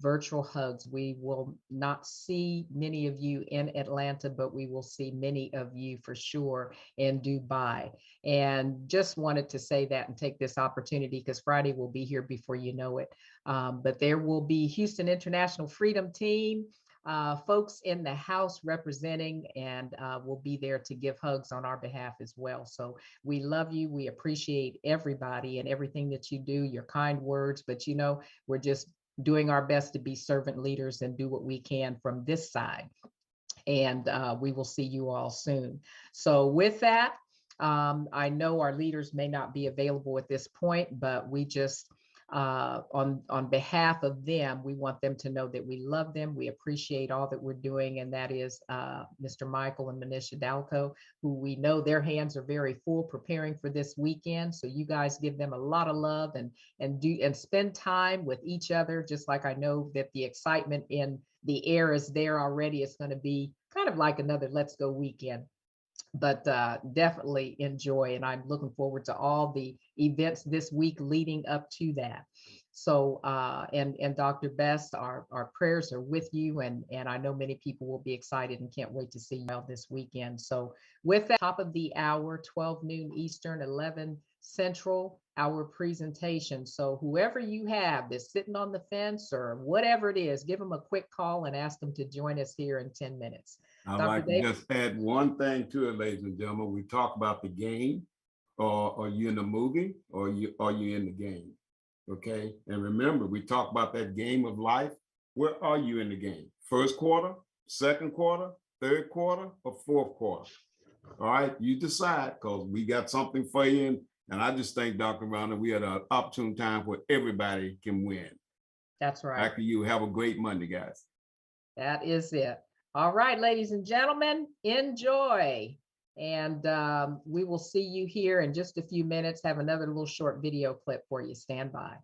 Virtual hugs. We will not see many of you in Atlanta, but we will see many of you for sure in Dubai. And just wanted to say that and take this opportunity because Friday will be here before you know it. But there will be Houston International Freedom Team, folks in the house representing, and we'll be there to give hugs on our behalf as well. So we love you. We appreciate everybody and everything that you do, your kind words, but you know, we're just doing our best to be servant leaders and do what we can from this side. And we will see you all soon. So with that, I know our leaders may not be available at this point, but we just, on behalf of them, we want them to know that we love them. We appreciate all that we're doing. And that is Mr. Michael and Manisha Dalco, who we know their hands are very full preparing for this weekend. So you guys give them a lot of love and spend time with each other, just like I know that the excitement in the air is there already. It's going to be kind of like another Let's Go weekend. But definitely enjoy. And I'm looking forward to all the events this week leading up to that. So, and Dr. Best, our prayers are with you. And I know many people will be excited and can't wait to see you out this weekend. So with that, top of the hour, 12 noon Eastern, 11 Central, our presentation. So whoever you have that's sitting on the fence or whatever it is, give them a quick call and ask them to join us here in 10 minutes.
I'd like to just add one thing to it, ladies and gentlemen. We talk about the game, or are you in the movie, or are you in the game? Okay. And remember, we talk about that game of life. Where are you in the game? First quarter, second quarter, third quarter, or fourth quarter? All right. You decide, because we got something for you. And I just think, Dr. Ronda, we had an opportune time where everybody can win.
That's right.
After you, have a great Monday, guys.
That is it. All right, ladies and gentlemen, enjoy. And we will see you here in just a few minutes. Have another little short video clip for you. Stand by.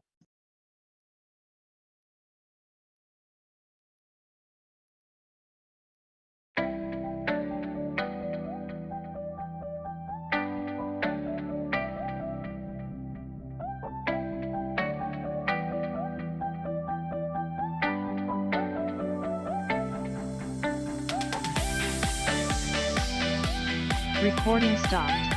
Recording stopped.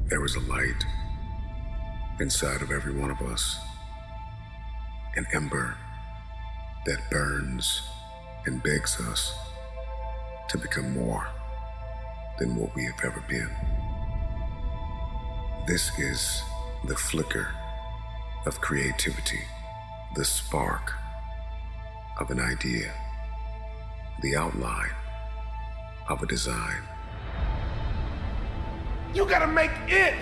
There was a light inside of every one of us.
an ember that burns and begs us to become more than what we have ever been. This is the flicker of creativity, the spark of an idea, the outline of a design.
You gotta make it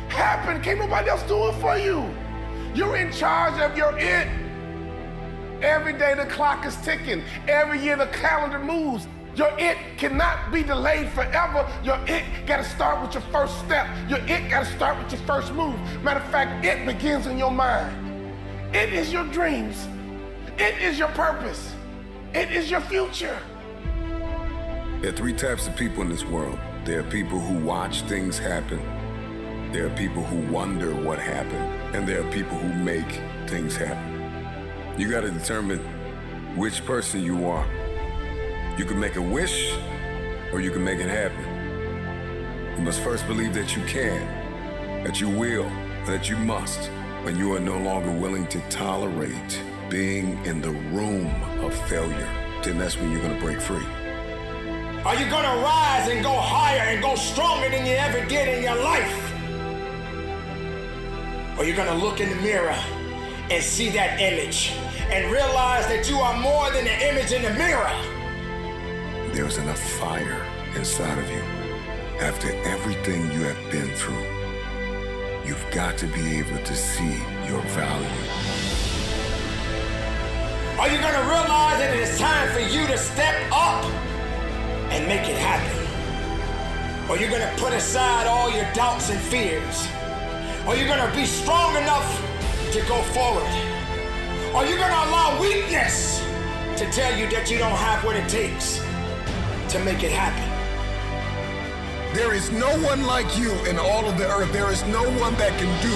happen. Can't nobody else do it for you. You're in charge of your it. Every day the clock is ticking. Every year the calendar moves. Your it cannot be delayed forever. Your it gotta start with your first step. Your it gotta start with your first move. Matter of fact, it begins in your mind. It is your dreams. It is your purpose. It is your future.
There are three types of people in this world. There are people who watch things happen. There are people who wonder what happened. And there are people who make things happen. You gotta determine which person you are. You can make a wish, or you can make it happen. You must first believe that you can, that you will, that you must. When you are no longer willing to tolerate being in the room of failure, then that's when you're gonna break free.
Are you gonna rise and go higher and go stronger than you ever did in your life? Or you're gonna look in the mirror and see that image and realize that you are more than the image in the mirror?
There's enough fire inside of you. After everything you have been through, you've got to be able to see your value.
Are you gonna realize that it is time for you to step up and make it happen? Or you're gonna put aside all your doubts and fears? Or you're gonna be strong enough to go forward? Or you're gonna allow weakness to tell you that you don't have what it takes to make it happen?
There is no one like you in all of the earth. There is no one that can do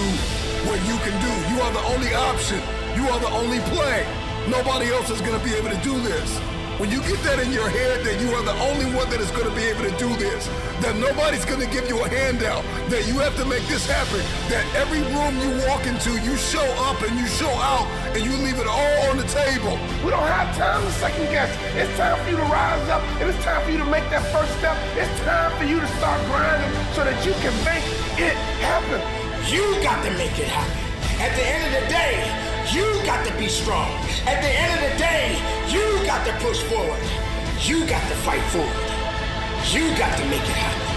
what you can do. You are the only option. You are the only play. Nobody else is going to be able to do this. When you get that in your head that you are the only one that is going to be able to do this, that nobody's going to give you a handout, that you have to make this happen, that every room you walk into, you show up and you show out and you leave it all on the table.
We don't have time to second guess. It's time for you to rise up, and it's time for you to make that first step. It's time for you to start grinding so that you can make it happen. You got to make it happen. At the end of the day, you got to be strong. At the end of the day, you got to push forward. You got to fight forward. You got to make it happen.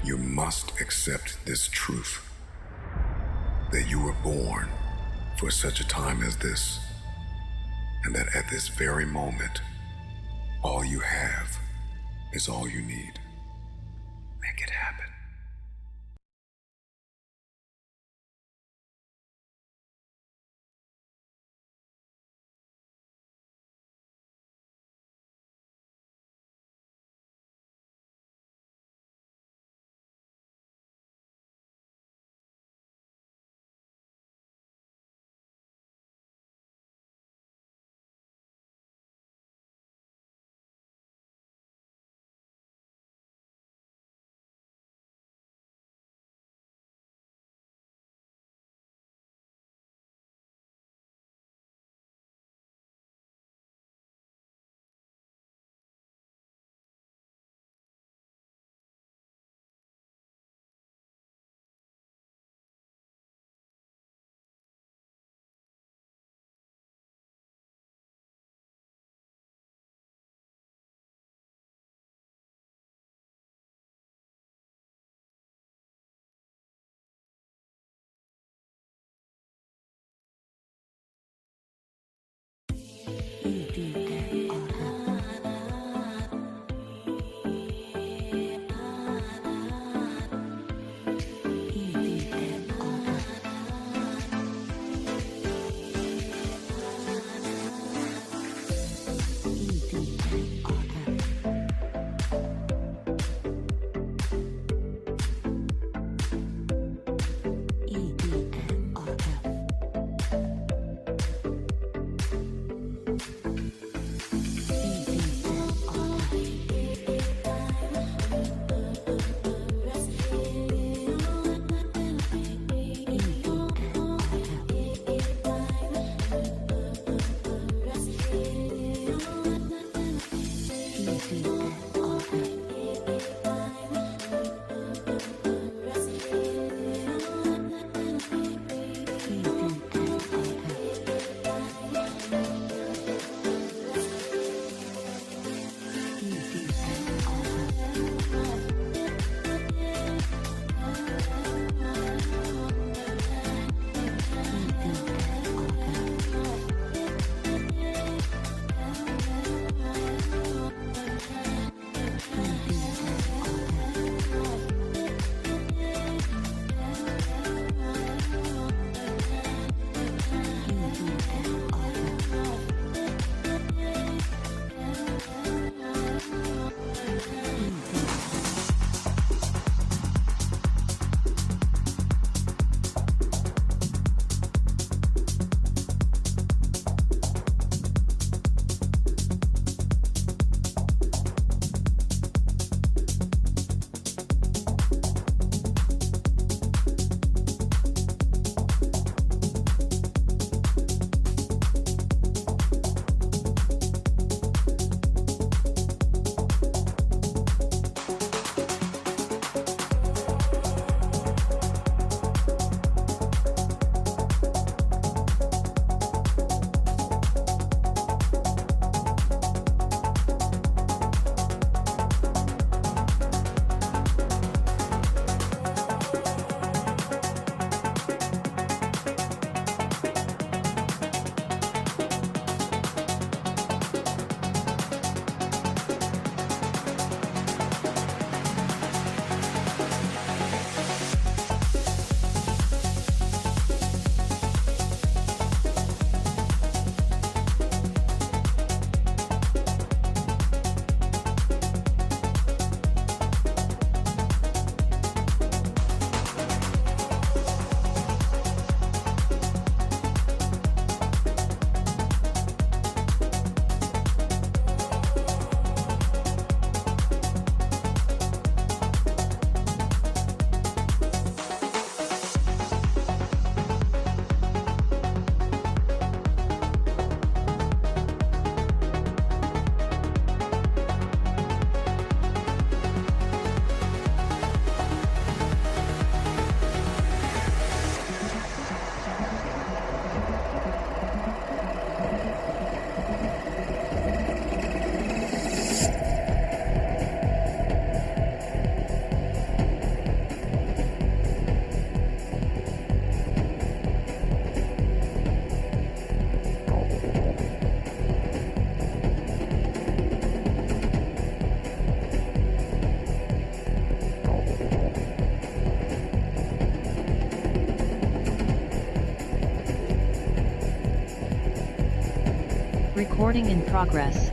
You must accept this truth, that you were born for such a time as this, and that at this very moment, all you have is all you need. Make it happen.
Recording in progress.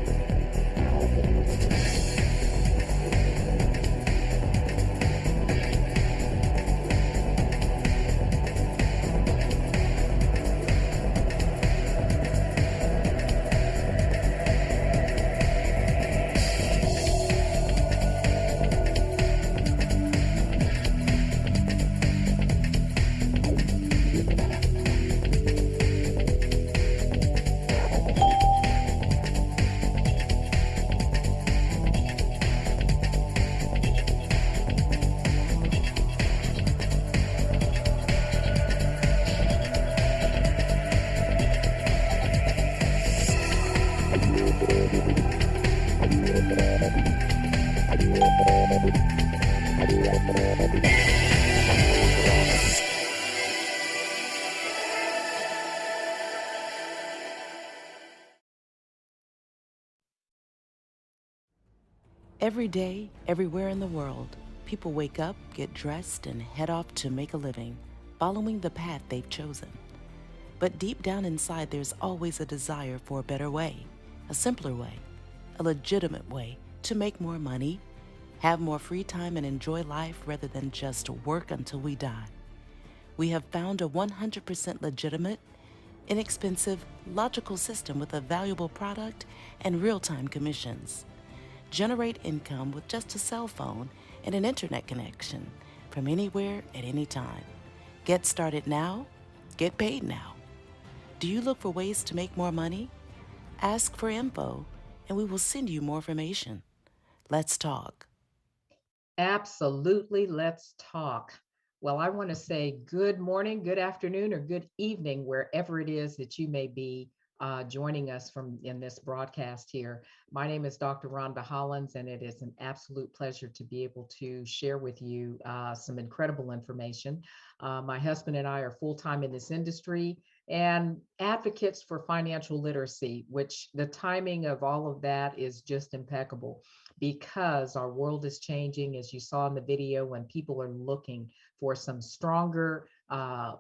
Every day, everywhere in the world, people wake up, get dressed, and head off to make a living, following the path they've chosen. But deep down inside, there's always a desire for a better way, a simpler way, a legitimate way to make more money, have more free time, and enjoy life rather than just work until we die. We have found a 100% legitimate, inexpensive, logical system with a valuable product and real-time commissions. Generate income with just a cell phone and an internet connection from anywhere at any time. Get started now, get paid now. Do you look for ways to make more money? Ask for info and we will send you more information. Let's talk.
Absolutely, let's talk. Well, I want to say good morning, good afternoon, or good evening, wherever it is that you may be joining us from in this broadcast here. My name is Dr. Rhonda Hollins, and it is an absolute pleasure to be able to share with you some incredible information. My husband and I are full-time in this industry and advocates for financial literacy, which the timing of all of that is just impeccable because our world is changing, as you saw in the video, when people are looking for some stronger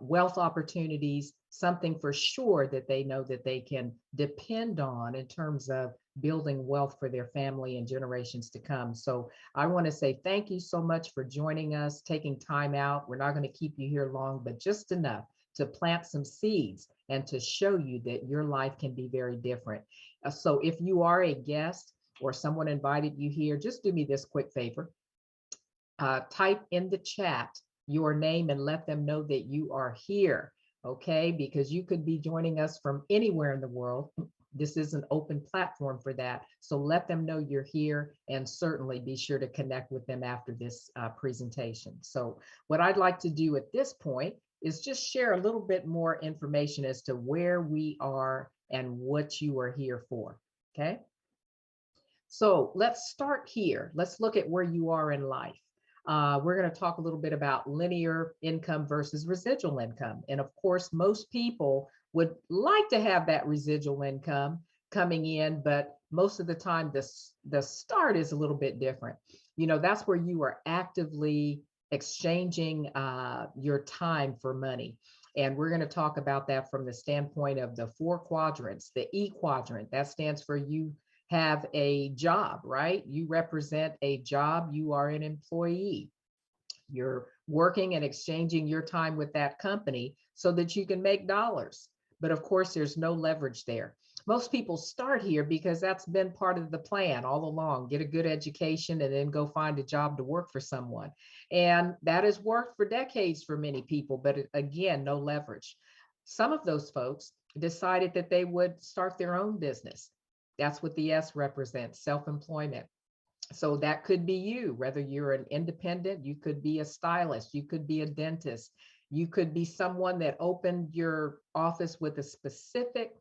wealth opportunities, something for sure that they know that they can depend on in terms of building wealth for their family and generations to come. So I want to say thank you so much for joining us, taking time out. We're not going to keep you here long, but just enough to plant some seeds and to show you that your life can be very different. So if you are a guest or someone invited you here, just do me this quick favor. Type in the chat your name and let them know that you are here, okay? Because you could be joining us from anywhere in the world. This is an open platform for that. So let them know you're here and certainly be sure to connect with them after this presentation. So what I'd like to do at this point is just share a little bit more information as to where we are and what you are here for, okay? So let's start here. Let's look at where you are in life. We're going to talk a little bit about linear income versus residual income. And of course, most people would like to have that residual income coming in, but most of the time, the start is a little bit different. You know, that's where you are actively exchanging your time for money. And we're going to talk about that from the standpoint of the 4 quadrants. The E quadrant, that stands for you have a job, right? You represent a job, you are an employee. You're working and exchanging your time with that company so that you can make dollars. But of course, there's no leverage there. Most people start here because that's been part of the plan all along. Get a good education and then go find a job to work for someone. And that has worked for decades for many people, but again, no leverage. Some of those folks decided that they would start their own business. That's what the S represents, self-employment. So that could be you, whether you're an independent, you could be a stylist, you could be a dentist, you could be someone that opened your office with a specific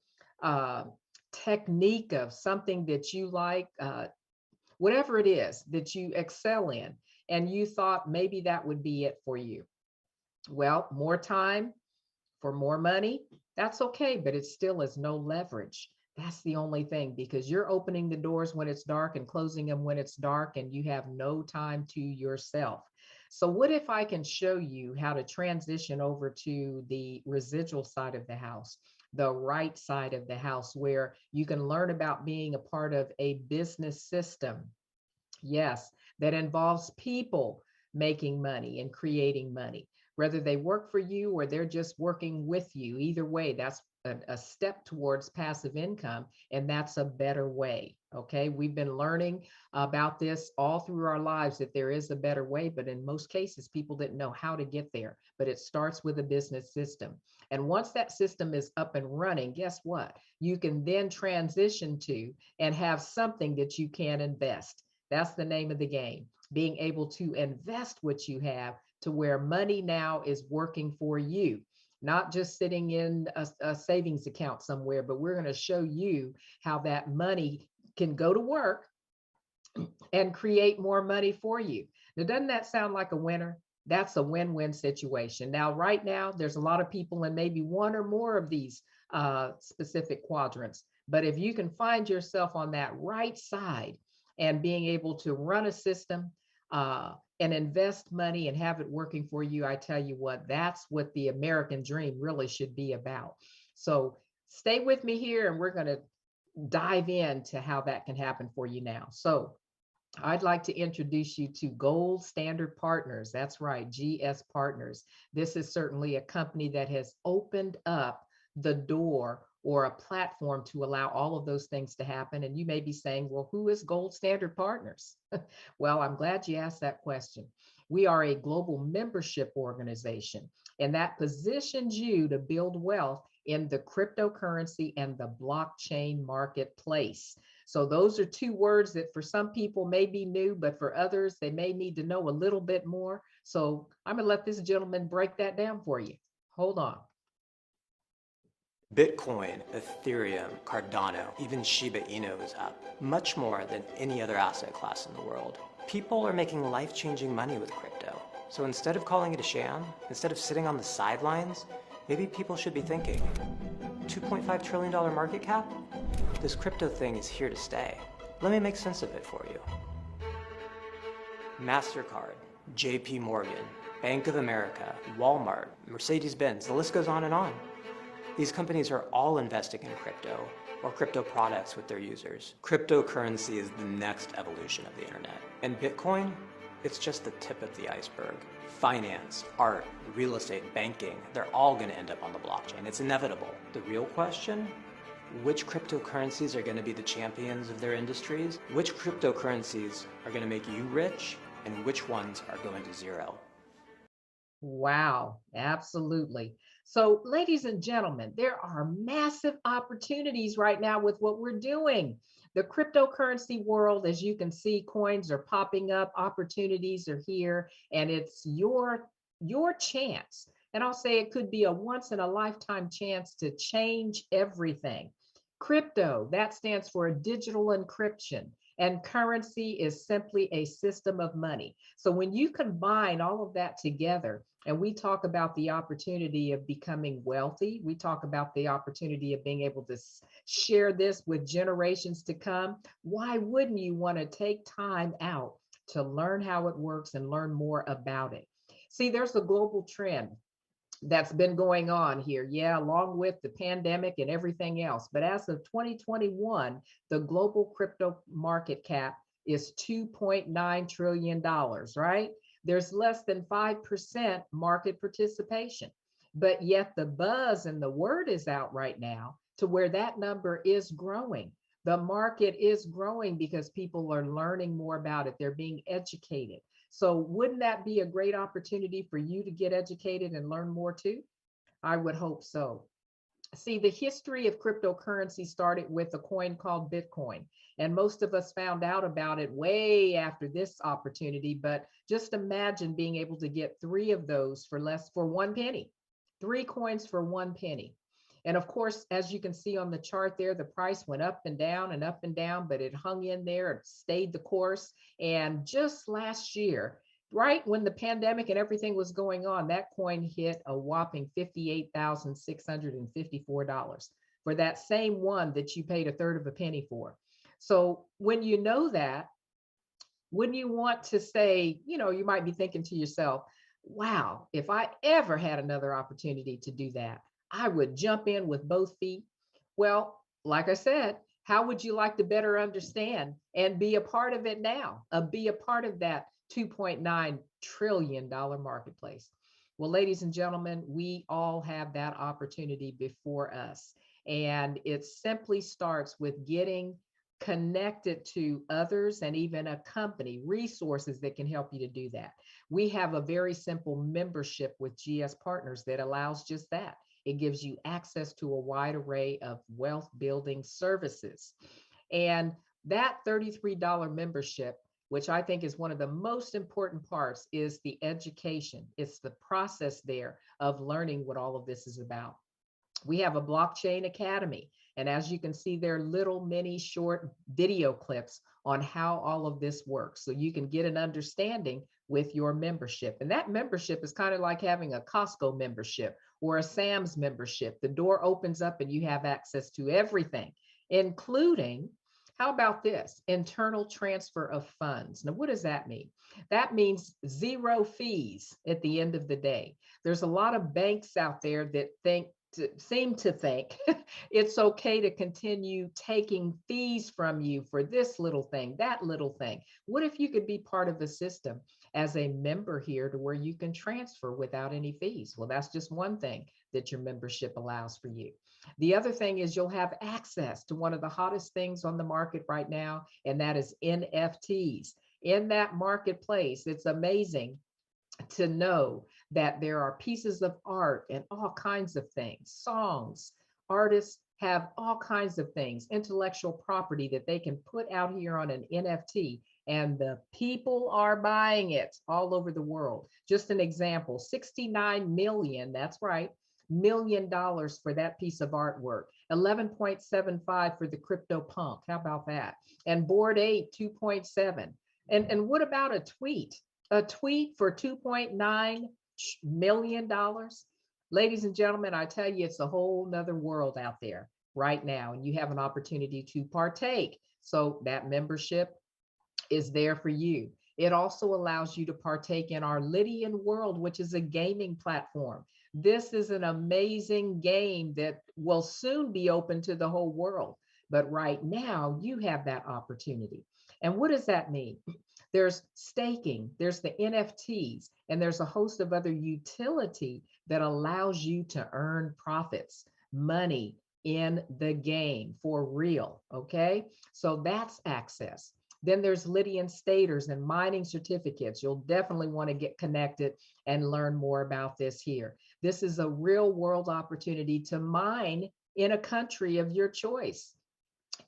technique of something that you like, whatever it is that you excel in, and you thought maybe that would be it for you. Well, more time for more money, that's okay, but it still is no leverage. That's the only thing, because you're opening the doors when it's dark and closing them when it's dark, and you have no time to yourself. So what if I can show you how to transition over to the residual side of the house? the right side of the house, where you can learn about being a part of a business system. Yes, that involves people making money and creating money, whether they work for you or they're just working with you. Either way, that's a step towards passive income, and that's a better way. Okay, we've been learning about this all through our lives, that there is a better way, but in most cases, people didn't know how to get there. But it starts with a business system. And once that system is up and running, guess what? You can then transition to and have something that you can invest. That's the name of the game, being able to invest what you have to where money now is working for you, not just sitting in a savings account somewhere, but we're going to show you how that money can go to work and create more money for you. Now, doesn't that sound like a winner? That's a win-win situation. Now, right now, there's a lot of people in maybe one or more of these specific quadrants. But if you can find yourself on that right side and being able to run a system and invest money and have it working for you, I tell you what, that's what the American dream really should be about. So stay with me here, and we're going to dive into how that can happen for you now. So I'd like to introduce you to Gold Standard Partners. That's right, GS Partners. This is certainly a company that has opened up the door or a platform to allow all of those things to happen. And you may be saying, well, who is Gold Standard Partners? Well, I'm glad you asked that question. We are a global membership organization, and that positions you to build wealth in the cryptocurrency and the blockchain marketplace. So those are two words that for some people may be new, but for others, they may need to know a little bit more. So I'm going to let this gentleman break that down for you. Hold on.
Bitcoin, Ethereum, Cardano, even Shiba Inu is up, much more than any other asset class in the world. People are making life-changing money with crypto. So instead of calling it a sham, instead of sitting on the sidelines, maybe people should be thinking, $2.5 trillion market cap? This crypto thing is here to stay. Let me make sense of it for you. MasterCard, JP Morgan, Bank of America, Walmart, Mercedes-Benz, the list goes on and on. These companies are all investing in crypto or crypto products with their users. Cryptocurrency is the next evolution of the internet. And Bitcoin, it's just the tip of the iceberg. Finance, art, real estate, banking, they're all going to end up on the blockchain. It's inevitable. The real question, which cryptocurrencies are going to be the champions of their industries? Which cryptocurrencies are going to make you rich? And which ones are going to zero?
Wow, absolutely. So, ladies and gentlemen, there are massive opportunities right now with what we're doing. The cryptocurrency world, as you can see, coins are popping up, opportunities are here, and it's your chance. And I'll say it could be a once in a lifetime chance to change everything. Crypto, that stands for digital encryption. And currency is simply a system of money. So when you combine all of that together, and we talk about the opportunity of becoming wealthy, we talk about the opportunity of being able to share this with generations to come, why wouldn't you want to take time out to learn how it works and learn more about it? See, there's a global trend that's been going on here, yeah, along with the pandemic and everything else. But as of 2021, the global crypto market cap is $2.9 trillion, right? There's less than 5% market participation, but yet the buzz and the word is out right now to where that number is growing. The market is growing because people are learning more about it. They're being educated. So wouldn't that be a great opportunity for you to get educated and learn more too? I would hope so. See, the history of cryptocurrency started with a coin called Bitcoin, and most of us found out about it way after this opportunity. But just imagine being able to get 3 of those for 1 penny, 3 coins for 1 penny. And of course, as you can see on the chart there, the price went up and down, but it hung in there, it stayed the course. And just last year, right when the pandemic and everything was going on, that coin hit a whopping $58,654 for that same one that you paid 1/3 of a penny for. So when you know that, wouldn't you want to say, you might be thinking to yourself, wow, if I ever had another opportunity to do that, I would jump in with both feet. Well, like I said, how would you like to better understand and be a part of it now? Be a part of that $2.9 trillion marketplace. Well, ladies and gentlemen, we all have that opportunity before us. And it simply starts with getting connected to others and even a company, resources that can help you to do that. We have a very simple membership with GS Partners that allows just that. It gives you access to a wide array of wealth building services. And that $33 membership, which I think is one of the most important parts, is the education. It's the process there of learning what all of this is about. We have a blockchain academy. And as you can see, there are little mini short video clips on how all of this works. So you can get an understanding with your membership. And that membership is kind of like having a Costco membership or a Sam's membership. The door opens up and you have access to everything, including, how about this? Internal transfer of funds. Now, what does that mean? That means zero fees at the end of the day. There's a lot of banks out there that seem to think it's okay to continue taking fees from you for this little thing, that little thing. What if you could be part of the system as a member here to where you can transfer without any fees? Well, that's just one thing that your membership allows for you. The other thing is you'll have access to one of the hottest things on the market right now, and that is NFTs. In that marketplace, it's amazing to know that there are pieces of art and all kinds of things, songs, artists have all kinds of things, intellectual property that they can put out here on an NFT, and the people are buying it all over the world. Just an example, 69 million, that's right, $1 million for that piece of artwork, 11.75 for the Crypto Punk, how about that? And Bored Ape, 2.7. And what about a tweet? A tweet for $2.9 million? Ladies and gentlemen, I tell you, it's a whole nother world out there right now, and you have an opportunity to partake. So that membership is there for you. It also allows you to partake in our Lydian World, which is a gaming platform. This is an amazing game that will soon be open to the whole world. But right now, you have that opportunity. And what does that mean? There's staking, there's the NFTs, and there's a host of other utility that allows you to earn profits, money in the game for real, okay? So that's access. Then there's Lydian Staters and mining certificates. You'll definitely want to get connected and learn more about this here. This is a real world opportunity to mine in a country of your choice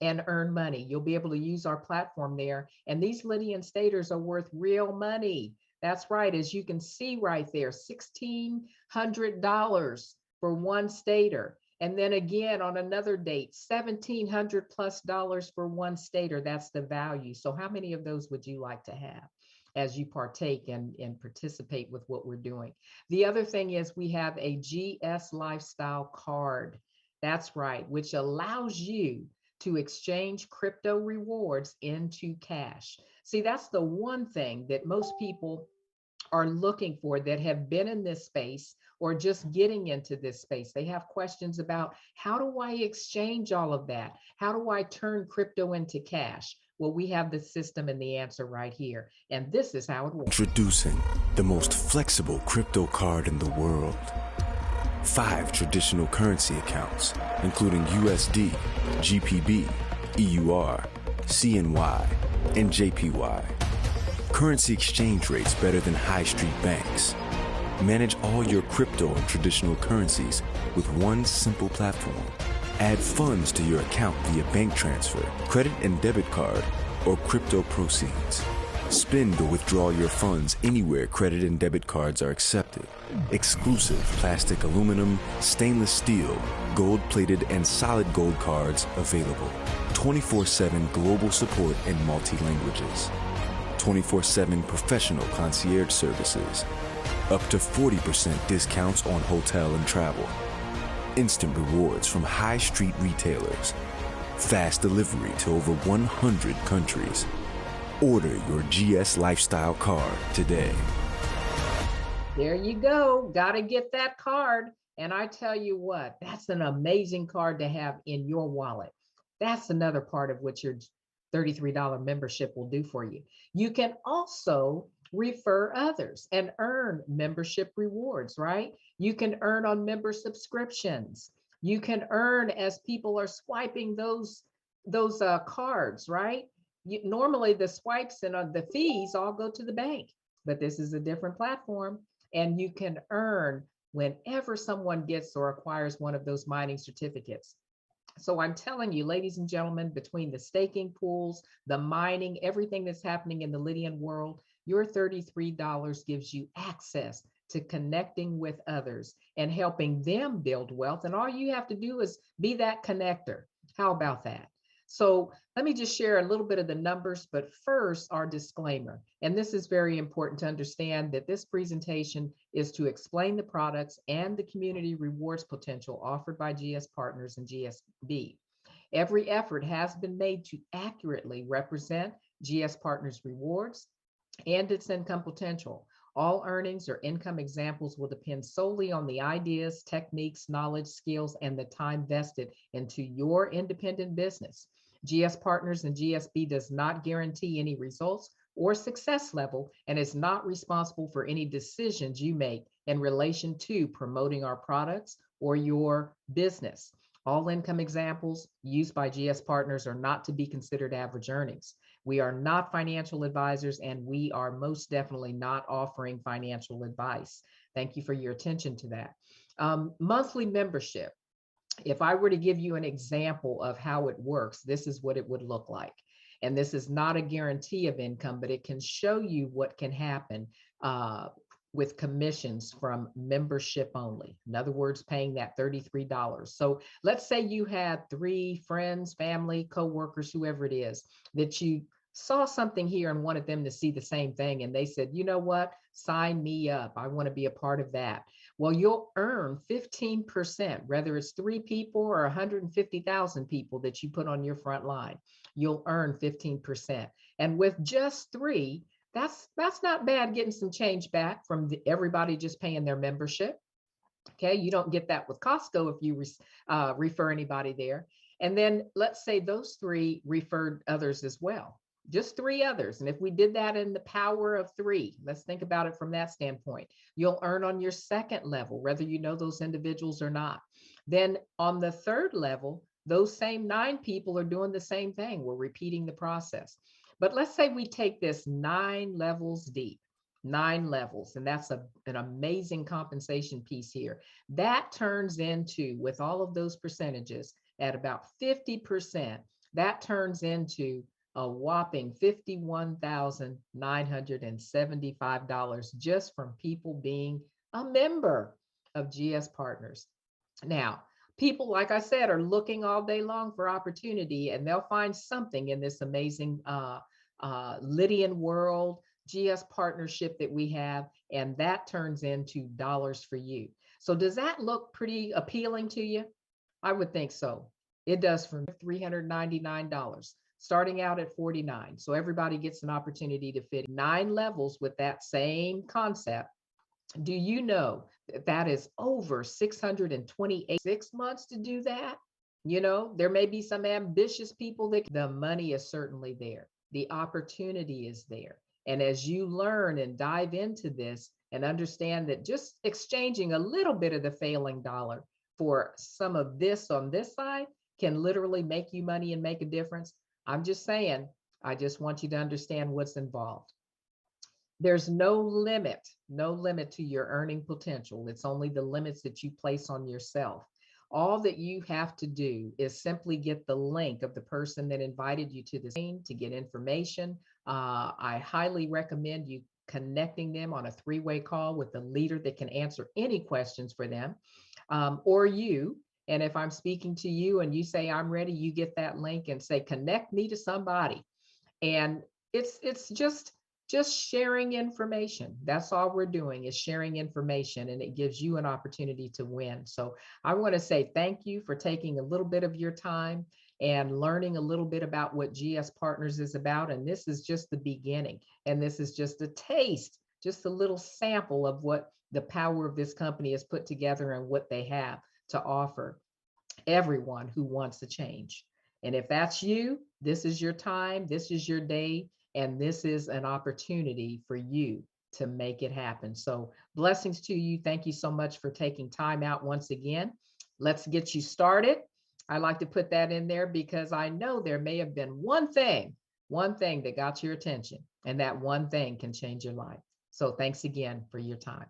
and earn money. You'll be able to use our platform there. And these Lydian Staters are worth real money. That's right, as you can see right there, $1,600 for one Stater. And then again, on another date, $1,700+ for one Stater. That's the value. So how many of those would you like to have as you partake and participate with what we're doing? The other thing is we have a GS Lifestyle Card. That's right, which allows you to exchange crypto rewards into cash. See, that's the one thing that most people are looking for that have been in this space or just getting into this space. They have questions about, how do I exchange all of that? How do I turn crypto into cash? Well, we have the system and the answer right here. And this is how it works.
Introducing the most flexible crypto card in the world. 5 traditional currency accounts, including USD, GPB, EUR, CNY, and JPY. Currency exchange rates better than high street banks. Manage all your crypto and traditional currencies with one simple platform. Add funds to your account via bank transfer, credit and debit card, or crypto proceeds. Spend or withdraw your funds anywhere credit and debit cards are accepted. Exclusive plastic, aluminum, stainless steel, gold-plated, and solid gold cards available. 24/7 global support in multi-languages. 24/7 professional concierge services. Up to 40% discounts on hotel and travel. Instant rewards from high street retailers. Fast delivery to over 100 countries. Order your GS Lifestyle Card today.
There you go. Got to get that card. And I tell you what, that's an amazing card to have in your wallet. That's another part of what your $33 membership will do for you. You can also refer others and earn membership rewards, right? You can earn on member subscriptions. You can earn as people are swiping those cards, right? Normally the swipes and the fees all go to the bank, but this is a different platform, and you can earn whenever someone gets or acquires one of those mining certificates. So I'm telling you, ladies and gentlemen, between the staking pools, the mining, everything that's happening in the Lydian world, your $33 gives you access to connecting with others and helping them build wealth. And all you have to do is be that connector. How about that? So let me just share a little bit of the numbers, but first our disclaimer. And this is very important to understand that this presentation is to explain the products and the community rewards potential offered by GS Partners and GSB. Every effort has been made to accurately represent GS Partners rewards and its income potential. All earnings or income examples will depend solely on the ideas, techniques, knowledge, skills, and the time vested into your independent business. GS Partners and GSB does not guarantee any results or success level and is not responsible for any decisions you make in relation to promoting our products or your business. All income examples used by GS Partners are not to be considered average earnings. We are not financial advisors, and we are most definitely not offering financial advice. Thank you for your attention to that. Monthly membership. If I were to give you an example of how it works, this is what it would look like. And this is not a guarantee of income, but it can show you what can happen with commissions from membership only. In other words, paying that $33. So let's say you had 3 friends, family, coworkers, whoever it is, that you saw something here and wanted them to see the same thing. And they said, you know what, sign me up. I want to be a part of that. Well, you'll earn 15%, whether it's 3 people or 150,000 people that you put on your front line, you'll earn 15%. And with just 3, that's not bad, getting some change back from everybody just paying their membership. Okay, you don't get that with Costco if you refer anybody there. And then let's say those 3 referred others as well, just 3 others. And if we did that in the power of 3, let's think about it from that standpoint. You'll earn on your second level, whether you know those individuals or not. Then on the third level, those same 9 people are doing the same thing. We're repeating the process. But let's say we take this 9 levels deep, 9 levels, and that's an amazing compensation piece here. That turns into, with all of those percentages, at about 50%, that turns into a whopping $51,975 just from people being a member of GS Partners. Now, people, like I said, are looking all day long for opportunity, and they'll find something in this amazing Lydian World GS partnership that we have, and that turns into dollars for you. So does that look pretty appealing to you? I would think so. It does, for $399, starting out at $49. So everybody gets an opportunity to fit 9 levels with that same concept. Do you know that that is over 628 6 months to do that? You know, there may be some ambitious people that the money is certainly there. The opportunity is there. And as you learn and dive into this and understand that just exchanging a little bit of the failing dollar for some of this on this side can literally make you money and make a difference. I'm just saying, I just want you to understand what's involved. There's no limit to your earning potential. It's only the limits that you place on yourself. All that you have to do is simply get the link of the person that invited you to this meeting to get information. I highly recommend you connecting them on a 3-way call with a leader that can answer any questions for them, or you. And if I'm speaking to you and you say, I'm ready, you get that link and say, connect me to somebody. And it's just sharing information. That's all we're doing, is sharing information, and it gives you an opportunity to win. So I want to say thank you for taking a little bit of your time and learning a little bit about what GS Partners is about. And this is just the beginning. And this is just a taste, just a little sample of what the power of this company is put together and what they have to offer everyone who wants to change. And if that's you, this is your time, this is your day, and this is an opportunity for you to make it happen. So blessings to you. Thank you so much for taking time out once again. Let's get you started. I like to put that in there because I know there may have been one thing that got your attention, and that one thing can change your life. So thanks again for your time.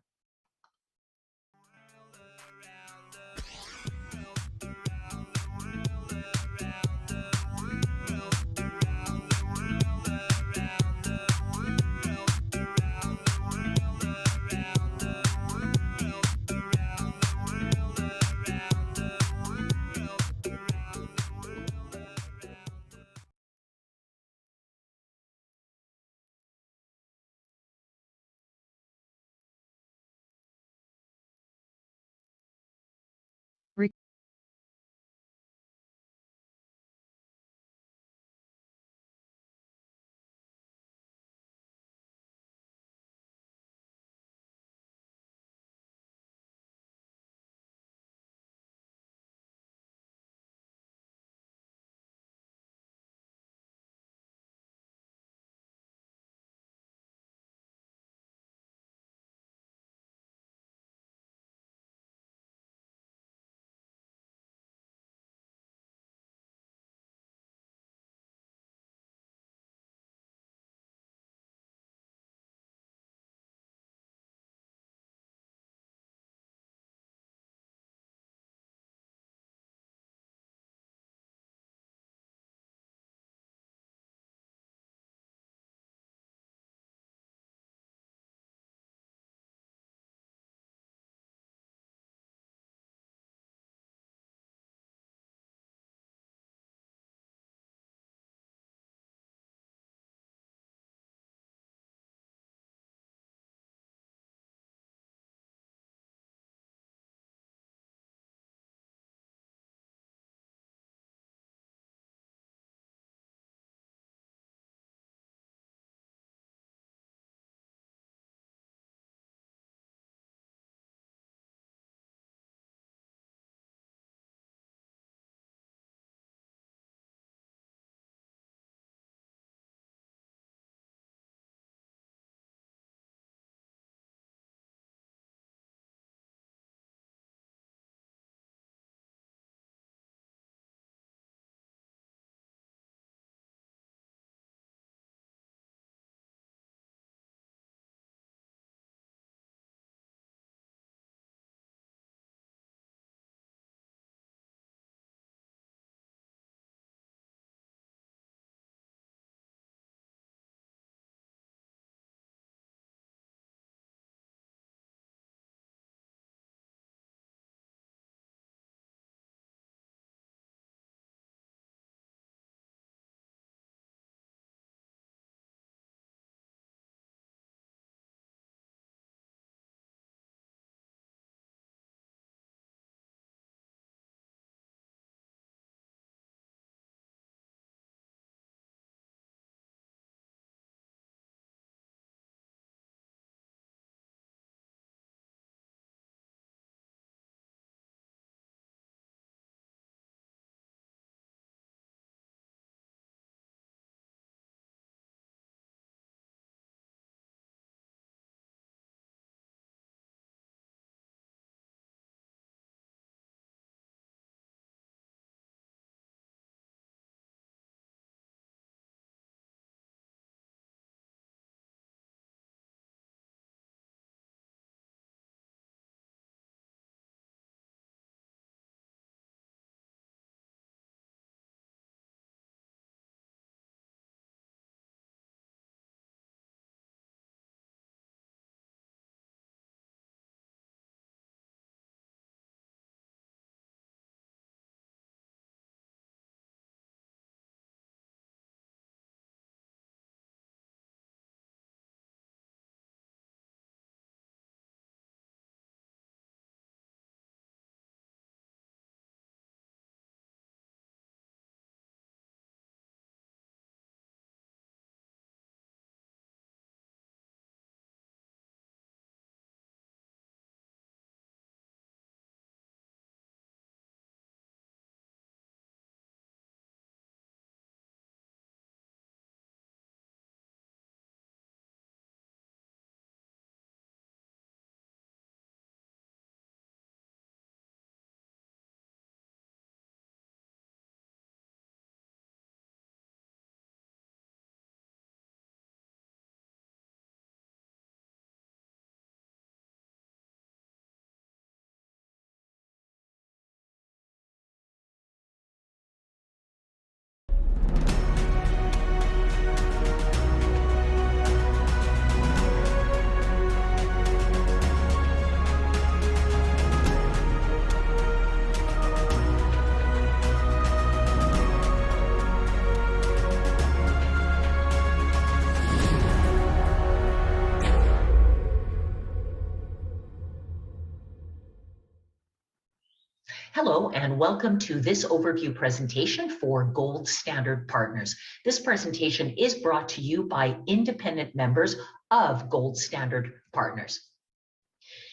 Hello and welcome to this overview presentation for Gold Standard Partners. This presentation is brought to you by independent members of Gold Standard Partners.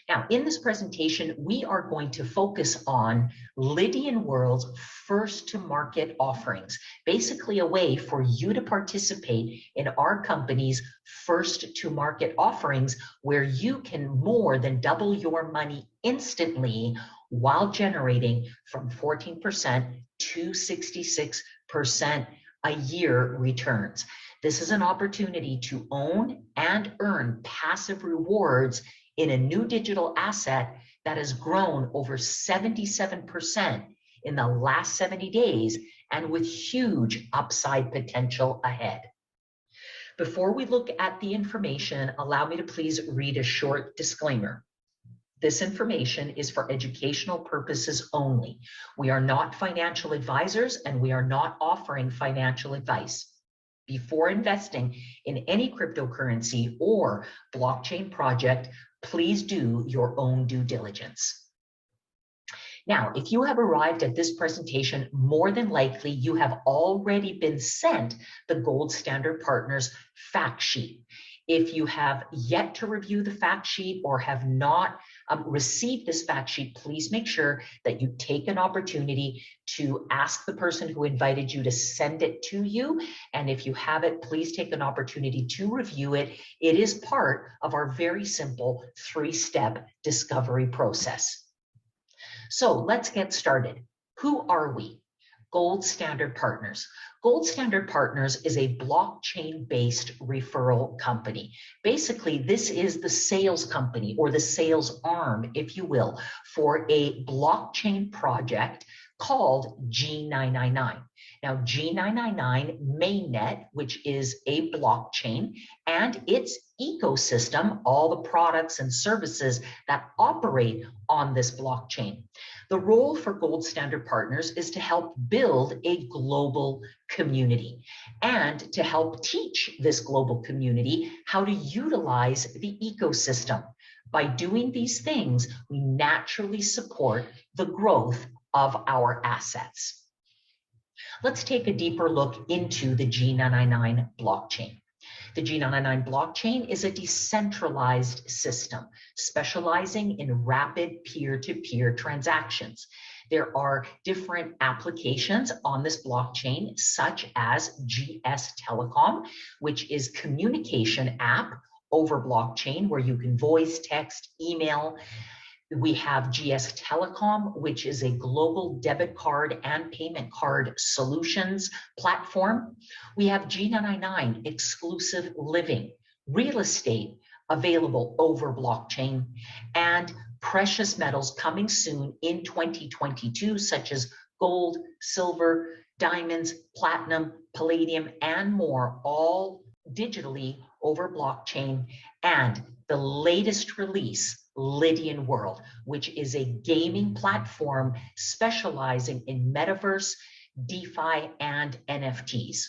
Now, in this presentation, we are going to focus on Lydian World's first to market offerings, basically a way for you to participate in our company's first to market offerings where you can more than double your money instantly while generating from 14% to 66% a year returns. This is an opportunity to own and earn passive rewards in a new digital asset that has grown over 77% in the last 70 days and with huge upside potential ahead. Before we look at the information, allow me to please read a short disclaimer. This information is for educational purposes only. We are not financial advisors and we are not offering financial advice. Before investing in any cryptocurrency or blockchain project, please do your own due diligence. Now, if you have arrived at this presentation, more than likely you have already been sent the Gold Standard Partners fact sheet. If you have yet to review the fact sheet or have not received this fact sheet, please make sure that you take an opportunity to ask the person who invited you to send it to you. And if you have it, please take an opportunity to review it. It is part of our very simple 3-step discovery process. So let's get started. Who are we? Gold Standard Partners. Gold Standard Partners is a blockchain-based referral company. Basically, this is the sales company or the sales arm, if you will, for a blockchain project called G999. Now, G999 mainnet, which is a blockchain, and its ecosystem, all the products and services that operate on this blockchain. The role for Gold Standard Partners is to help build a global community and to help teach this global community how to utilize the ecosystem. By doing these things, we naturally support the growth of our assets. Let's take a deeper look into the G999 blockchain. The G999 blockchain is a decentralized system specializing in rapid peer-to-peer transactions. There are different applications on this blockchain, such as GS Telecom, which is communication app over blockchain where you can voice, text, email. We have GS Telecom, which is a global debit card and payment card solutions platform. We have G999 exclusive living, real estate available over blockchain, and precious metals coming soon in 2022, such as gold, silver, diamonds, platinum, palladium, and more, all digitally over blockchain. And the latest release, Lydian World, which is a gaming platform specializing in metaverse, DeFi, and NFTs.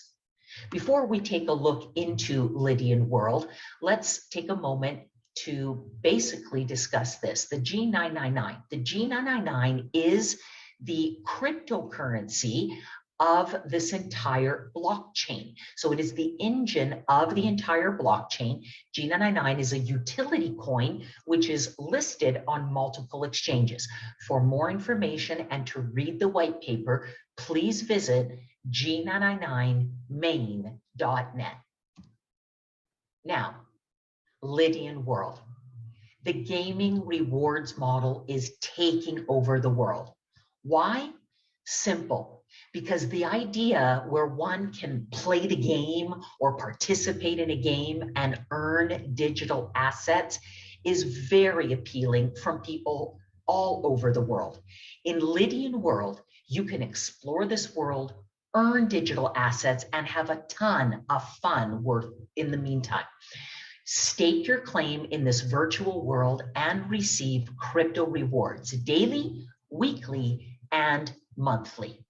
Before we take a look into Lydian World, let's take a moment to basically discuss this. The G999. The G999 is the cryptocurrency of this entire blockchain. So it is the engine of the entire blockchain. G999 is a utility coin, which is listed on multiple exchanges. For more information and to read the white paper, please visit g999main.net. Now, Lydian World. The gaming rewards model is taking over the world. Why? Simple. Because the idea where one can play the game or participate in a game and earn digital assets is very appealing from people all over the world. In Lydian World, you can explore this world, earn digital assets, and have a ton of fun in the meantime. Stake your claim in this virtual world and receive crypto rewards daily, weekly, and monthly.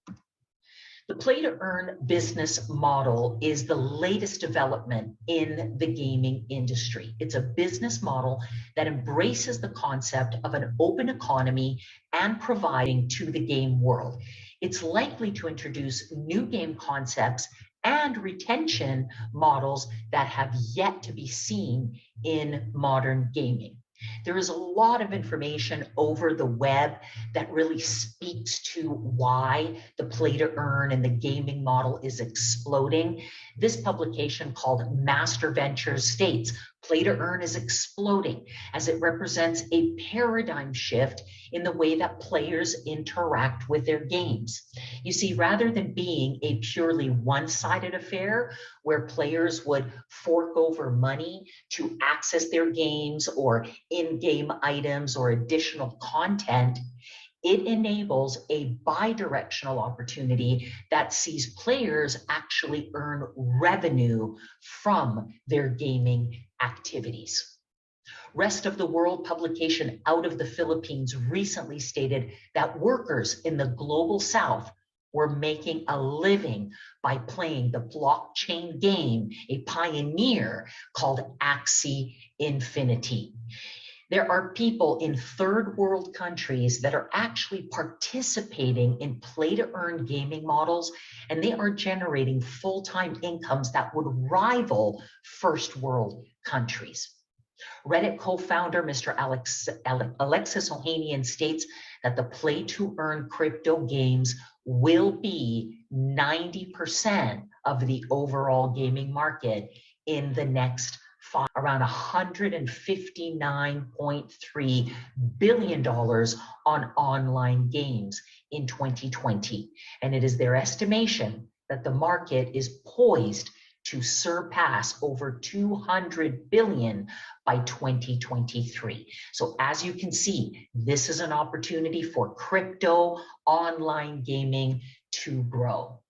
The play to earn business model is the latest development in the gaming industry. It's a business model that embraces the concept of an open economy and providing to the game world. It's likely to introduce new game concepts and retention models that have yet to be seen in modern gaming. There is a lot of information over the web that really speaks to why the play to earn and the gaming model is exploding. This publication called Master Ventures states play to earn is exploding as it represents a paradigm shift in the way that players interact with their games. You see, rather than being a purely one-sided affair where players would fork over money to access their games or in-game items or additional content, it enables a bi-directional opportunity that sees players actually earn revenue from their gaming activities. Rest of the World publication out of the Philippines recently stated that workers in the global South were making a living by playing the blockchain game, a pioneer called Axie Infinity. There are people in third world countries that are actually participating in play to earn gaming models, and they are generating full-time incomes that would rival first world countries. Reddit co-founder Mr. Alexis Ohanian states that the play to earn crypto games will be 90% of the overall gaming market in the next around $159.3 billion on online games in 2020. And it is their estimation that the market is poised to surpass over 200 billion by 2023. So as you can see, this is an opportunity for crypto online gaming to grow.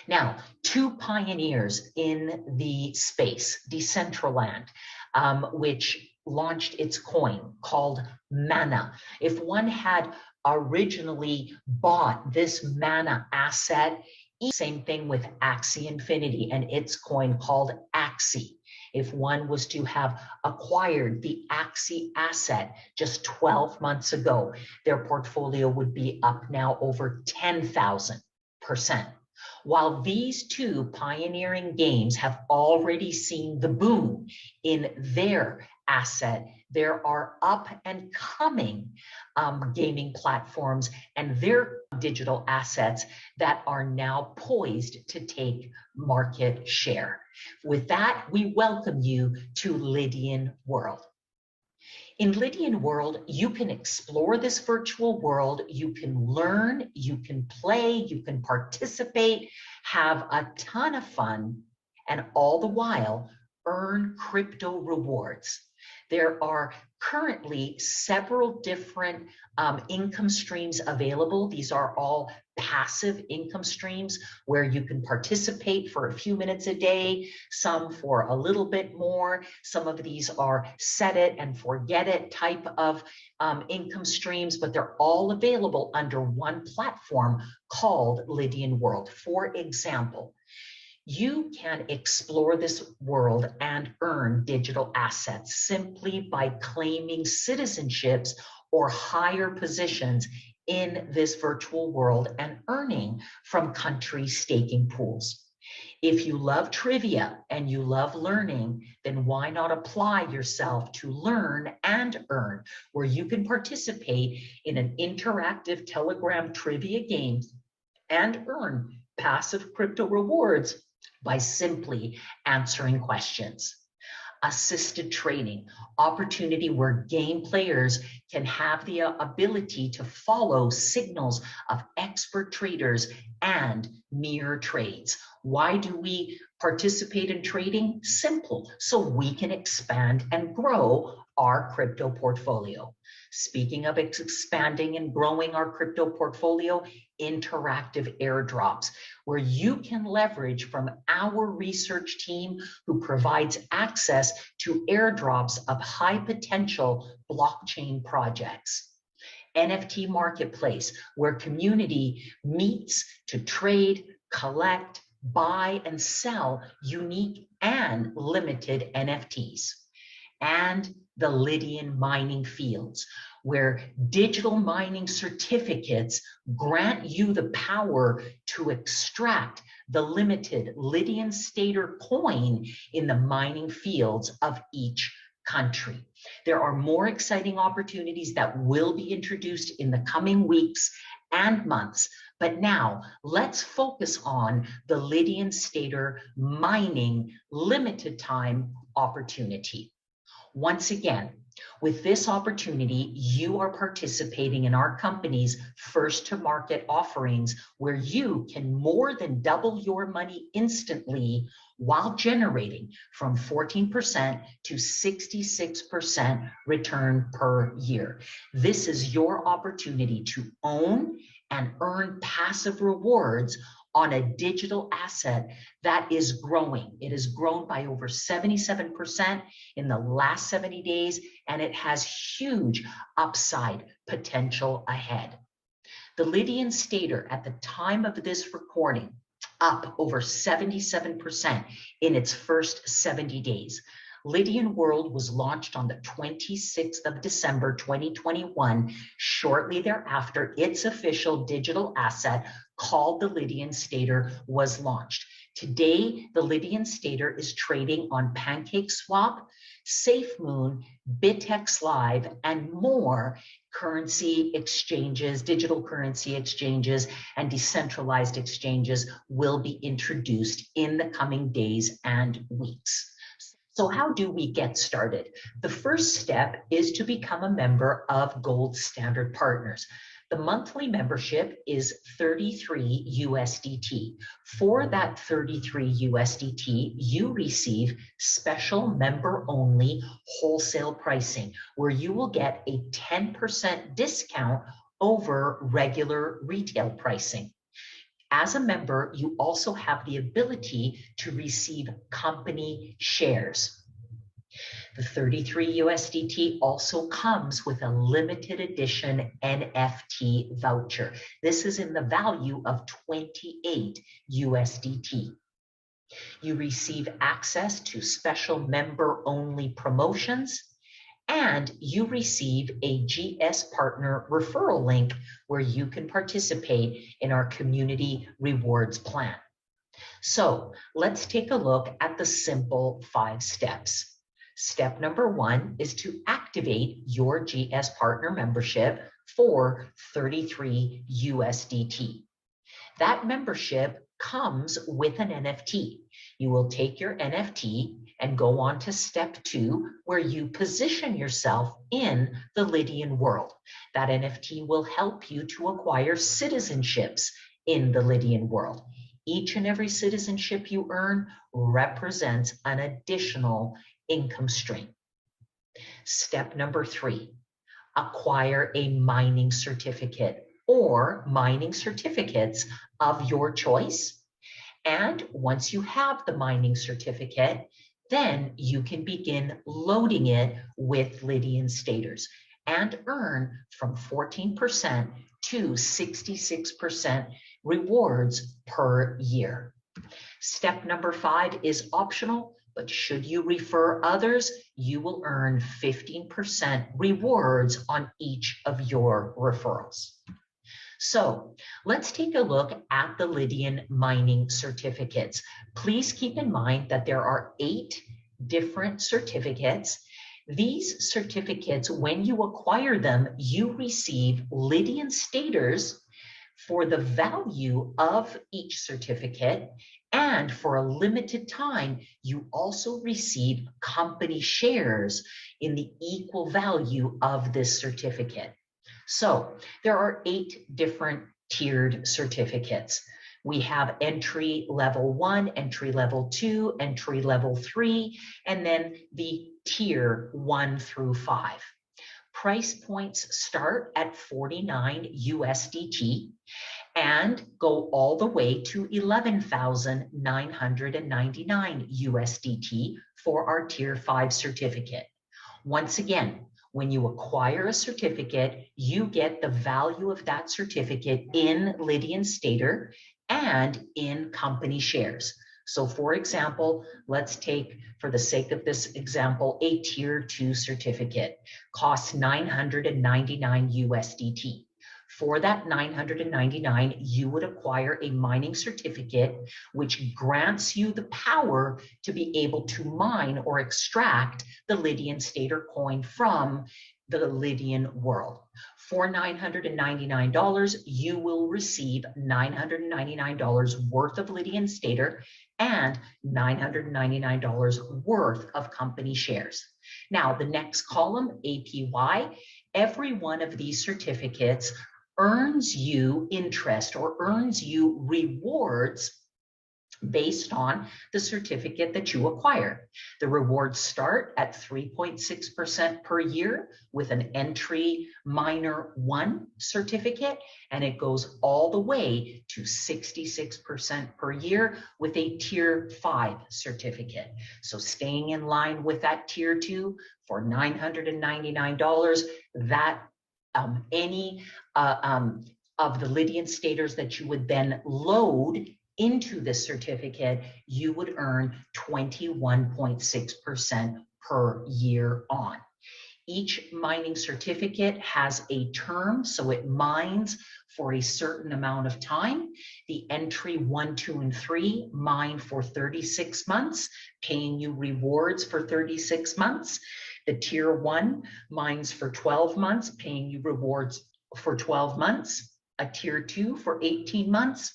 Now, two pioneers in the space, Decentraland, which launched its coin called Mana. If one had originally bought this Mana asset, same thing with Axie Infinity and its coin called Axie. If one was to have acquired the Axie asset just 12 months ago, their portfolio would be up now over 10,000%. While these two pioneering games have already seen the boom in their asset, there are up and coming gaming platforms and their digital assets that are now poised to take market share. With that, we welcome you to Lydian World. In Lydian World, you can explore this virtual world, you can learn, you can play, you can participate, have a ton of fun, and all the while earn crypto rewards. There are currently several different income streams available. These are all passive income streams where you can participate for a few minutes a day, some for a little bit more. Some of these are set it and forget it type of income streams, but they're all available under one platform called Lydian World. For example, you can explore this world and earn digital assets simply by claiming citizenships or higher positions in this virtual world and earning from country staking pools. If you love trivia and you love learning, then why not apply yourself to learn and earn, where you can participate in an interactive Telegram trivia game and earn passive crypto rewards by simply answering questions. Assisted trading, opportunity where game players can have the ability to follow signals of expert traders and mirror trades. Why do we participate in trading? Simple, so we can expand and grow our crypto portfolio. Speaking of expanding and growing our crypto portfolio, interactive airdrops, where you can leverage from our research team who provides access to airdrops of high potential blockchain projects. NFT marketplace where community meets to trade, collect, buy, and sell unique and limited NFTs. And the Lydian mining fields, where digital mining certificates grant you the power to extract the limited Lydian Stater coin in the mining fields of each country. There are more exciting opportunities that will be introduced in the coming weeks and months. But now let's focus on the Lydian Stater mining limited time opportunity. Once again, with this opportunity, you are participating in our company's first to market offerings where you can more than double your money instantly while generating from 14% to 66% return per year. This is your opportunity to own and earn passive rewards on a digital asset that is growing. It has grown by over 77% in the last 70 days, and it has huge upside potential ahead. The Lydian Stater, at the time of this recording, up over 77% in its first 70 days. Lydian World was launched on the 26th of December, 2021. Shortly thereafter, its official digital asset called the Lydian Stater was launched. Today, the Lydian Stater is trading on PancakeSwap, SafeMoon, Bitex Live, and more currency exchanges, digital currency exchanges, and decentralized exchanges will be introduced in the coming days and weeks. So how do we get started? The first step is to become a member of Gold Standard Partners. The monthly membership is 33 USDT. For that 33 USDT, you receive special member-only wholesale pricing, where you will get a 10% discount over regular retail pricing. As a member, you also have the ability to receive company shares. The 33 USDT also comes with a limited edition NFT voucher. This is in the value of 28 USDT. You receive access to special member-only promotions, and you receive a GS Partner referral link where you can participate in our community rewards plan. So let's take a look at the simple 5 steps. Step number 1 is to activate your GS Partner membership for 33 USDT. That membership comes with an NFT. You will take your NFT and go on to step 2, where you position yourself in the Lydian world. That NFT will help you to acquire citizenships in the Lydian world. Each and every citizenship you earn represents an additional income stream. Step number 3, acquire a mining certificate or mining certificates of your choice. And once you have the mining certificate, then you can begin loading it with Lydian Staters and earn from 14% to 66% rewards per year. Step number 5 is optional, but should you refer others, you will earn 15% rewards on each of your referrals. So let's take a look at the Lydian mining certificates. Please keep in mind that there are 8 different certificates. These certificates, when you acquire them, you receive Lydian Staters for the value of each certificate. And for a limited time, you also receive company shares in the equal value of this certificate. So there are 8 different tiered certificates. We have entry level 1, entry level 2, entry level 3, and then the tier 1 through 5. Price points start at 49 USDT and go all the way to 11,999 USDT for our tier 5 certificate. Once again, When you acquire a certificate, you get the value of that certificate in Lydian Stater and in company shares. So for example, let's take, for the sake of this example, a tier 2 certificate costs 999 USDT. For that 999, you would acquire a mining certificate, which grants you the power to be able to mine or extract the Lydian Stater coin from the Lydian World. For $999, you will receive $999 worth of Lydian Stater and $999 worth of company shares. Now, the next column, APY, every one of these certificates earns you interest or earns you rewards based on the certificate that you acquire. The rewards start at 3.6% per year with an entry miner 1 certificate, and it goes all the way to 66% per year with a tier 5 certificate. So staying in line with that tier 2 for $999, that any of the Lydian Staters that you would then load into this certificate, you would earn 21.6% per year on. Each mining certificate has a term, so it mines for a certain amount of time. The entry 1, 2, and 3 mine for 36 months, paying you rewards for 36 months. The tier 1 mines for 12 months, paying you rewards for 12 months. A tier 2 for 18 months.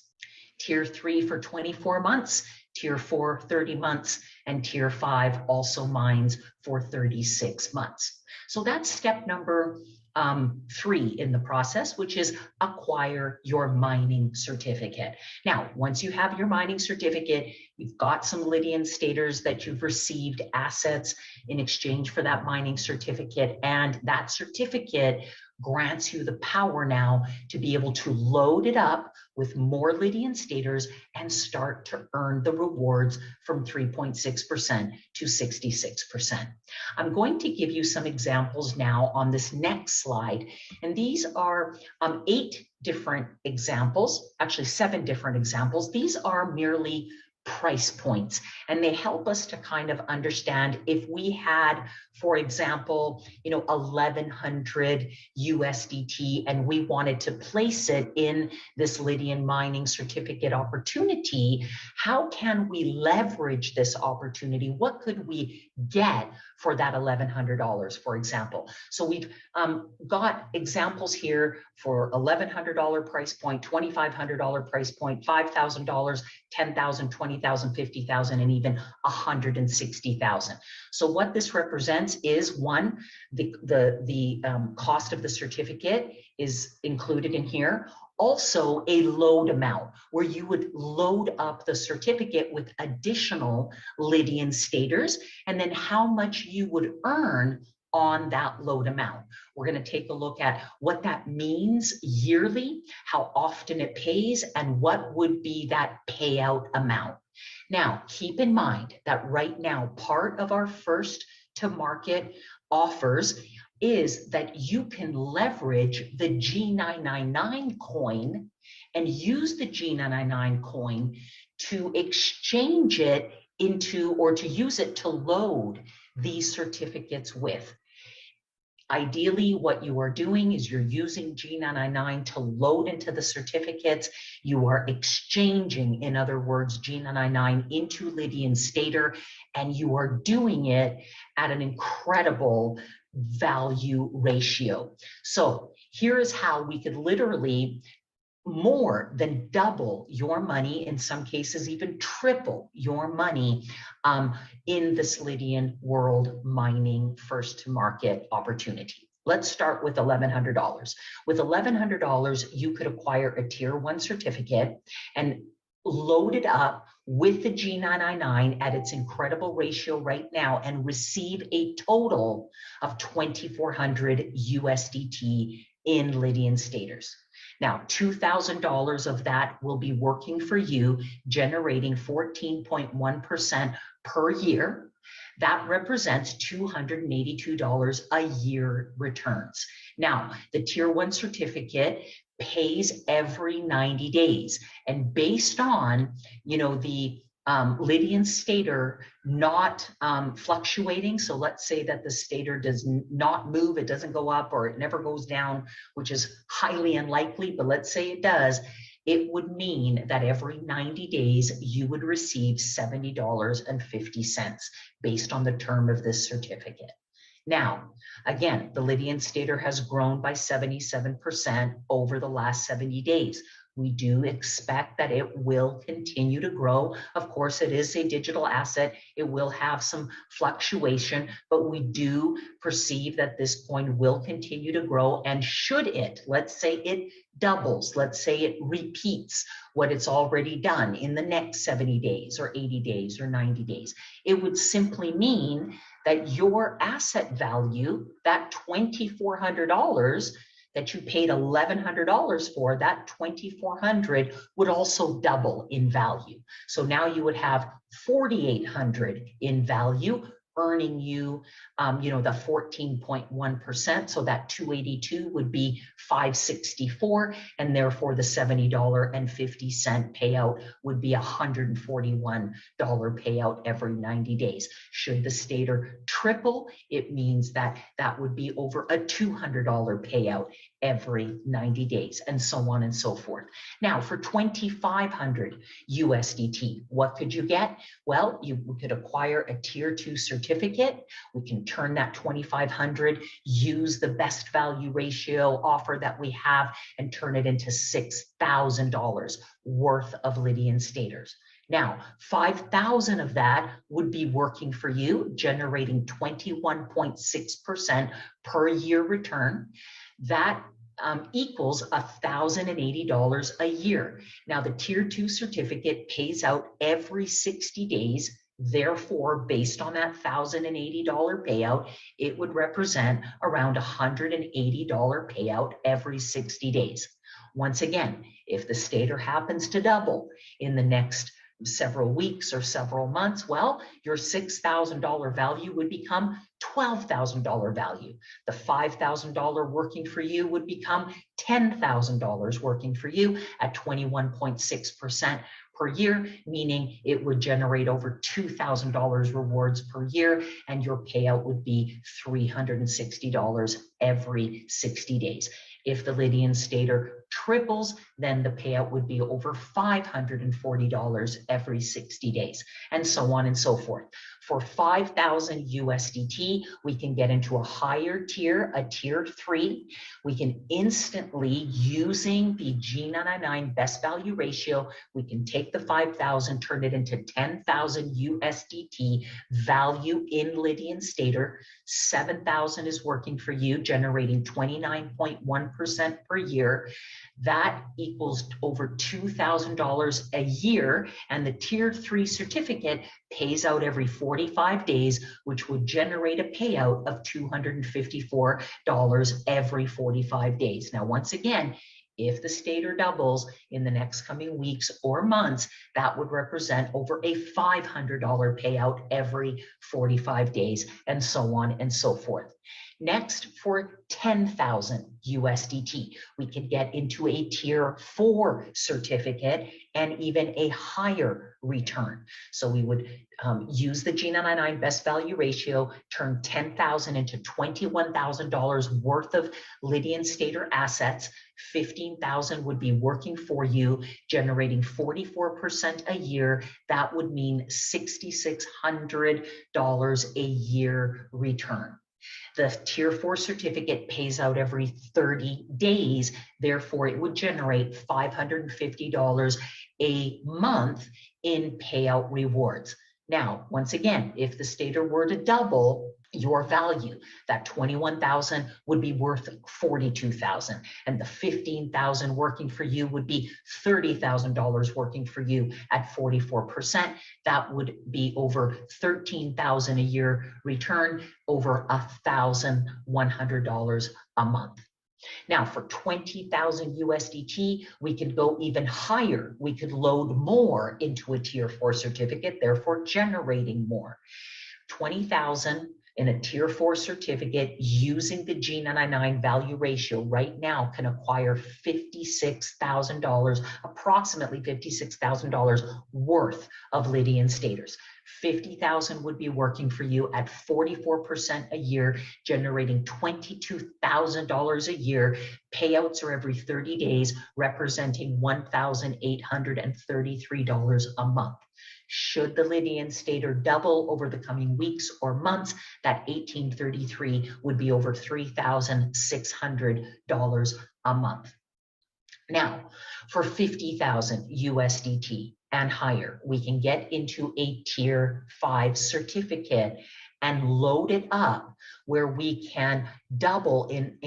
Tier 3 for 24 months, tier 4, 30 months, and tier 5 also mines for 36 months. So that's step number 3 in the process, which is acquire your mining certificate. Now, once you have your mining certificate, you've got some Lydian Staters that you've received assets in exchange for that mining certificate, and that certificate grants you the power now to be able to load it up with more Lydian Staters and start to earn the rewards from 3.6% to 66%. I'm going to give you some examples now on this next slide, and these are 8 different examples, actually 7 different examples. These are merely price points, and they help us to kind of understand if we had, for example, 1100 USDT and we wanted to place it in this Lydian mining certificate opportunity, how can we leverage this opportunity? What could we get for that $1,100, for example? So we've got examples here for $1,100 price point, $2,500 price point, $5,000, $10,000, $20,000, $50,000, and even $160,000. So what this represents is, one, the cost of the certificate is included in here. Also a load amount where you would load up the certificate with additional Lydian Staters, and then how much you would earn on that load amount. We're going to take a look at what that means yearly, how often it pays, and what would be that payout amount. Now, keep in mind that right now, part of our first to market offers is that you can leverage the G999 coin and use the G999 coin to exchange it into, or to use it to load these certificates with. Ideally, what you are doing is you're using G999 to load into the certificates. You are exchanging, in other words, G999 into Lydian Stater, and you are doing it at an incredible value ratio. So here is how we could literally more than double your money, in some cases even triple your money in this Lydian World mining first to market opportunity. Let's start with $1,100. With $1,100, you could acquire a tier 1 certificate and load it up with the G999 at its incredible ratio right now and receive a total of 2,400 USDT in Lydian Staters. Now, $2,000 of that will be working for you, generating 14.1% per year. That represents $282 a year returns. Now, the Tier 1 certificate pays every 90 days. And based on, the Lydian Stater not fluctuating. So let's say that the Stater does not move, it doesn't go up or it never goes down, which is highly unlikely, but let's say it does. It would mean that every 90 days you would receive $70.50 based on the term of this certificate. Now, again, the Lydian Stater has grown by 77% over the last 70 days. We do expect that it will continue to grow. Of course, it is a digital asset. It will have some fluctuation, but we do perceive that this coin will continue to grow. And should it, let's say it doubles, let's say it repeats what it's already done in the next 70 days or 80 days or 90 days, it would simply mean that your asset value, that $2,400 that you paid $1,100 for, that $2,400 would also double in value. So now you would have $4,800 in value, earning you, the 14.1%. So that 282 would be 564, and therefore the $70.50 payout would be $141 payout every 90 days. Should the Stater triple, it means that that would be over a $200 payout every 90 days, and so on and so forth. Now, for 2,500 USDT, what could you get? Well, you could acquire a Tier 2 certificate. We can turn that 2,500, use the best value ratio offer that we have, and turn it into $6,000 worth of Lydian Staters. Now, 5,000 of that would be working for you, generating 21.6% per year return. That equals $1,080 a year. Now, the Tier 2 certificate pays out every 60 days. Therefore, based on that $1,080 payout, it would represent around $180 payout every 60 days. Once again, if the Stater happens to double in the next several weeks or several months, well, your $6,000 value would become $12,000 value. The $5,000 working for you would become $10,000 working for you at 21.6% per year, meaning it would generate over $2,000 rewards per year, and your payout would be $360 every 60 days. If the Lydian Stater triples, then the payout would be over $540 every 60 days, and so on and so forth. For 5,000 USDT, we can get into a higher tier, a Tier 3. We can instantly, using the G999 best value ratio, we can take the 5,000, turn it into 10,000 USDT value in Lydian Stater. 7,000 is working for you, generating 29.1% per year. That equals over $2,000 a year, and the Tier 3 certificate pays out every 45 days, which would generate a payout of $254 every 45 days. Now, once again, if the Stater doubles in the next coming weeks or months, that would represent over a $500 payout every 45 days, and so on and so forth. Next, for 10,000 USDT, we could get into a Tier 4 certificate and even a higher return. So we would use the G999 best value ratio, turn 10,000 into $21,000 worth of Lydian Stater assets. 15,000 would be working for you, generating 44% a year. That would mean $6,600 a year return. The Tier 4 certificate pays out every 30 days. Therefore, it would generate $550 a month in payout rewards. Now, once again, if the Stater were to double your value, that 21,000 would be worth 42,000, and the 15,000 working for you would be $30,000 working for you at 44%. That would be over 13,000 a year return, over $1,100 a month. Now, for 20,000 USDT, we could go even higher. We could load more into a Tier 4 certificate, therefore generating more. 20,000 in a tier 4 certificate using the G99 value ratio right now can acquire $56,000, approximately $56,000 worth of Lydian Staters. 50,000 would be working for you at 44% a year, generating $22,000 a year. Payouts are every 30 days, representing $1,833 a month. Should the Lydian Stater double over the coming weeks or months, that $1,833 would be over $3,600 a month. Now, for 50,000 USDT and higher, we can get into a tier 5 certificate and load it up where we can double and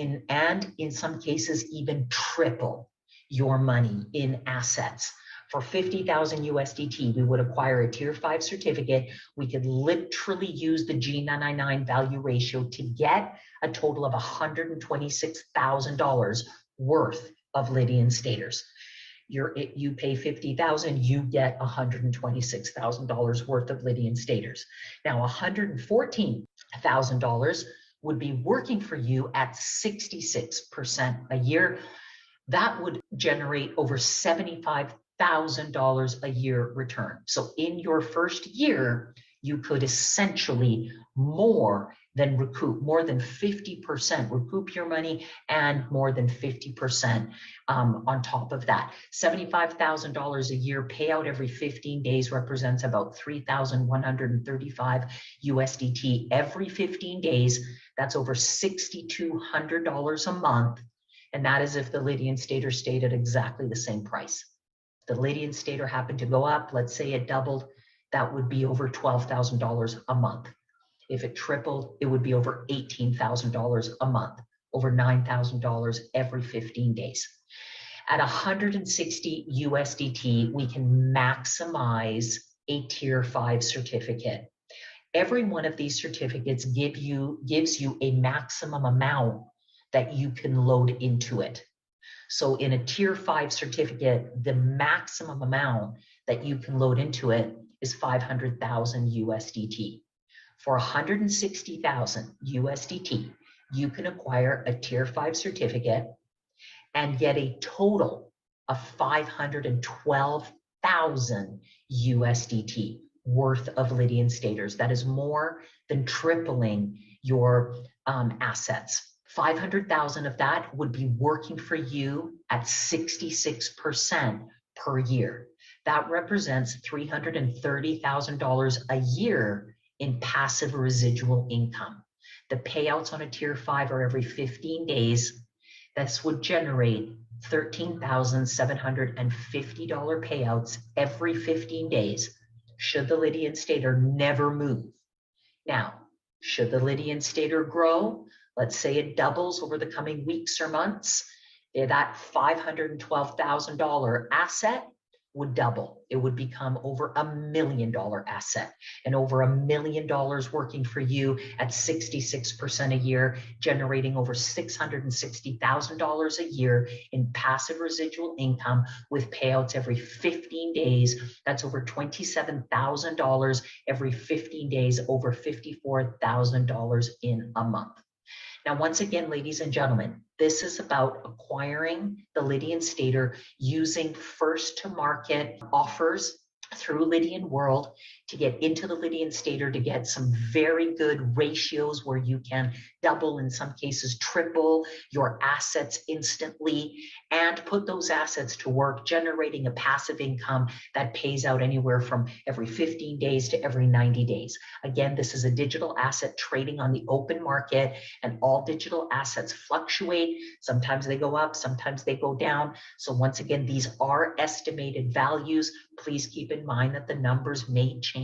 in some cases even triple your money in assets. For 50,000 USDT, we would acquire a tier 5 certificate. We could literally use the G99 value ratio to get a total of $126,000 worth of Lydian Staters. You pay 50,000, you get $126,000 worth of Lydian Staters. Now, $114,000 would be working for you at 66% a year. That would generate over $75,000 a year return. So in your first year, you could essentially more than 50% recoup your money, and more than 50% on top of that. $75,000 a year payout every 15 days represents about 3,135 USDT every 15 days. That's over $6,200 a month. And that is if the Lydian Stater stayed at exactly the same price. If the Lydian Stater happened to go up, let's say it doubled, that would be over $12,000 a month. If it tripled, it would be over $18,000 a month, over $9,000 every 15 days. At 160 USDT, we can maximize a tier 5 certificate. Every one of these certificates gives you a maximum amount that you can load into it. So in a tier 5 certificate, the maximum amount that you can load into it is 500,000 USDT. For 160,000 USDT, you can acquire a tier 5 certificate and get a total of 512,000 USDT worth of Lydian Staters. That is more than tripling your assets. 500,000 of that would be working for you at 66% per year. That represents $330,000 a year in passive residual income. The payouts on a tier 5 are every 15 days. This would generate $13,750 payouts every 15 days should the Lydian Stater never move. Now, should the Lydian Stater grow, let's say it doubles over the coming weeks or months, that $512,000 asset would double. It would become over $1 million asset, and over $1 million working for you at 66% a year, generating over $660,000 a year in passive residual income with payouts every 15 days. That's over $27,000 every 15 days, over $54,000 in a month. Now, once again, ladies and gentlemen, this is about acquiring the Lydian Stater using first to market offers through Lydian World to get into the Lydian Stater, to get some very good ratios where you can double, in some cases triple your assets instantly, and put those assets to work, generating a passive income that pays out anywhere from every 15 days to every 90 days. Again, this is a digital asset trading on the open market, and all digital assets fluctuate. Sometimes they go up, sometimes they go down. So once again, these are estimated values. Please keep in mind that the numbers may change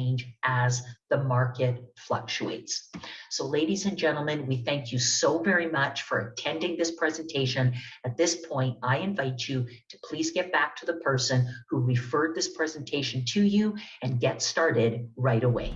as the market fluctuates. So ladies and gentlemen, we thank you so very much for attending this presentation. At this point, I invite you to please get back to the person who referred this presentation to you and get started right away.